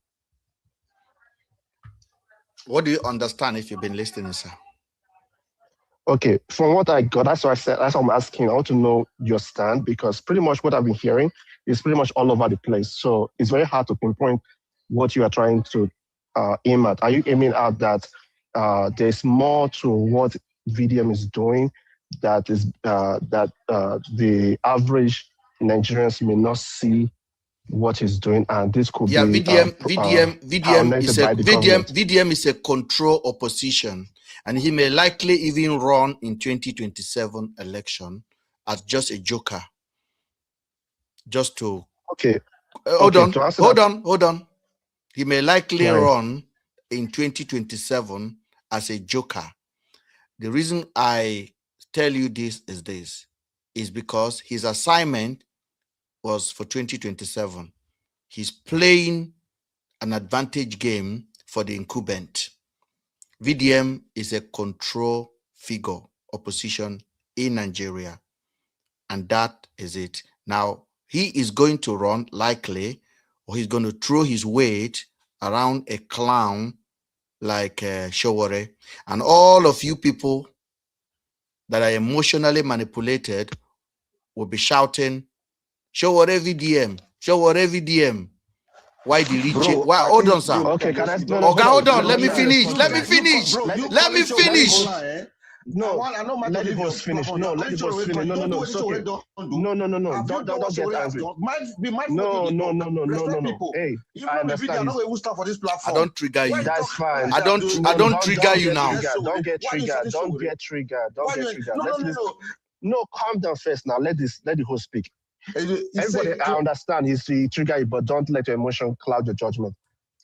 What do you understand if you've been listening, sir? Okay, from what I got, that's what I said. That's what I'm asking. I want to know your stand because pretty much what I've been hearing is pretty much all over the place. So it's very hard to pinpoint what you are trying to aim at. Are you aiming at that there's more to what VDM is doing that is that the average Nigerians may not see what he's doing, and this could be VDM is a control opposition, and he may likely even run in 2027 election as just a joker. Just to hold on. He may likely run in 2027 as a joker. The reason I tell you this is because his assignment was for 2027. He's playing an advantage game for the incumbent. VDM is a control figure opposition in Nigeria, and that is it. Now, he is going to run likely, or he's going to throw his weight around a clown like Showore, and all of you people that are emotionally manipulated will be shouting, Showore VDM, Showore VDM. Why the rich? Why? Hold on, sir. Okay, can I? Okay, hold on. Let me finish. Let me finish. Let me finish. No, let the host finish. No, let the host finish. No. No. Don't get angry. No. Hey, I understand. I don't trigger you. That's fine. I don't trigger you now. Don't get triggered. No, calm down first now. Let the host speak. Everybody, I understand he's trigger, but don't let your emotion cloud your judgment.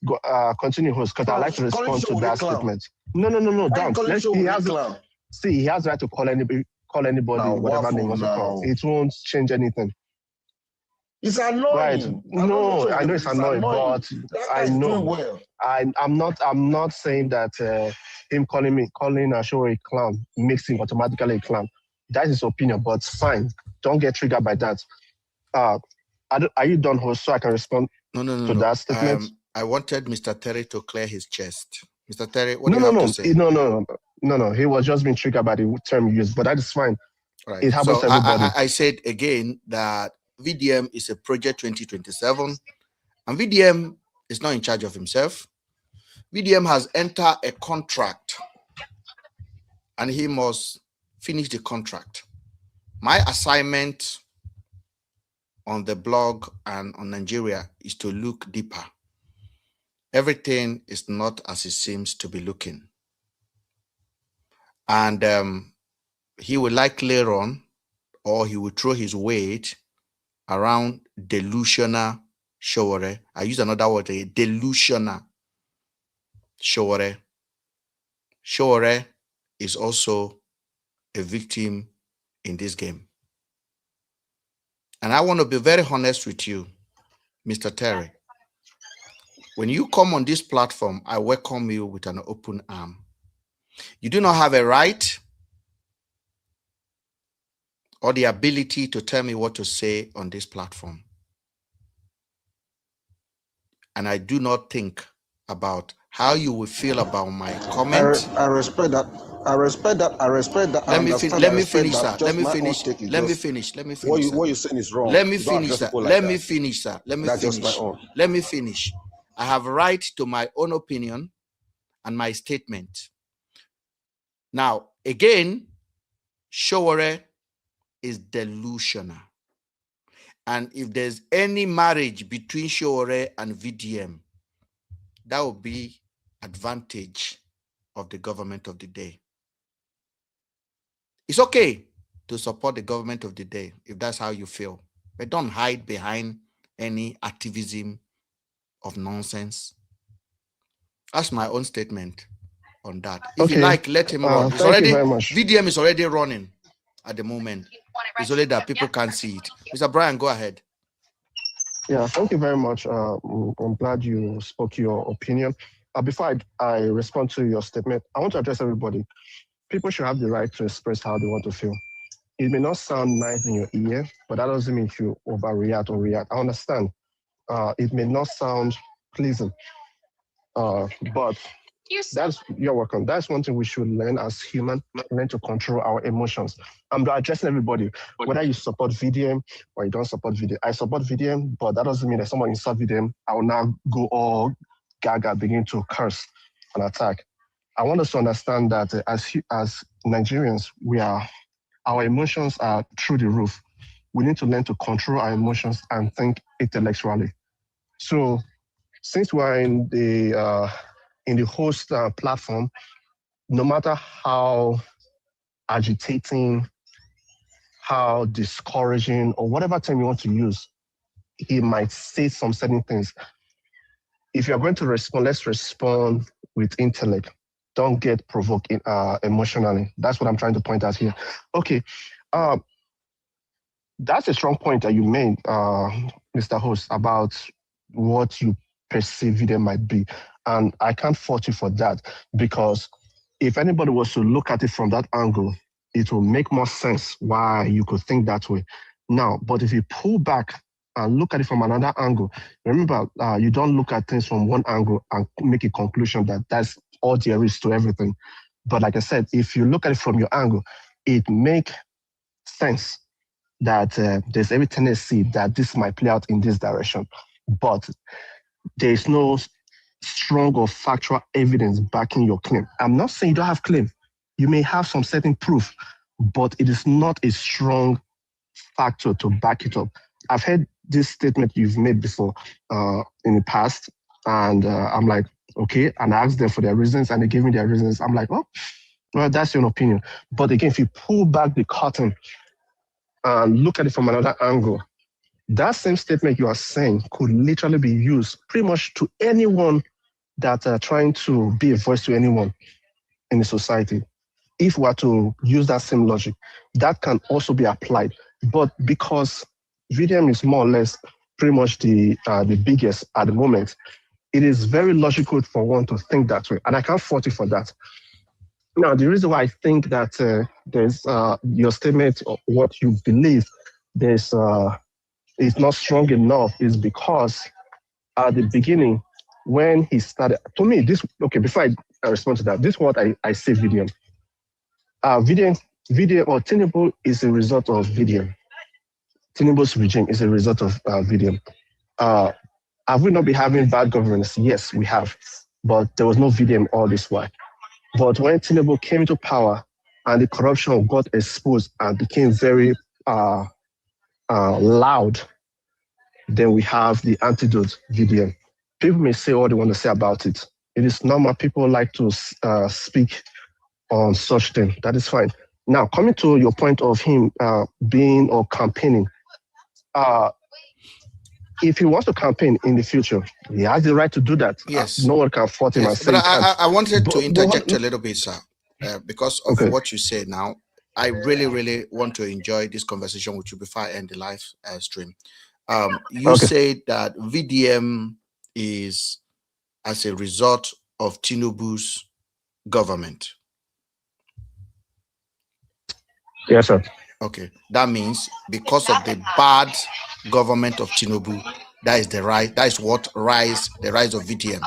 Go, continue, host, because I'd like to respond to that statement. No, don't. He has the right to call anybody, whatever name wants to call. It won't change anything. It's annoying. Right? No, I know it's annoying, but I know. Well. I'm not saying that him calling Ashore a clown makes him automatically a clown. That is his opinion, but fine. Don't get triggered by that. Are you done, host, so I can respond to that statement? I wanted Mr. Terry to clear his chest. Mr. Terry, what do you have to say? No. He was just being triggered by the term used, but that is fine. Right. It happens to everybody. I said again that VDM is a project 2027, and VDM is not in charge of himself. VDM has entered a contract, and he must finish the contract. My assignment on the blog and on Nigeria is to look deeper. Everything is not as it seems to be looking. And he will likely run, or he will throw his weight around delusional Showore. I use another word, delusional Showore. Showore is also a victim in this game. And I want to be very honest with you, Mr. Terry. When you come on this platform, I welcome you with an open arm. You do not have a right or the ability to tell me what to say on this platform. And I do not think about how you will feel about my comment. I respect that. Let me finish, sir. Let me finish. What you're saying is wrong. Let me finish, sir. Let me finish. I have a right to my own opinion and my statement. Now, again, Showore is delusional. And if there's any marriage between Showore and VDM, that will be advantage of the government of the day. It's okay to support the government of the day if that's how you feel, but don't hide behind any activism of nonsense. That's my own statement on that. If you like, let him run. It's Thank you already, very much. VDM is already running at the moment. It's only that people can't see it. Mr. Brian, go ahead. Yeah, thank you very much. I'm glad you spoke your opinion. Before I respond to your statement, I want to address everybody. People should have the right to express how they want to feel. It may not sound nice in your ear, but that doesn't mean you overreact or react. I understand. It may not sound pleasing, but you're welcome. That's one thing we should learn as humans, learn to control our emotions. I'm addressing everybody, whether you support VDM or you don't support VDM. I support VDM, but that doesn't mean that someone insult VDM, I will now go all gaga, begin to curse and attack. I want us to understand that as Nigerians, our emotions are through the roof. We need to learn to control our emotions and think intellectually. So since we're in the host platform, no matter how agitating, how discouraging, or whatever term you want to use, he might say some certain things. If you're going to respond, let's respond with intellect. Don't get provoked emotionally. That's what I'm trying to point out here. Okay. That's a strong point that you made, Mr. Host, about what you perceive there might be. And I can't fault you for that, because if anybody was to look at it from that angle, it will make more sense why you could think that way. Now, but if you pull back and look at it from another angle, remember, you don't look at things from one angle and make a conclusion that that's all there is to everything. But like I said, if you look at it from your angle, it makes sense that there's every tendency that this might play out in this direction. But there's no strong or factual evidence backing your claim. I'm not saying you don't have claim. You may have some certain proof, but it is not a strong factor to back it up. I've heard this statement you've made before in the past, and I'm like, okay, and I asked them for their reasons, and they gave me their reasons. I'm like, oh, well, that's your opinion. But again, if you pull back the curtain and look at it from another angle, that same statement you are saying could literally be used pretty much to anyone that are trying to be a voice to anyone in the society. If we are to use that same logic, that can also be applied. But because VDM is more or less pretty much the biggest at the moment, it is very logical for one to think that way. And I can't fault you for that. Now, the reason why I think that there's your statement of what you believe is not strong enough is because at the beginning, when he started, to me, this, okay, before I respond to that, this is what I say VDM. VDM or Tinubu is a result of VDM. Tinubu's regime is a result of VDM. Have we not been having bad governance? Yes, we have. But there was no VDM all this while. But when Tinubu came to power and the corruption got exposed and became very loud, then we have the antidote VDM. People may say all they want to say about it. It is normal. People like to speak on such thing. That is fine. Now, coming to your point of him being or campaigning, if he wants to campaign in the future, he has the right to do that. Yes. No one can fault him and say but he can't. I wanted to interject a little bit, sir, because of Okay. what you say now. I really, really want to enjoy this conversation with you before I end the live stream. You said that VDM is as a result of Tinubu's government. Yes, sir. Okay, that means because of the bad government of Tinubu, that is the rise. That is what the rise of VDM.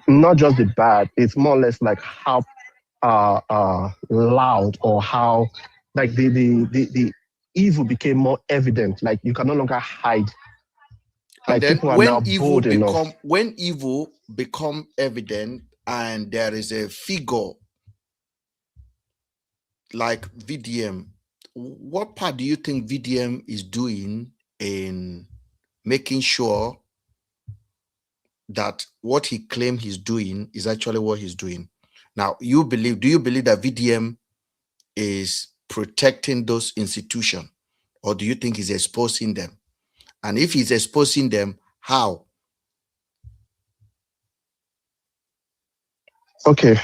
Not just the bad; it's more or less like how loud or how like the evil became more evident. Like you can no longer hide. And like then people are now bold enough. When evil become evident, and there is a figure like VDM, what part do you think VDM is doing in making sure that what he claimed he's doing is actually what he's doing? Now, do you believe that VDM is protecting those institutions, or do you think he's exposing them? And if he's exposing them, how? Okay.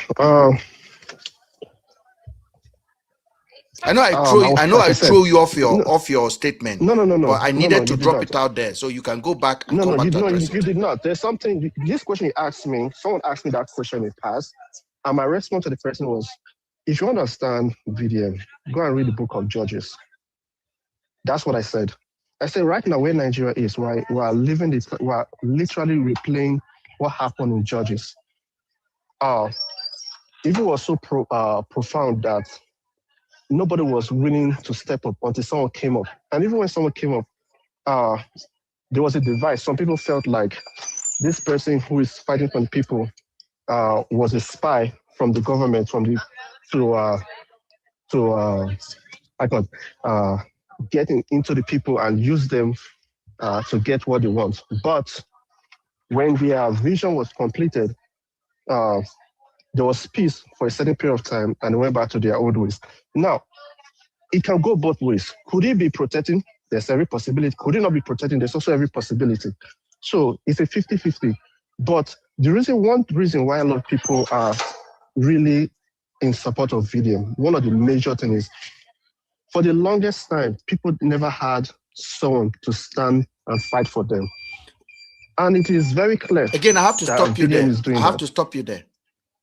I know I throw you off your statement. No. But I needed to drop it not. out there so you can go back and No, come back you to address you it. did not. There's something. This question you asked me. Someone asked me that question in the past, and my response to the person was, "If you understand VDM, go and read the book of Judges." That's what I said. I said right now where Nigeria is, we are living this. We are literally replaying what happened in Judges. If it was so profound that nobody was willing to step up until someone came up, and even when someone came up, there was a divide. Some people felt like this person who is fighting for the people was a spy from the government, getting into the people and use them to get what they want. But when their vision was completed, there was peace for a certain period of time, and they went back to their old ways. Now, it can go both ways. Could it be protecting? There's every possibility. Could it not be protecting? There's also every possibility. So it's a 50-50. But one reason why a lot of people are really in support of VDM, one of the major things is, for the longest time, people never had someone to stand and fight for them. And it is very clear. Again, I have to stop you there. I have to stop you there.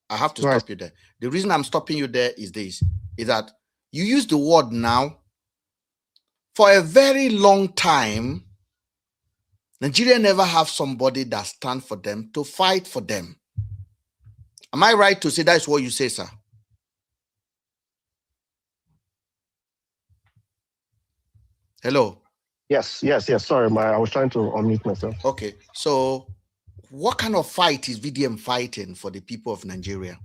Right. The reason I'm stopping you there is that you use the word now. For a very long time, Nigeria never have somebody that stand for them, to fight for them. Am I right to say that's what you say, sir? Hello? Yes. Sorry, I was trying to unmute myself. Okay, so what kind of fight is VDM fighting for the people of Nigeria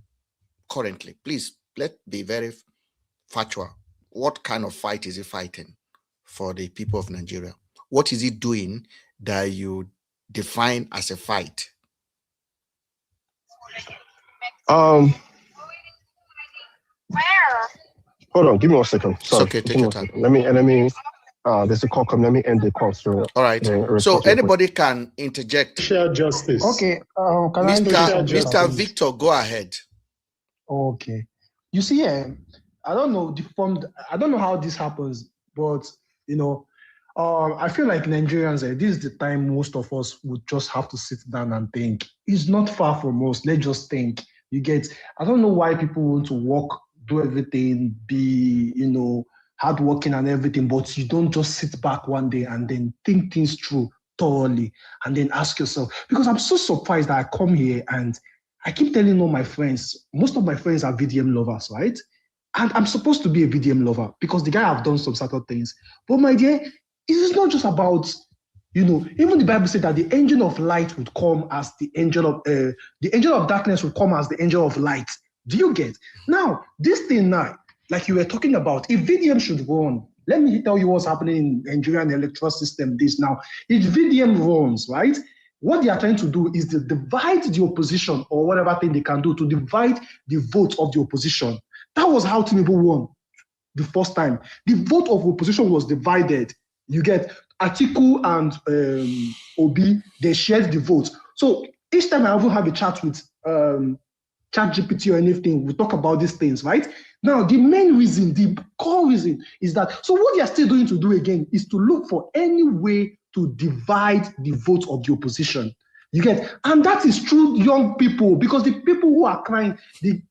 currently? Please, let's be very factual. What kind of fight is he fighting for the people of Nigeria? What is he doing that you define as a fight? Hold on, give me 1 second. Sorry. It's okay, take your time. Let me there's a call coming. Let me end the call. So all right. So anybody can interject. Share justice. Okay. Can I do Mr. Victor, go ahead. Okay. You see, I don't know I don't know how this happens, but I feel like Nigerians, this is the time most of us would just have to sit down and think. It's not far from us. Let's just think. You get, I don't know why people want to work, do everything, be, hardworking and everything, but you don't just sit back one day and then think things through thoroughly and then ask yourself. Because I'm so surprised that I come here and I keep telling all my friends, most of my friends are VDM lovers, right? And I'm supposed to be a VDM lover because the guy have done some certain things. But my dear, it is not just about, even the Bible said that the angel of light would come as the angel of darkness would come as the angel of light. Do you get? Now, this thing now, like you were talking about, if VDM should run, let me tell you what's happening in the Nigerian electoral system this now. If VDM runs, right, what they are trying to do is to divide the opposition or whatever thing they can do to divide the vote of the opposition. That was how Tinubu won the first time. The vote of opposition was divided. You get Atiku and Obi, they shared the vote. So each time I even have a chat with ChatGPT or anything, we talk about these things, right? Now, the main reason, the core reason is that, so what they are still doing to do again is to look for any way to divide the vote of the opposition. You get, and that is through young people, because the people who are crying, the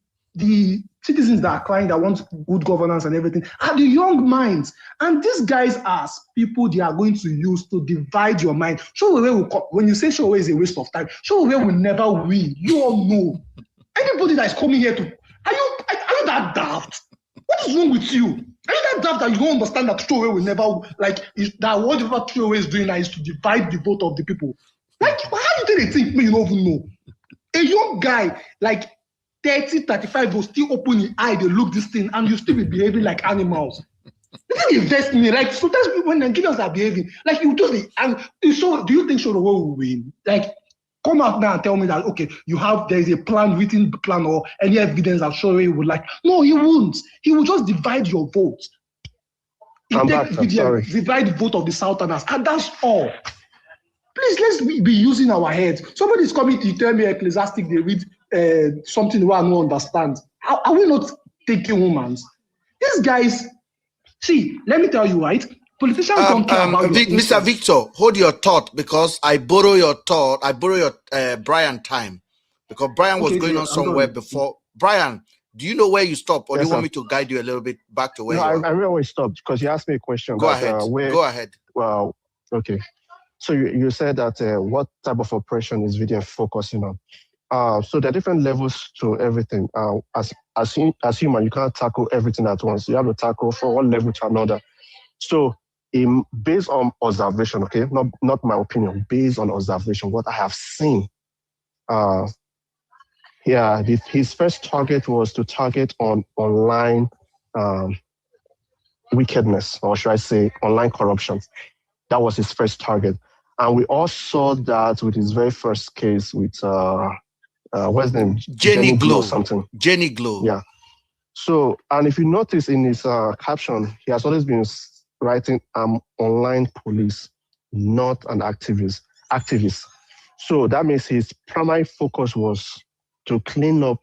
citizens that are crying, that want good governance and everything, are the young minds. And these guys are people they are going to use to divide your mind. When you say Showaway is a waste of time, Showaway will never win. You all know. Anybody that is coming here are you that daft? What is wrong with you? Are you that daft that you don't understand that Showaway will never, that whatever Showaway is doing now is to divide the vote of the people? Like, how do they think me? You don't even know. A young guy, like 30, 35, will still open his eye, they look this thing, and you still be behaving like animals. You didn't invest in me, right? So that's when Nigerians are behaving. Like, you do the, and so do you think Showaway will win? Like, Come out now and tell me that, okay, there is a plan, written plan, or any evidence that show you would like. No, he won't. He will just divide your vote. I'm sorry. Divide the vote of the Southerners, and that's all. Please, let's be using our heads. Somebody's coming to tell me ecclesiastic, they read something where I don't understand. Are we not taking humans? These guys, see, let me tell you, right? Politicians don't care about your Mr. Victor, hold your thought, because I borrow your thought. I borrow your Brian time, because Brian was going on somewhere before. Brian, do you know where you stopped, or do you want me to guide you a little bit back to where you are? I really always stopped because you asked me a question. Go ahead. Go ahead. Well, okay. So you said that what type of oppression is VDM focusing on? So there are different levels to everything. As human, you can't tackle everything at once. You have to tackle from one level to another. So based on observation, okay, not my opinion, based on observation, what I have seen, his first target was to target on online wickedness, or should I say online corruption. That was his first target. And we all saw that with his very first case with, what's the name? Jenny Glow. Something. Jenny Glow. Yeah. So, and if you notice in his caption, he has always been writing, I'm online police, not an activist. So that means his primary focus was to clean up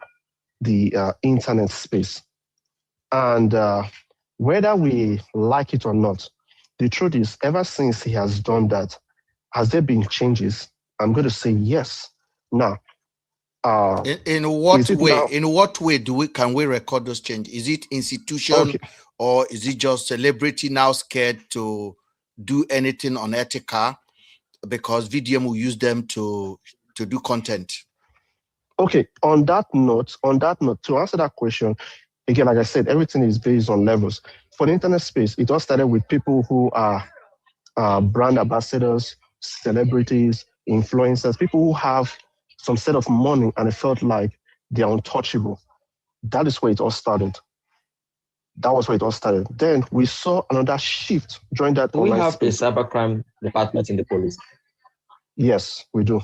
the internet space. And whether we like it or not, the truth is, ever since he has done that, has there been changes? I'm going to say yes. Now, in what way? In what way can we record those changes? Is it institution, or is it just celebrity now scared to do anything unethical because VDM will use them to do content? Okay. On that note, to answer that question, again, like I said, everything is based on levels. For the internet space, it all started with people who are brand ambassadors, celebrities, influencers, people who have some set of money and it felt like they're untouchable. That is where it all started. That was where it all started. Then we saw another shift during that. Do we have a cybercrime department in the police? Yes, we do.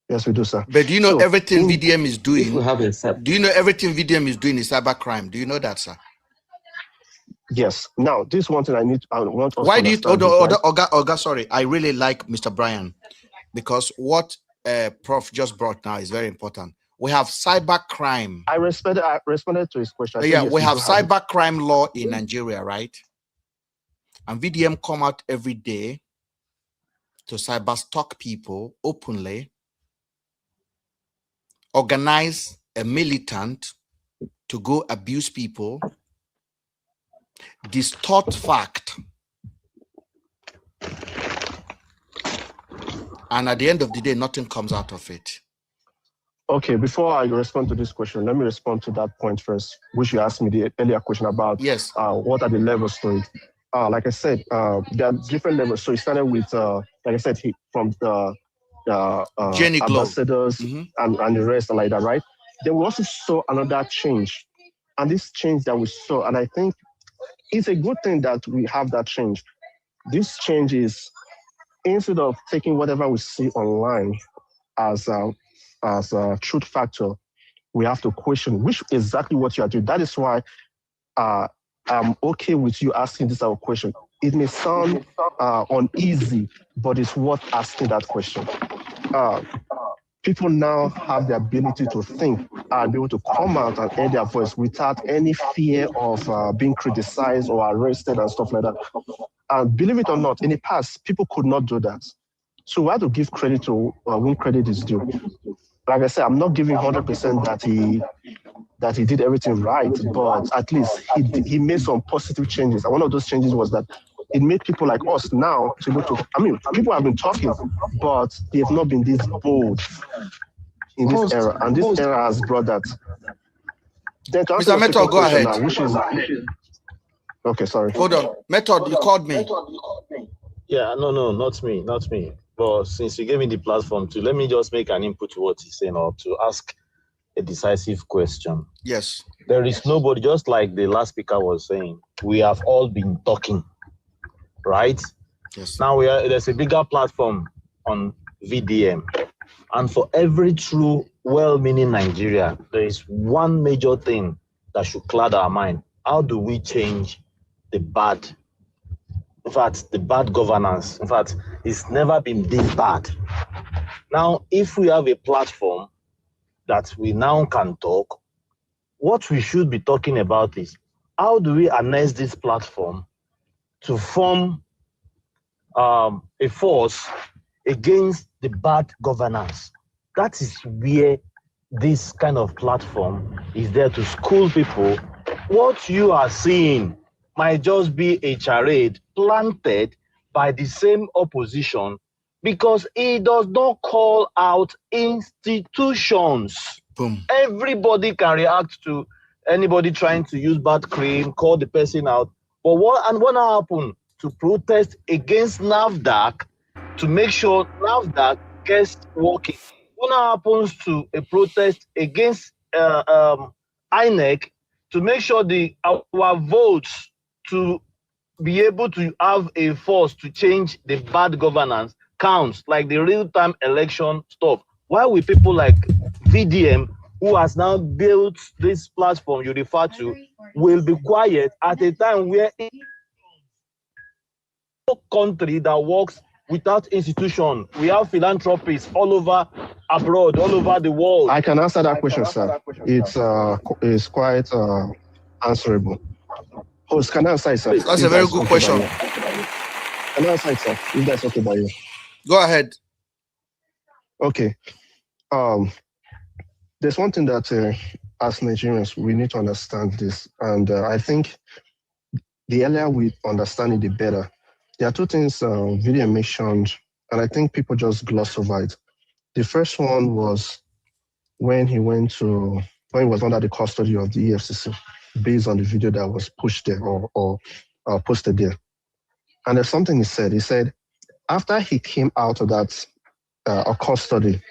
Yes, we do, sir. But do you know everything VDM is doing? Do you know everything VDM is doing is cybercrime? Do you know that, sir? Yes. Now, this one thing I want. Why do you? Oga, sorry, I really like Mr. Brian, because what Prof just brought now is very important. We have cybercrime. I responded to his question. Yeah, we have cybercrime law in Nigeria, right? And VDM come out every day to cyber stalk people openly, organize a militant to go abuse people, distort fact, and at the end of the day, nothing comes out of it. Okay, before I respond to this question, let me respond to that point first, which you asked me the earlier question about. Yes. What are the levels to it? Like I said, there are different levels. So it started with, like I said, from the Jenny Glow ambassadors and the rest like that, right? Then we also saw another change. And this change that we saw, and I think it's a good thing that we have that change. This change is, instead of taking whatever we see online as a truth factor, we have to question which exactly what you are doing. That is why I'm okay with you asking this our question. It may sound uneasy, but it's worth asking that question. People now have the ability to think and be able to come out and air their voice without any fear of being criticized or arrested and stuff like that. And believe it or not, in the past, people could not do that. So we have to give credit to whom credit is due. Like I said, I'm not giving 100% that he did everything right, but at least he made some positive changes. And one of those changes was that it made people like us now to go to, I mean, people have been talking, but they have not been this bold in this era. And this era has brought that. Then to answer Mr. Method, go ahead. Now, which is, okay, sorry. Hold on. Method, you called me. Yeah, no, not me. But since you gave me the platform to, let me just make an input to what he's saying, or to ask a decisive question. Yes. There is nobody, just like the last speaker was saying, we have all been talking, right? Yes. Now there's a bigger platform on VDM. And for every true, well-meaning Nigeria, there is one major thing that should cloud our mind. How do we change the bad? In fact, the bad governance. In fact, it's never been this bad. Now, if we have a platform that we now can talk, what we should be talking about is how do we harness this platform to form a force against the bad governance. That is where this kind of platform is there to school people. What you are seeing might just be a charade planted by the same opposition because it does not call out institutions. Boom. Everybody can react to anybody trying to use bad cream, call the person out. But what happened to protest against NAFDAC to make sure NAFDAC gets working? What happens to a protest against INEC to make sure our votes to be able to have a force to change the bad governance counts, like the real-time election stuff? Why will people like VDM, who has now built this platform you refer to, will be quiet at a time where no country that works without institution? We have philanthropists all over abroad, all over the world. I can answer that question, sir. It's quite answerable. Host, can I answer it, sir? That's a very good question. Can I answer it, sir? If that's okay by you. Go ahead. Okay. There's one thing that as Nigerians, we need to understand this. And I think the earlier we understand it, the better. There are two things William mentioned, and I think people just gloss over it. The first one was when he was under the custody of the EFCC, based on the video that was pushed there or posted there. And there's something he said. He said, after he came out of that custody,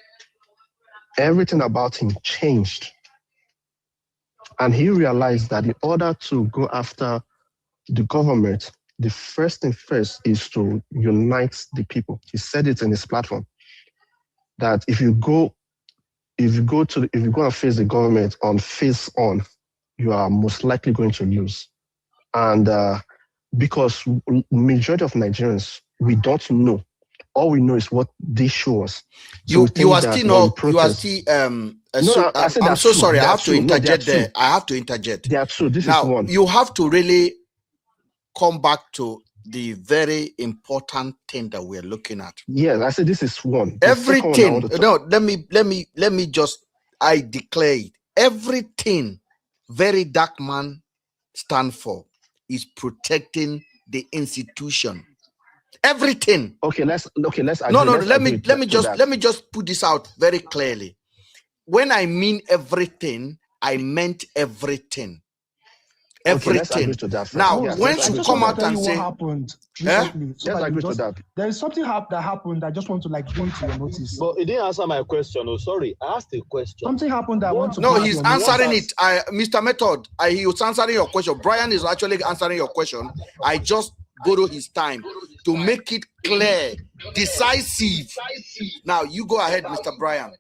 everything about him changed. And he realized that in order to go after the government, the first thing first is to unite the people. He said it in his platform that if you go and face the government on face on, you are most likely going to lose. And because majority of Nigerians, we don't know. All we know is what they show us. So you are still I'm so sorry. I have to interject there. I have to interject. They are true. This now, is one. You have to really come back to the very important thing that we're looking at. Yes, I said this is one. Everything. No, let me just, I declare it. Everything Verydarkman stand for is protecting the institution. Everything. Let's no, let me just put this out very clearly. When I mean everything, I meant everything. Everything. Now, when you come out and say, let's agree to that. There is something that happened. I just want to bring to your notice. But he didn't answer my question. Oh, sorry, I asked a question. Something happened that I want to. No, he's answering it. Mr. Method, he was answering your question. Brian is actually answering your question. I just borrow his time to make it clear, decisive. Now you go ahead, Mr. Brian.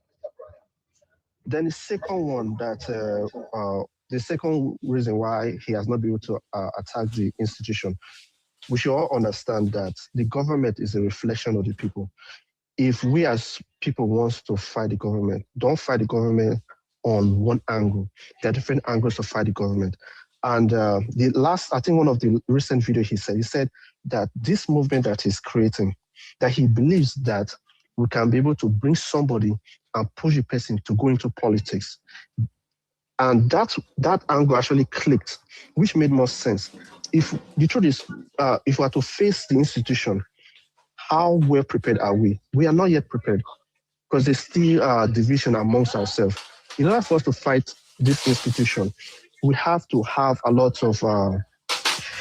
Then the second one the second reason why he has not been able to attack the institution, we should all understand that the government is a reflection of the people. If we as people want to fight the government, don't fight the government on one angle. There are different angles to fight the government. And I think one of the recent videos he said that this movement that he's creating, that he believes that we can be able to bring somebody and push a person to go into politics. And that angle actually clicked, which made more sense. If the truth is, if we are to face the institution, how well prepared are we? We are not yet prepared because there's still division amongst ourselves. In order for us to fight this institution, we have to have a lot of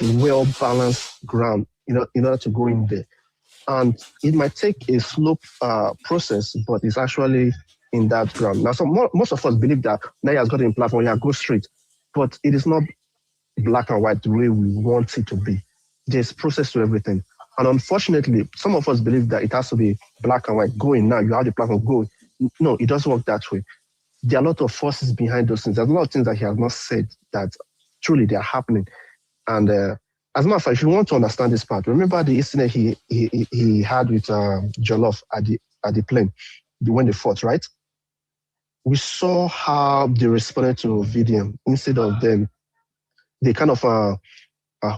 well-balanced ground in order to go in there. And it might take a slow process, but it's actually in that ground. Now, most of us believe that now he has got a platform, go straight. But it is not black and white the way we want it to be. There's process to everything. And unfortunately, some of us believe that it has to be black and white. Go in now, you have the platform, go. No, it doesn't work that way. There are a lot of forces behind those things. There's a lot of things that he has not said that truly they are happening. And as a matter of fact, if you want to understand this part, remember the incident he had with Jollof at the plane when they fought, right? We saw how they responded to VDM. Instead of them, they kind of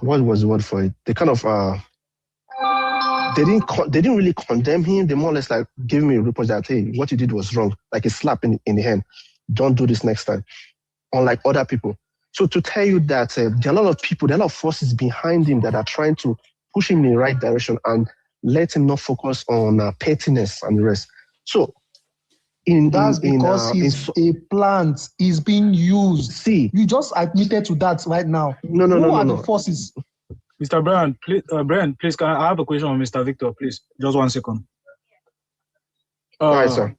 what was the word for it? They kind of they didn't really condemn him. They more or less like gave me a report that, hey, what you did was wrong, like a slap in the hand. Don't do this next time. Unlike other people. So to tell you that there are a lot of people, there are a lot of forces behind him that are trying to push him in the right direction and let him not focus on pettiness and the rest. So that's because he's a plant is being used. See, you just admitted to that right now. No. The forces? Mr. Brian, please, can I have a question on Mr. Victor, please? Just 1 second. Right, sir.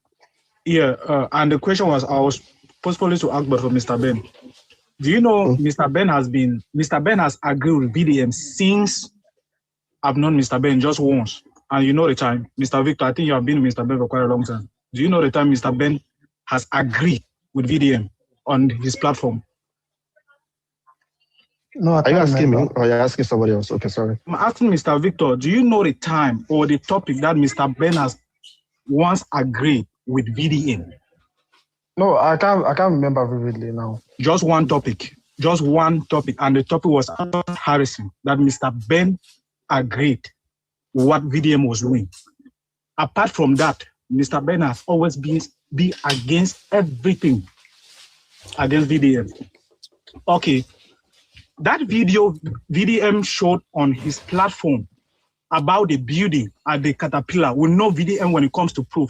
Yeah, and the question was, I was supposed to ask, but for Mr. Ben. Do you know Mr. Ben has agreed with VDM since I've known Mr. Ben just once, and you know the time. Mr. Victor, I think you have been with Mr. Ben for quite a long time. Do you know the time Mr. Ben has agreed with VDM on his platform? No, are you asking me or you're asking somebody else? Okay, sorry. I'm asking Mr. Victor, do you know the time or the topic that Mr. Ben has once agreed with VDM? No, I can't remember vividly now. Just one topic, and the topic was harassing, that Mr. Ben agreed what VDM was doing. Apart from that, Mr. Ben has always been against everything against VDM. Okay, that video VDM showed on his platform about the building at the Caterpillar, we know VDM when it comes to proof.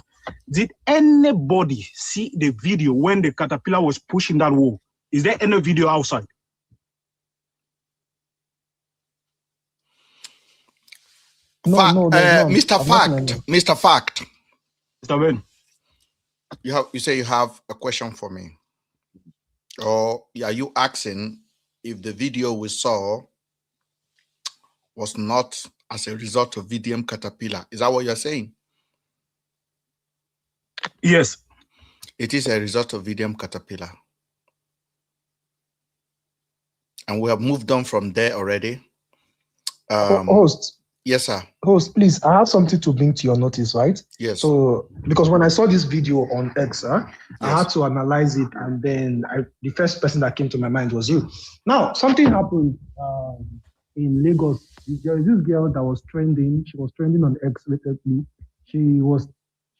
Did anybody see the video when the Caterpillar was pushing that wall? Is there any video outside? No, Mr. Fact. Mr. Ben. You say you have a question for me. Or are you asking if the video we saw was not as a result of VDM Caterpillar? Is that what you're saying? Yes. It is a result of VDM Caterpillar. And we have moved on from there already. Host. Yes, sir. Host, please, I have something to bring to your notice, right? Yes. So, because when I saw this video on X, I had to analyze it, and then the first person that came to my mind was you. Now, something happened in Lagos. There is this girl that was trending. She was trending on X lately. She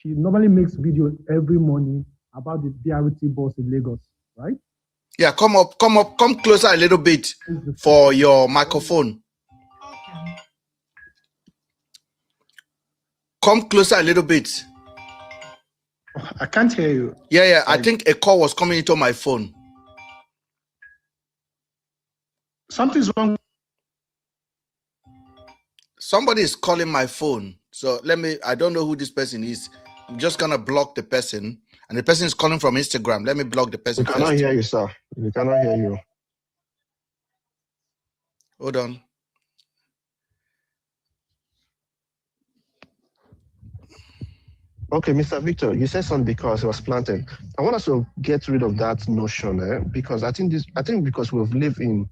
normally makes video every morning about the BRT bus in Lagos, right? Yeah, come closer a little bit for your microphone. Come closer a little bit. I can't hear you. Yeah. I think a call was coming into my phone. Something's wrong. Somebody is calling my phone. So I don't know who this person is. I'm just gonna block the person. And the person is calling from Instagram. Let me block the person. We cannot hear you, sir. We cannot hear you. Hold on. Okay, Mr. Victor, you said something because it was planted. I want us to get rid of that notion, because I think because we've lived in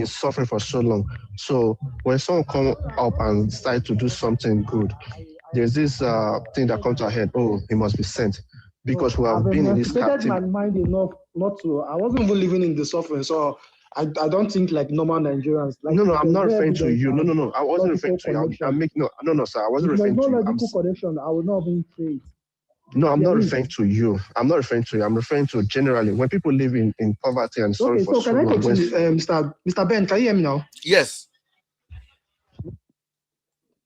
suffering for so long. So when someone come up and decide to do something good, there's this thing that comes to our head. Oh, he must be sent. Because we have been in this captivity. my mind enough not to. I wasn't even living in the suffering, so I don't think like normal Nigerians. Like, no, I'm not referring to you. No, I wasn't referring to you. I'm making no, sir. I wasn't referring to you. There's no logical connection. I would not even say it. No, I'm not referring to you. I'm not referring to you. I'm referring to generally when people live in poverty and suffering for so long. Okay, so can I continue, Mr. Ben? Can you hear me now? Yes. Okay,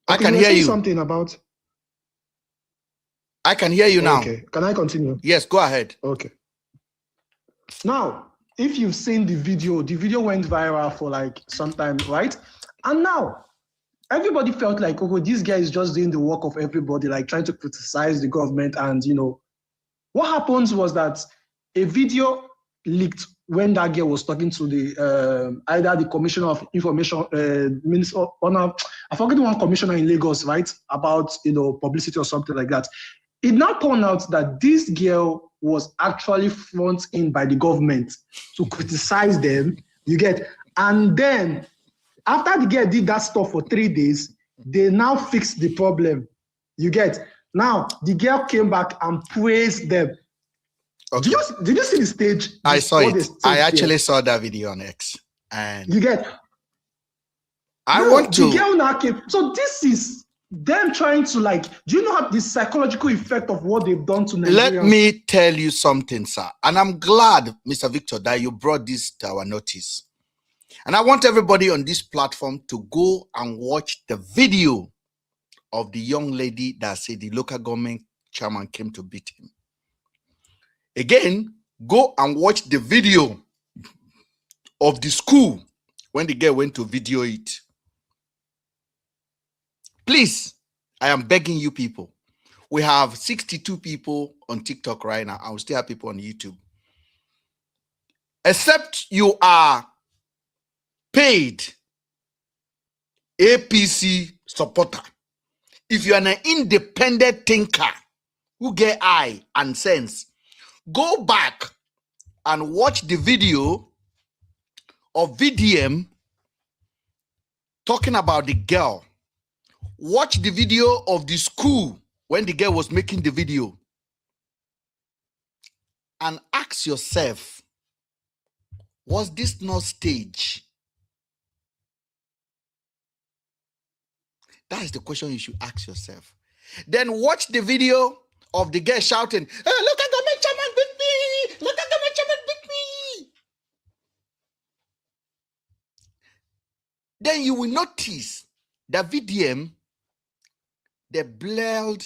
I can hear you. Something about. I can hear you now. Okay, can I continue? Yes, go ahead. Okay. Now, if you've seen the video went viral for like some time, right? And now, everybody felt like, oh, this guy is just doing the work of everybody, like trying to criticize the government. And, what happens was that a video leaked when that girl was talking to the either the Commissioner of Information, Minister, I forget one commissioner in Lagos, right? About, publicity or something like that. it now turned out that this girl was actually front in by the government to criticize them, you get, and then after the girl did that stuff for 3 days, they now fixed the problem, you get. Now, the girl came back and praised them. Okay. Did you see the stage? I saw it. I actually saw that video on X. And you get. The girl now came. So this is them trying to do you know how the psychological effect of what they've done to Nigerians? Let me tell you something, sir. And I'm glad, Mr. Victor, that you brought this to our notice. And I want everybody on this platform to go and watch the video of the young lady that said the local government chairman came to beat him. Again, go and watch the video of the school when the girl went to video it. Please, I am begging you people. We have 62 people on TikTok right now. I will still have people on YouTube. Except you are paid APC supporter. If you are an independent thinker who get eye and sense, go back and watch the video of VDM talking about the girl. Watch the video of the school when the girl was making the video. And ask yourself, was this not stage? That is the question you should ask yourself. Then watch the video of the girl shouting, hey, look at the chairman beat me! Look at the chairman beat me! Then you will notice that VDM, they blurred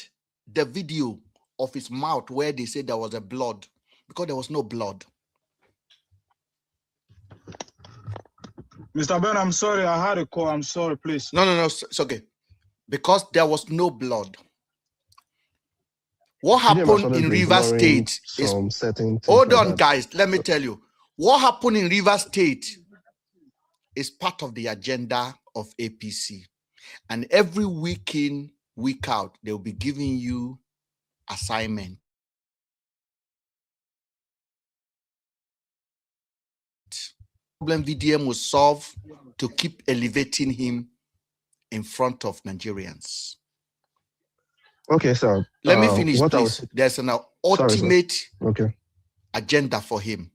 the video of his mouth where they said there was a blood, because there was no blood. Mr. Ben, I'm sorry, I had a call. I'm sorry, please. No, it's okay. Because there was no blood. What happened in Rivers State is... Hold on, guys. Let me tell you. What happened in Rivers State is part of the agenda of APC. And every week in, week out, they'll be giving you assignment. Problem VDM will solve to keep elevating him in front of Nigerians. Okay, sir. Let me finish, please. There's an ultimate agenda for him.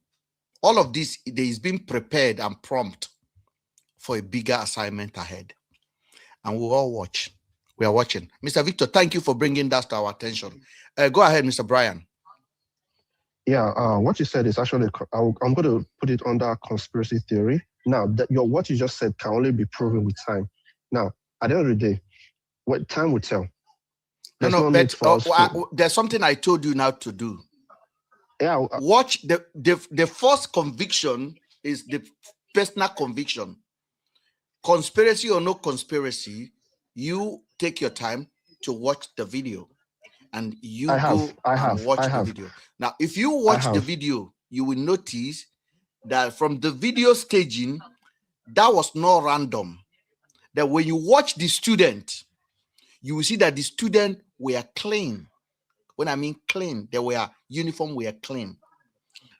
All of this, he's been prepared and prompt for a bigger assignment ahead. And we'll all watch. We are watching. Mr. Victor, thank you for bringing that to our attention. Go ahead, Mr. Brian. Yeah, what you said is actually, I'm going to put it under conspiracy theory. Now, what you just said can only be proven with time. Now, at the end of the day, what time will tell. There's something I told you now to do. Yeah. Watch the first conviction is the personal conviction. Conspiracy or no conspiracy, you take your time to watch the video. And you watch the video. Now, if you watch the video, you will notice that from the video staging, that was not random. That when you watch the student, you will see that the student were clean. When I mean clean, their uniform were clean.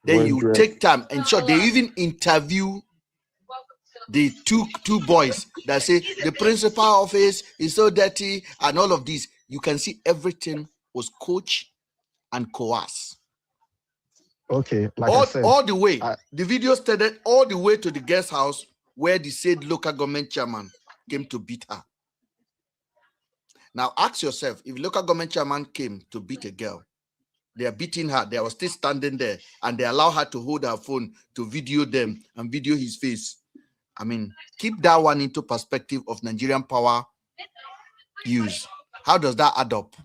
Then you take time, and so they even interview the two boys that say the principal office is so dirty and all of this. You can see everything was coached and coerced. Okay, like I said, all the way. The video started all the way to the guest house where the said local government chairman came to beat her. Now ask yourself, if local government chairman came to beat a girl, they are beating her, they were still standing there, and they allow her to hold her phone to video them and video his face. I mean, keep that one into perspective of Nigerian power use. How does that add up?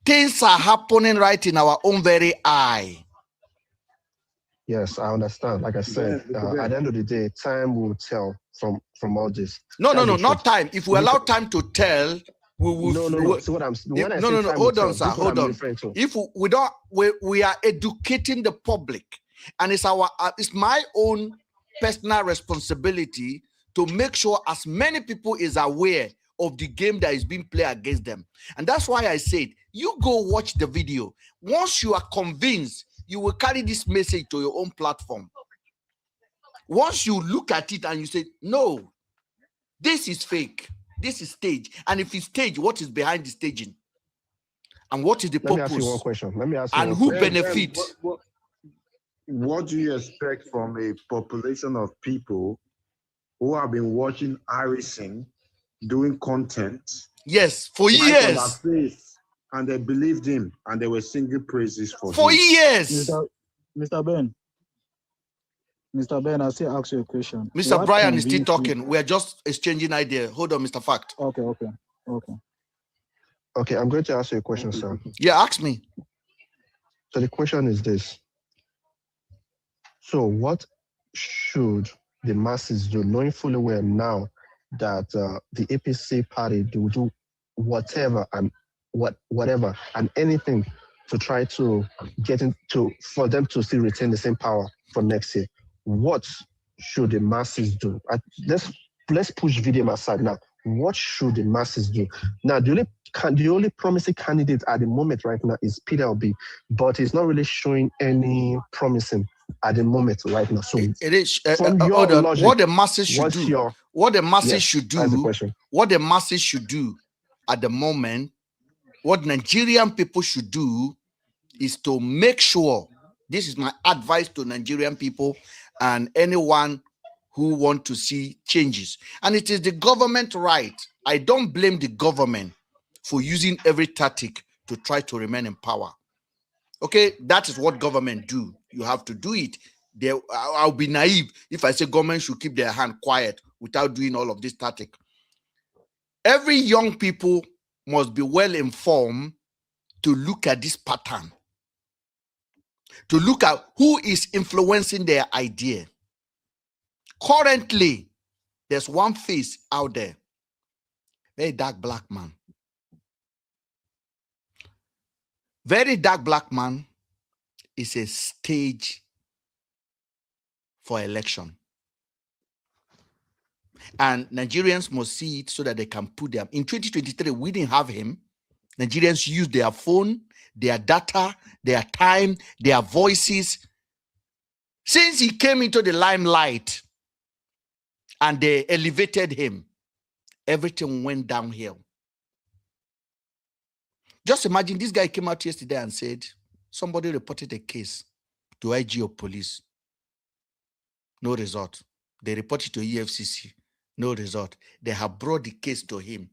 Things are happening right in our own very eye. Yes, I understand. Like I said, at the end of the day, time will tell from all this. No, not time. If we allow time to tell, we will. No. So what I'm saying, hold on, sir. Hold on. If we are educating the public, and it's my own personal responsibility to make sure as many people is aware of the game that is being played against them. And that's why I said You go watch the video. Once you are convinced, you will carry this message to your own platform. Once you look at it and you say, no, this is fake, this is stage. And if it's stage, what is behind the staging? And what is the purpose? Let me ask you one question. Let me ask you and one who question. benefits? What do you expect from a population of people who have been watching Harrison doing content? Yes, for right years. On their face, and they believed him, and they were singing praises for him. Years. Mr. Ben, I still ask you a question. Mr. What Brian is still convinced talking. you- We are just exchanging ideas. Hold on, Mr. Fact. Okay. Okay, I'm going to ask you a question, sir. Yeah, ask me. So the question is this. So what should the masses do, knowing fully well now that the APC party will do whatever and whatever and anything to try to get into, for them to still retain the same power for next year? What should the masses do? Let's push VDM aside now. What should the masses do? Now, the only promising candidate at the moment right now is Peter Obi, but he's not really showing any promising at the moment right now. So it is from your logic, what the masses should do. What the masses should do. That's the question. What the masses should do at the moment. What Nigerian people should do is to make sure. This is my advice to Nigerian people and anyone who want to see changes. And it is the government right. I don't blame the government for using every tactic to try to remain in power. Okay, that is what government do. You have to do it. I'll be naive if I say government should keep their hand quiet without doing all of this tactic. Every young people must be well informed to look at this pattern, to look at who is influencing their idea. Currently, there's one face out there, very dark black man. Very dark black man is a stage for election. And Nigerians must see it so that they can put them. In 2023, we didn't have him. Nigerians used their phone, their data, their time, their voices. Since he came into the limelight and they elevated him, everything went downhill. Just imagine this guy came out yesterday and said, somebody reported a case to IG of police. No result. They reported to EFCC. No result. They have brought the case to him.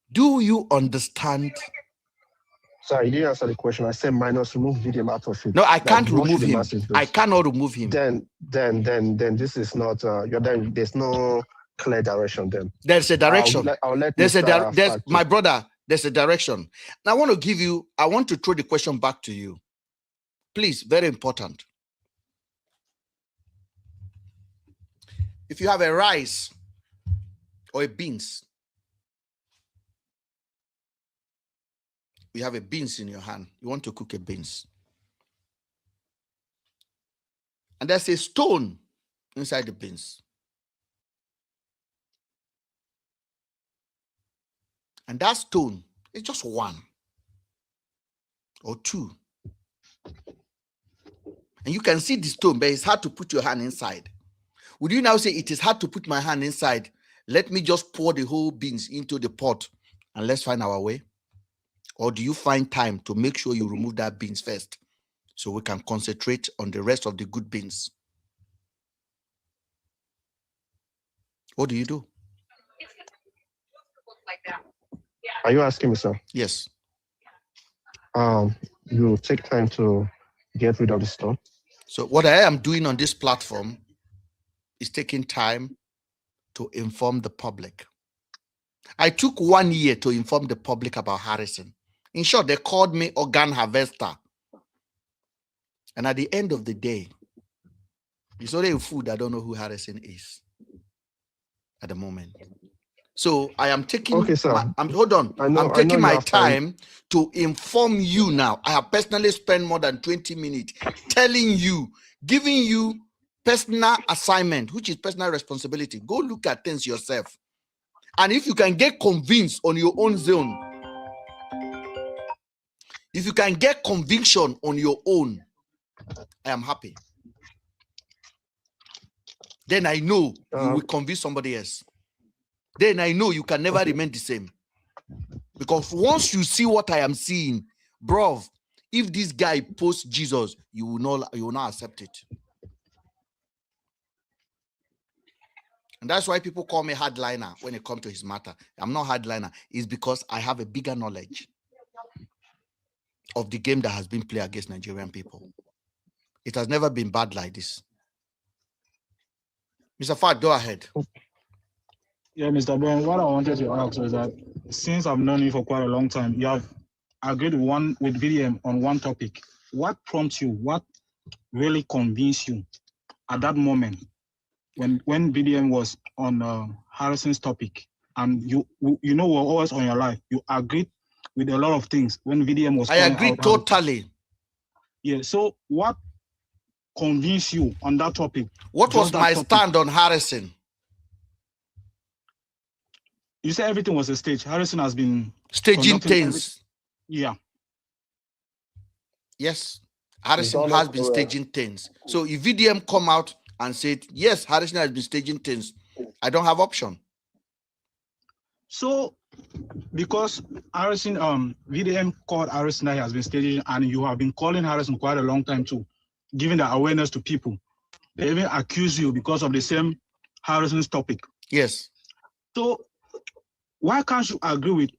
Do you understand? Sorry, you didn't answer the question. I said minus remove video out of it. No, I can't remove him. I cannot remove him. Then this is not. There's no clear direction. Then there's a direction. I'll let there's Mr. my brother. There's a direction. And I want to throw the question back to you. Please, very important. If you have a rice or a beans, you have a beans in your hand, you want to cook a beans. And there's a stone inside the beans. And that stone is just one or two. And you can see the stone, but it's hard to put your hand inside. Would you now say it is hard to put my hand inside? Let me just pour the whole beans into the pot and let's find our way? Or do you find time to make sure you remove that beans first so we can concentrate on the rest of the good beans? What do you do? Are you asking me, sir? Yes. You take time to get rid of the stone. So what I am doing on this platform is taking time to inform the public. I took 1 year to inform the public about Harrison. In short, they called me organ harvester. And at the end of the day, it's only a fool that don't know who Harrison is at the moment. So I am taking, hold on. I'm taking my time to inform you now. I have personally spent more than 20 minutes telling you, giving you personal assignment, which is personal responsibility. Go look at things yourself. And if you can get convinced on your own zone, if you can get conviction on your own, I am happy. Then I know you will convince somebody else. Then I know you can never remain the same. Because once you see what I am seeing, bro, if this guy posts Jesus, you will not accept it. And that's why people call me hardliner when it comes to his matter. I'm not hardliner. It's because I have a bigger knowledge of the game that has been played against Nigerian people. It has never been bad like this. Mr. Fad, go ahead. Yeah, Mr. Ben, what I wanted to ask was that since I've known you for quite a long time, you have agreed with VDM on one topic. What prompts you? What really convinced you at that moment when VDM was on Harrison's topic, and you know we're always on your life? You agreed with a lot of things when VDM was. I agree totally. Yeah. So what convinced you on that topic? What was my stand on Harrison? You said everything was a stage. Harrison has been staging things. Yeah. Yes. Harrison has been staging things. So if VDM come out and said, yes, Harrison has been staging things, I don't have option. So because Harrison, VDM called Harrison that he has been staging, and you have been calling Harrison quite a long time too, giving the awareness to people. They even accuse you because of the same Harrison's topic. Yes. So why can't you agree with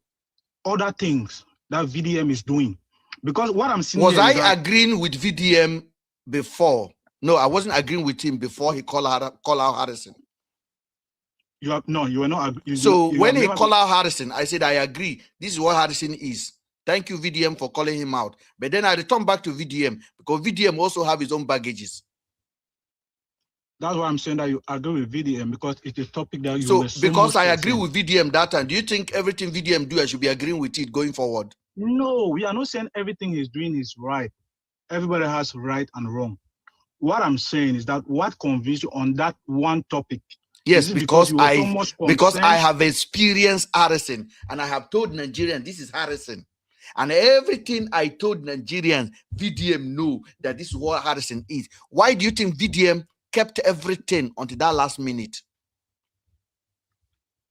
other things that VDM is doing? Because what I'm seeing was I agreeing with VDM before? No, I wasn't agreeing with him before he called out Harrison. You were not. So when he called out Harrison, I said I agree. This is what Harrison is. Thank you, VDM, for calling him out. But then I returned back to VDM because VDM also have his own baggages. That's why I'm saying that you agree with VDM, because it's a topic that you. So because I agree with VDM that time, do you think everything VDM do I should be agreeing with it going forward? No, we are not saying everything he's doing is right. Everybody has right and wrong. What I'm saying is that what convinced you on that one topic? Yes, because I have experienced Harrison, and I have told Nigerians this is Harrison. And everything I told Nigerians, VDM know that this is what Harrison is. Why do you think VDM kept everything until that last minute?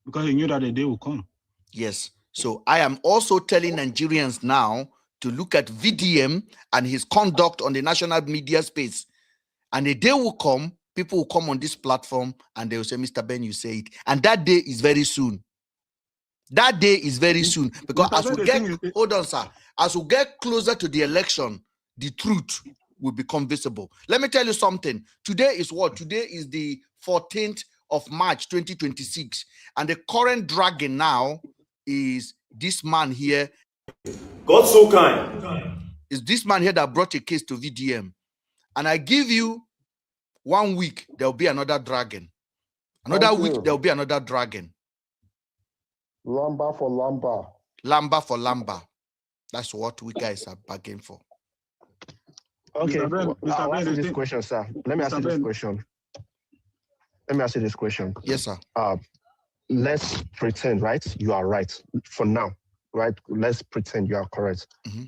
Because he knew that the day will come. Yes. So I am also telling Nigerians now to look at VDM and his conduct on the national media space. And the day will come, people will come on this platform and they will say, Mr. Ben, you say it. And that day is very soon. That day is very soon. Because as we get, hold on, sir, as we get closer to the election, the truth will become visible. Let me tell you something. Today is what? Today is the 14th of March, 2026. And the current dragon now is this man here. God so kind. Is this man here that brought a case to VDM. And I give you 1 week, there will be another dragon. Another week, there will be another dragon. Lamba for lamba. Lamba for lamba. That's what we guys are bargaining for. Okay, I'll ask you this question, sir. Let me ask you this question. Yes, sir. Let's pretend, right? You are right for now, right? Let's pretend you are correct. Mm-hmm.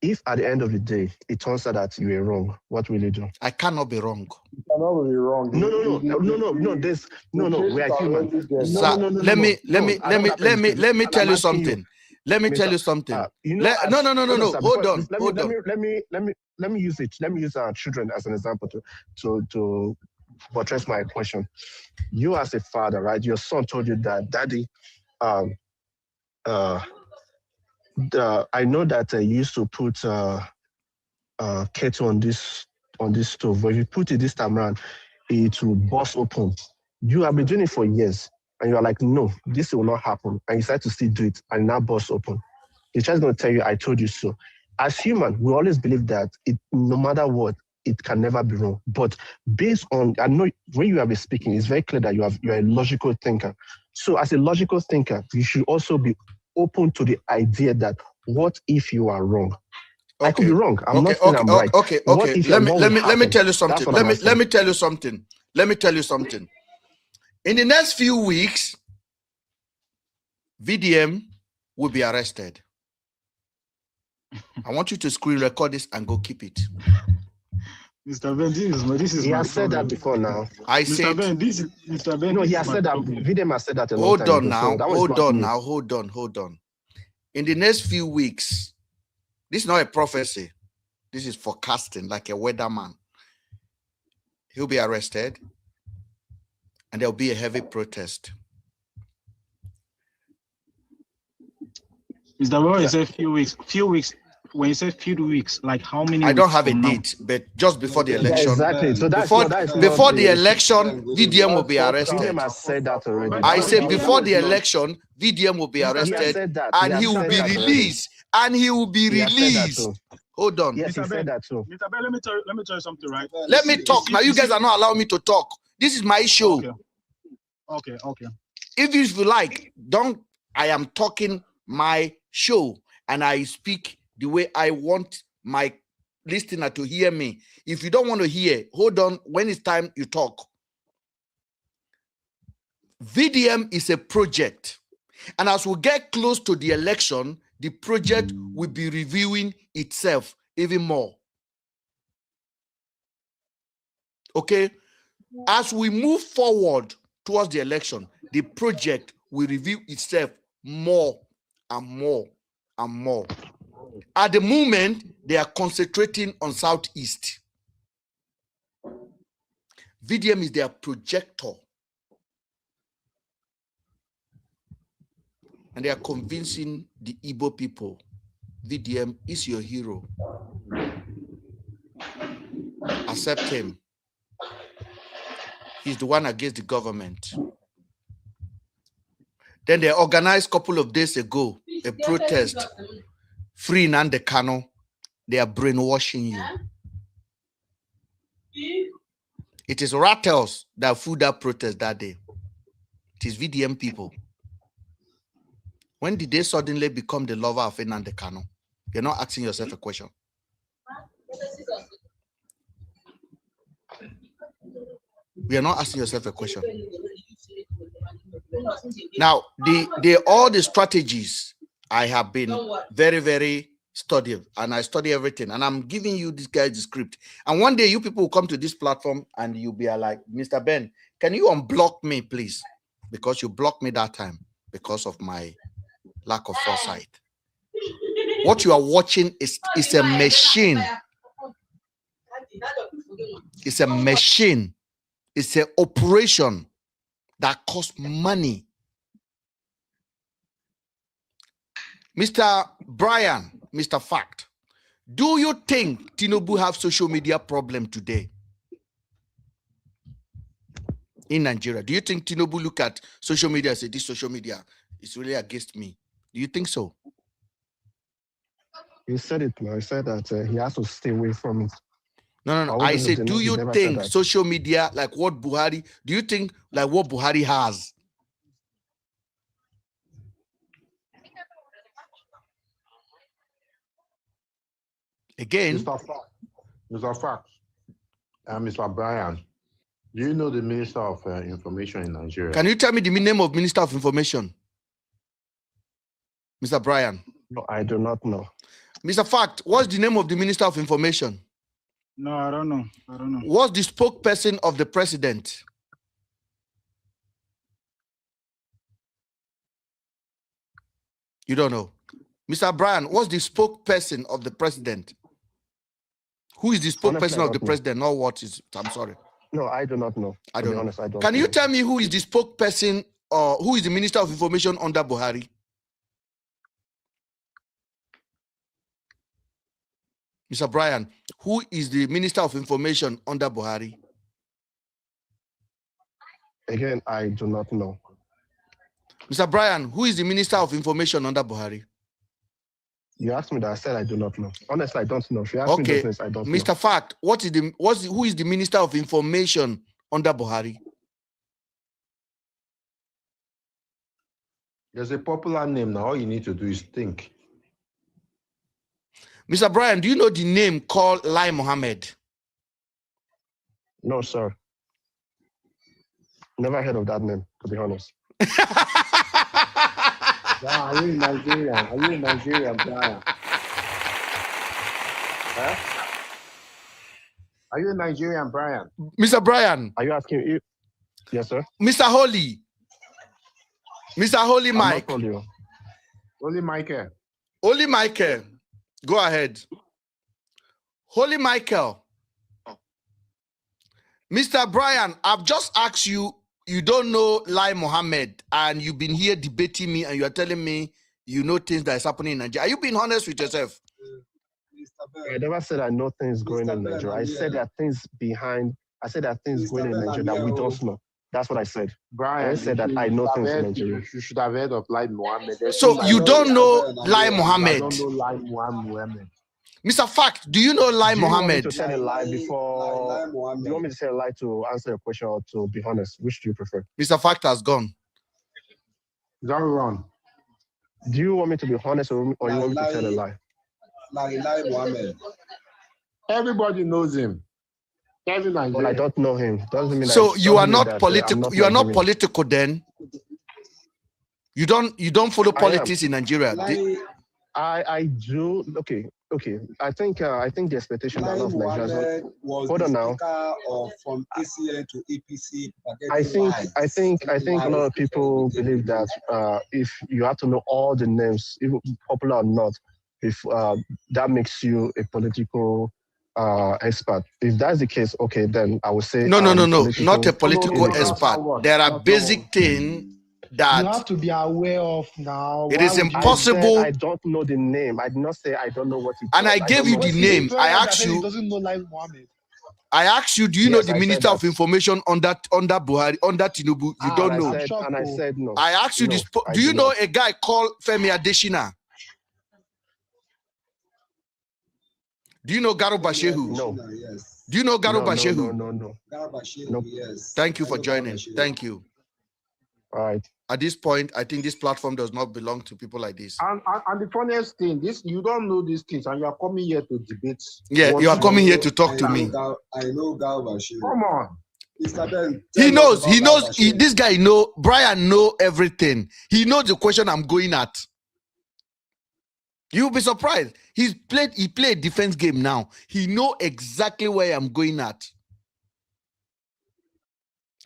If at the end of the day, it turns out that you were wrong, what will you do? I cannot be wrong. You cannot be wrong. No. We are human. Let me tell you something. Let me tell you something. No. Hold on. Let me use it. Let me use our children as an example to buttress my question. You as a father, right? Your son told you that, Daddy, I know that you used to put kettle on this stove. But if you put it this time around, it will burst open. You have been doing it for years, and you are like, no, this will not happen. And you decide to still do it, and now burst open. The child is going to tell you, I told you so. As human, we always believe that no matter what, it can never be wrong. But based on, I know when you have been speaking, it's very clear that you're a logical thinker. So as a logical thinker, you should also be open to the idea that what if you are wrong? I could be wrong. I'm not saying I'm right. Okay. What if Let me happen? tell you something. That's what I'm asking. Let me tell you something. Let me tell you something. In the next few weeks, VDM will be arrested. I want you to screen record this and go keep it. Mr. Ben, this is he my has said problem. that before now. I Mr. said, Ben, Mr. Ben, No, this he is has my said that. problem. VDM has said that a long hold time on ago. now, So that was hold not on news. now, hold on. In the next few weeks, this is not a prophecy. This is forecasting, like a weatherman. He'll be arrested, and there'll be a heavy protest. Mr. Ben, you said few weeks. When you say few weeks, like how many I weeks don't have a from now? date, but just before the Yeah, election. exactly. So that's before not the election, VDM will be arrested. VDM has said that already. I said before the election, VDM will be He has arrested, said that. and he will be released. And he will be He has said that released. too. Hold on. Yes, he said that too. Mr. Ben, let me tell you something, right? Let me talk. Now you guys are not allowing me to talk. This is my show. Okay. If you like, I am talking my show, and I speak the way I want my listener to hear me. If you don't want to hear, hold on. When it's time, you talk. VDM is a project, and as we get close to the election, the project will be reviewing itself even more. Okay? As we move forward towards the election, the project will review itself more and more and more. At the moment, they are concentrating on Southeast. VDM is their projector. And they are convincing the Igbo people, VDM is your hero. Accept him. He's the one against the government. Then they organized a couple of days ago a protest, free Nnamdi Kanu. They are brainwashing you. It is Rattels that fooled that protest that day. It is VDM people. When did they suddenly become the lover of Nnamdi Kanu? You're not asking yourself a question. We are not asking yourself a question. Now, all the strategies I have been very, very studied, and I study everything, and I'm giving you this guy the script. And one day you people will come to this platform and you'll be like, Mr. Ben, can you unblock me, please? Because you blocked me that time because of my lack of foresight. What you are watching is a machine. It's a machine. It's an operation that costs money. Mr. Brian, Mr. Fact, do you think Tinubu have social media problem today in Nigeria? Do you think Tinubu look at social media and say, this social media is really against me? Do you think so? He said it now. He said that he has to stay away from it. No. I said, do you think social media, like what Buhari, do you think like what Buhari has? Again, Mr. Fact, Mr. Brian, do you know the Minister of Information in Nigeria? Can you tell me the name of Minister of Information? Mr. Brian. No, I do not know. Mr. Fact, what's the name of the Minister of Information? No, I don't know. What's the spokesperson of the president? You don't know. Mr. Brian, what's the spokesperson of the president? Who is the spokesperson of the president? Not what is, I'm sorry. No, I do not know. I don't know. Honest, I don't Can know. you tell me who is the spokesperson or who is the Minister of Information under Buhari? Mr. Brian, who is the Minister of Information under Buhari? Again, I do not know. Mr. Brian, who is the Minister of Information under Buhari? You asked me that, I said I do not know. Honestly, I don't know. If you ask me Okay, those things, I don't know. Mr. Fact, who is the Minister of Information under Buhari? There's a popular name now. All you need to do is think. Mr. Brian, do you know the name called Lai Mohammed? No, sir. Never heard of that name, to be honest. Are you in Nigeria? Are you in Nigeria, Brian? Huh? Are you in Nigerian, Brian? Mr. Brian. Are you asking if? Yes, sir. Mr. Holy. Mr. Holy Mike. Holy Michael. Holy Michael. Go ahead. Holy Michael. Mr. Brian, I've just asked you, you don't know Lai Mohammed, and you've been here debating me, and you are telling me you know things that is happening in Nigeria. Are you being honest with yourself? I never said I know things going on in Nigeria. I said there are things behind. I said there are things going on in Nigeria that we don't know. That's what I said. Brian, I said that I know things in Nigeria. You should have heard of Lai Mohammed. So you don't know Lai Mohammed? I don't know Lai Mohammed. Mr. Fact, do you know Lai Mohammed? Do you want me to tell a lie before? Do you want me to say a lie to answer your question or to be honest? Which do you prefer? Mr. Fact has gone. Don't run. Do you want me to be honest or you want me to tell a lie? Lai Mohammed. Everybody knows him. But I don't know him. Doesn't mean so you are not political. You are not political then. You don't follow politics in Nigeria. I do. Okay. I think the expectation that of Nigerians. Hold on now. From ACN to APC. I think a lot of people believe that if you have to know all the names, even popular or not, if that makes you a political expert. If that's the case, okay, then I would say no, not a political expert. There are basic things that you have to be aware of now. It is impossible. I don't know the name. I did not say I don't know what it. And I gave you the name. I asked you. Doesn't know Lai Mohammed. I asked you, do you know the Minister of Information under Buhari, under Tinubu? You don't know. And I said no. I asked you this. Do you know a guy called Femi Adesina? Do you know Garuba Shehu? No. Do you know Garuba Shehu? No. Garuba Shehu, yes. Thank you for joining. Thank you. All right. At this point, I think this platform does not belong to people like this. And the funniest thing, you don't know these things, and you are coming here to debate. Yeah, you are coming here to talk to me. I know Garuba Shehu. Come on. Mr. Ben, he knows. This guy know. Brian know everything. He knows the question I'm going at. You'll be surprised. He played defense game now. He know exactly where I'm going at.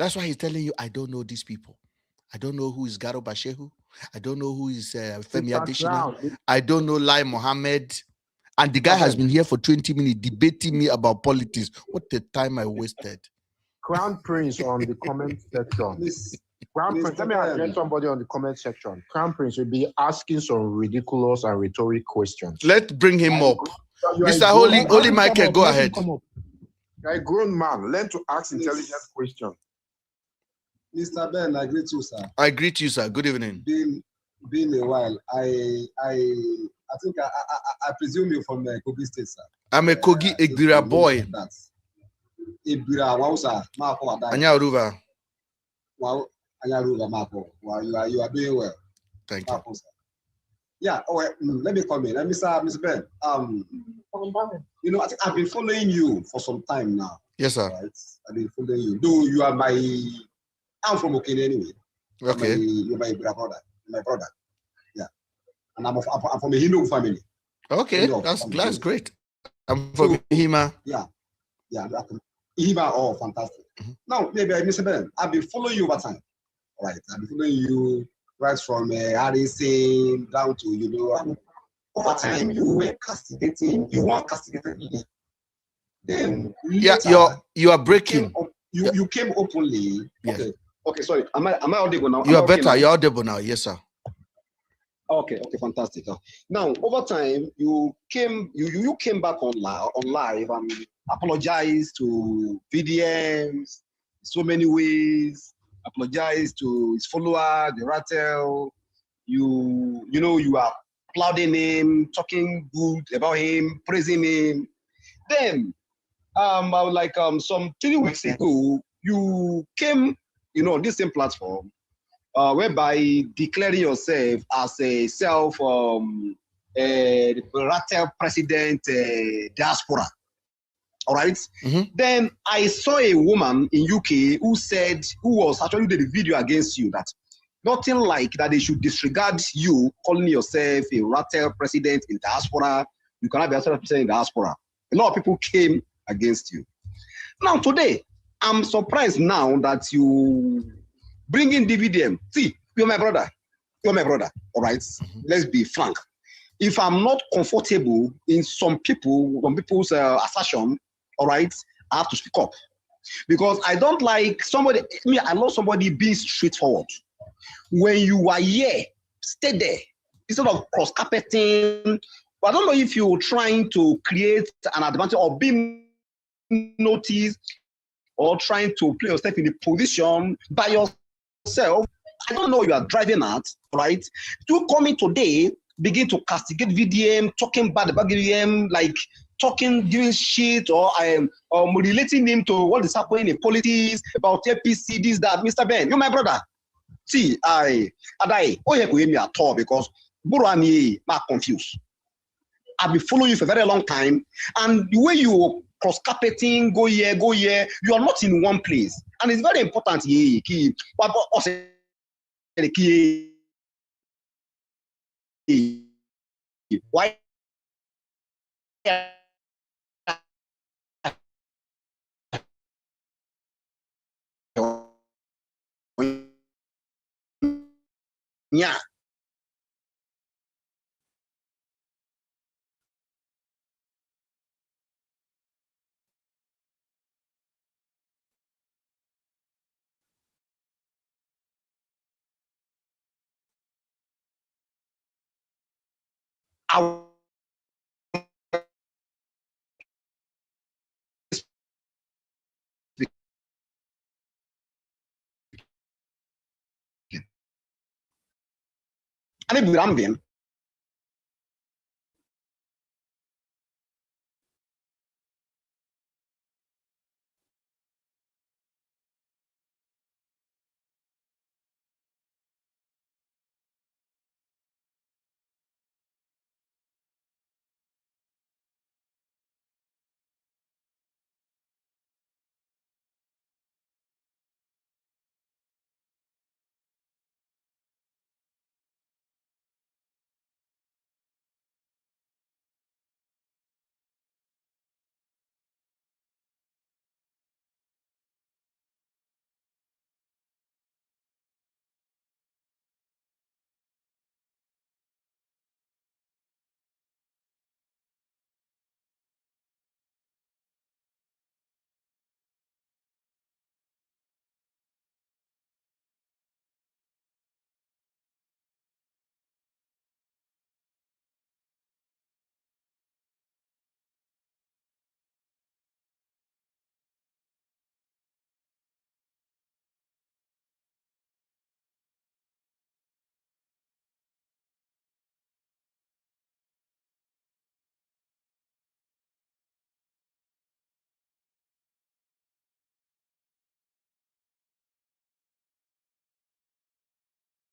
That's why he's telling you, I don't know these people. I don't know who is Garuba Shehu. I don't know who is Femi Adesina. I don't know Lai Mohammed. And the guy has been here for 20 minutes debating me about politics. What the time I wasted. Crown Prince on the comment section. Crown Prince, let me address somebody on the comment section. Crown Prince will be asking some ridiculous and rhetoric questions. Let's bring him up. Mr. Holy Michael, go ahead. You're a grown man. Learn to ask intelligent questions. Mr. Ben, I greet you, sir. I greet you, sir. Good evening. Been a while. I think I presume you're from Kogi State, sir. I'm a Kogi Egbira boy. Egbira, wow, sir. Anyaruva. Wow, Anyaruva, Marco. Wow, you are doing well. Thank you. Marco, sir. Yeah. Oh, let me come in. Mr. Ben. I think I've been following you for some time now. Yes, sir. Right? I've been following you. Though you are I'm from Okene anyway. Okay. You're my brother. My brother. Yeah. And I'm from a Hindu family. Okay, that's great. I'm from Hima. Yeah. Hima, oh, fantastic. Now, maybe Mr. Ben, I've been following you over time. Right. I've been following you right from Harrison down to, over time you were castigating. You weren't castigating me. Then you are breaking. You came openly. Yes. Okay, sorry. Am I audible now? You are better. Now? You're audible now. Yes, sir. Okay, fantastic. Now, over time, you came back on live and apologized to VDMs so many ways. Apologized to his follower, the Rattels. You are applauding him, talking good about him, praising him. Then, some 3 weeks ago, you came, on this same platform, whereby declaring yourself as a the Rattels president diaspora. All right. Then I saw a woman in UK who was actually did a video against you that nothing like that they should disregard you calling yourself a Rattels president in diaspora. You cannot be a president in diaspora. A lot of people came against you. Now today, I'm surprised now that you bring in DVDM. See, you're my brother. You're my brother. All right. Let's be frank. If I'm not comfortable in some people's assertion, all right, I have to speak up because I don't like somebody. I love somebody being straightforward. When you are here, stay there instead of cross carpeting. But I don't know if you're trying to create an advantage or being noticed or trying to play yourself in a position by yourself. I don't know you are driving at, right? You come in today, begin to castigate VDM, talking bad about VDM, like talking, giving shit, or relating him to what is happening in politics, about APC, this, that. Mr. Ben, you're my brother. See, oh, you hear me at all because I'm confused. I've been following you for a very long time, and the way you cross carpeting, go here, you are not in one place, and it's very important. Why? Yeah. I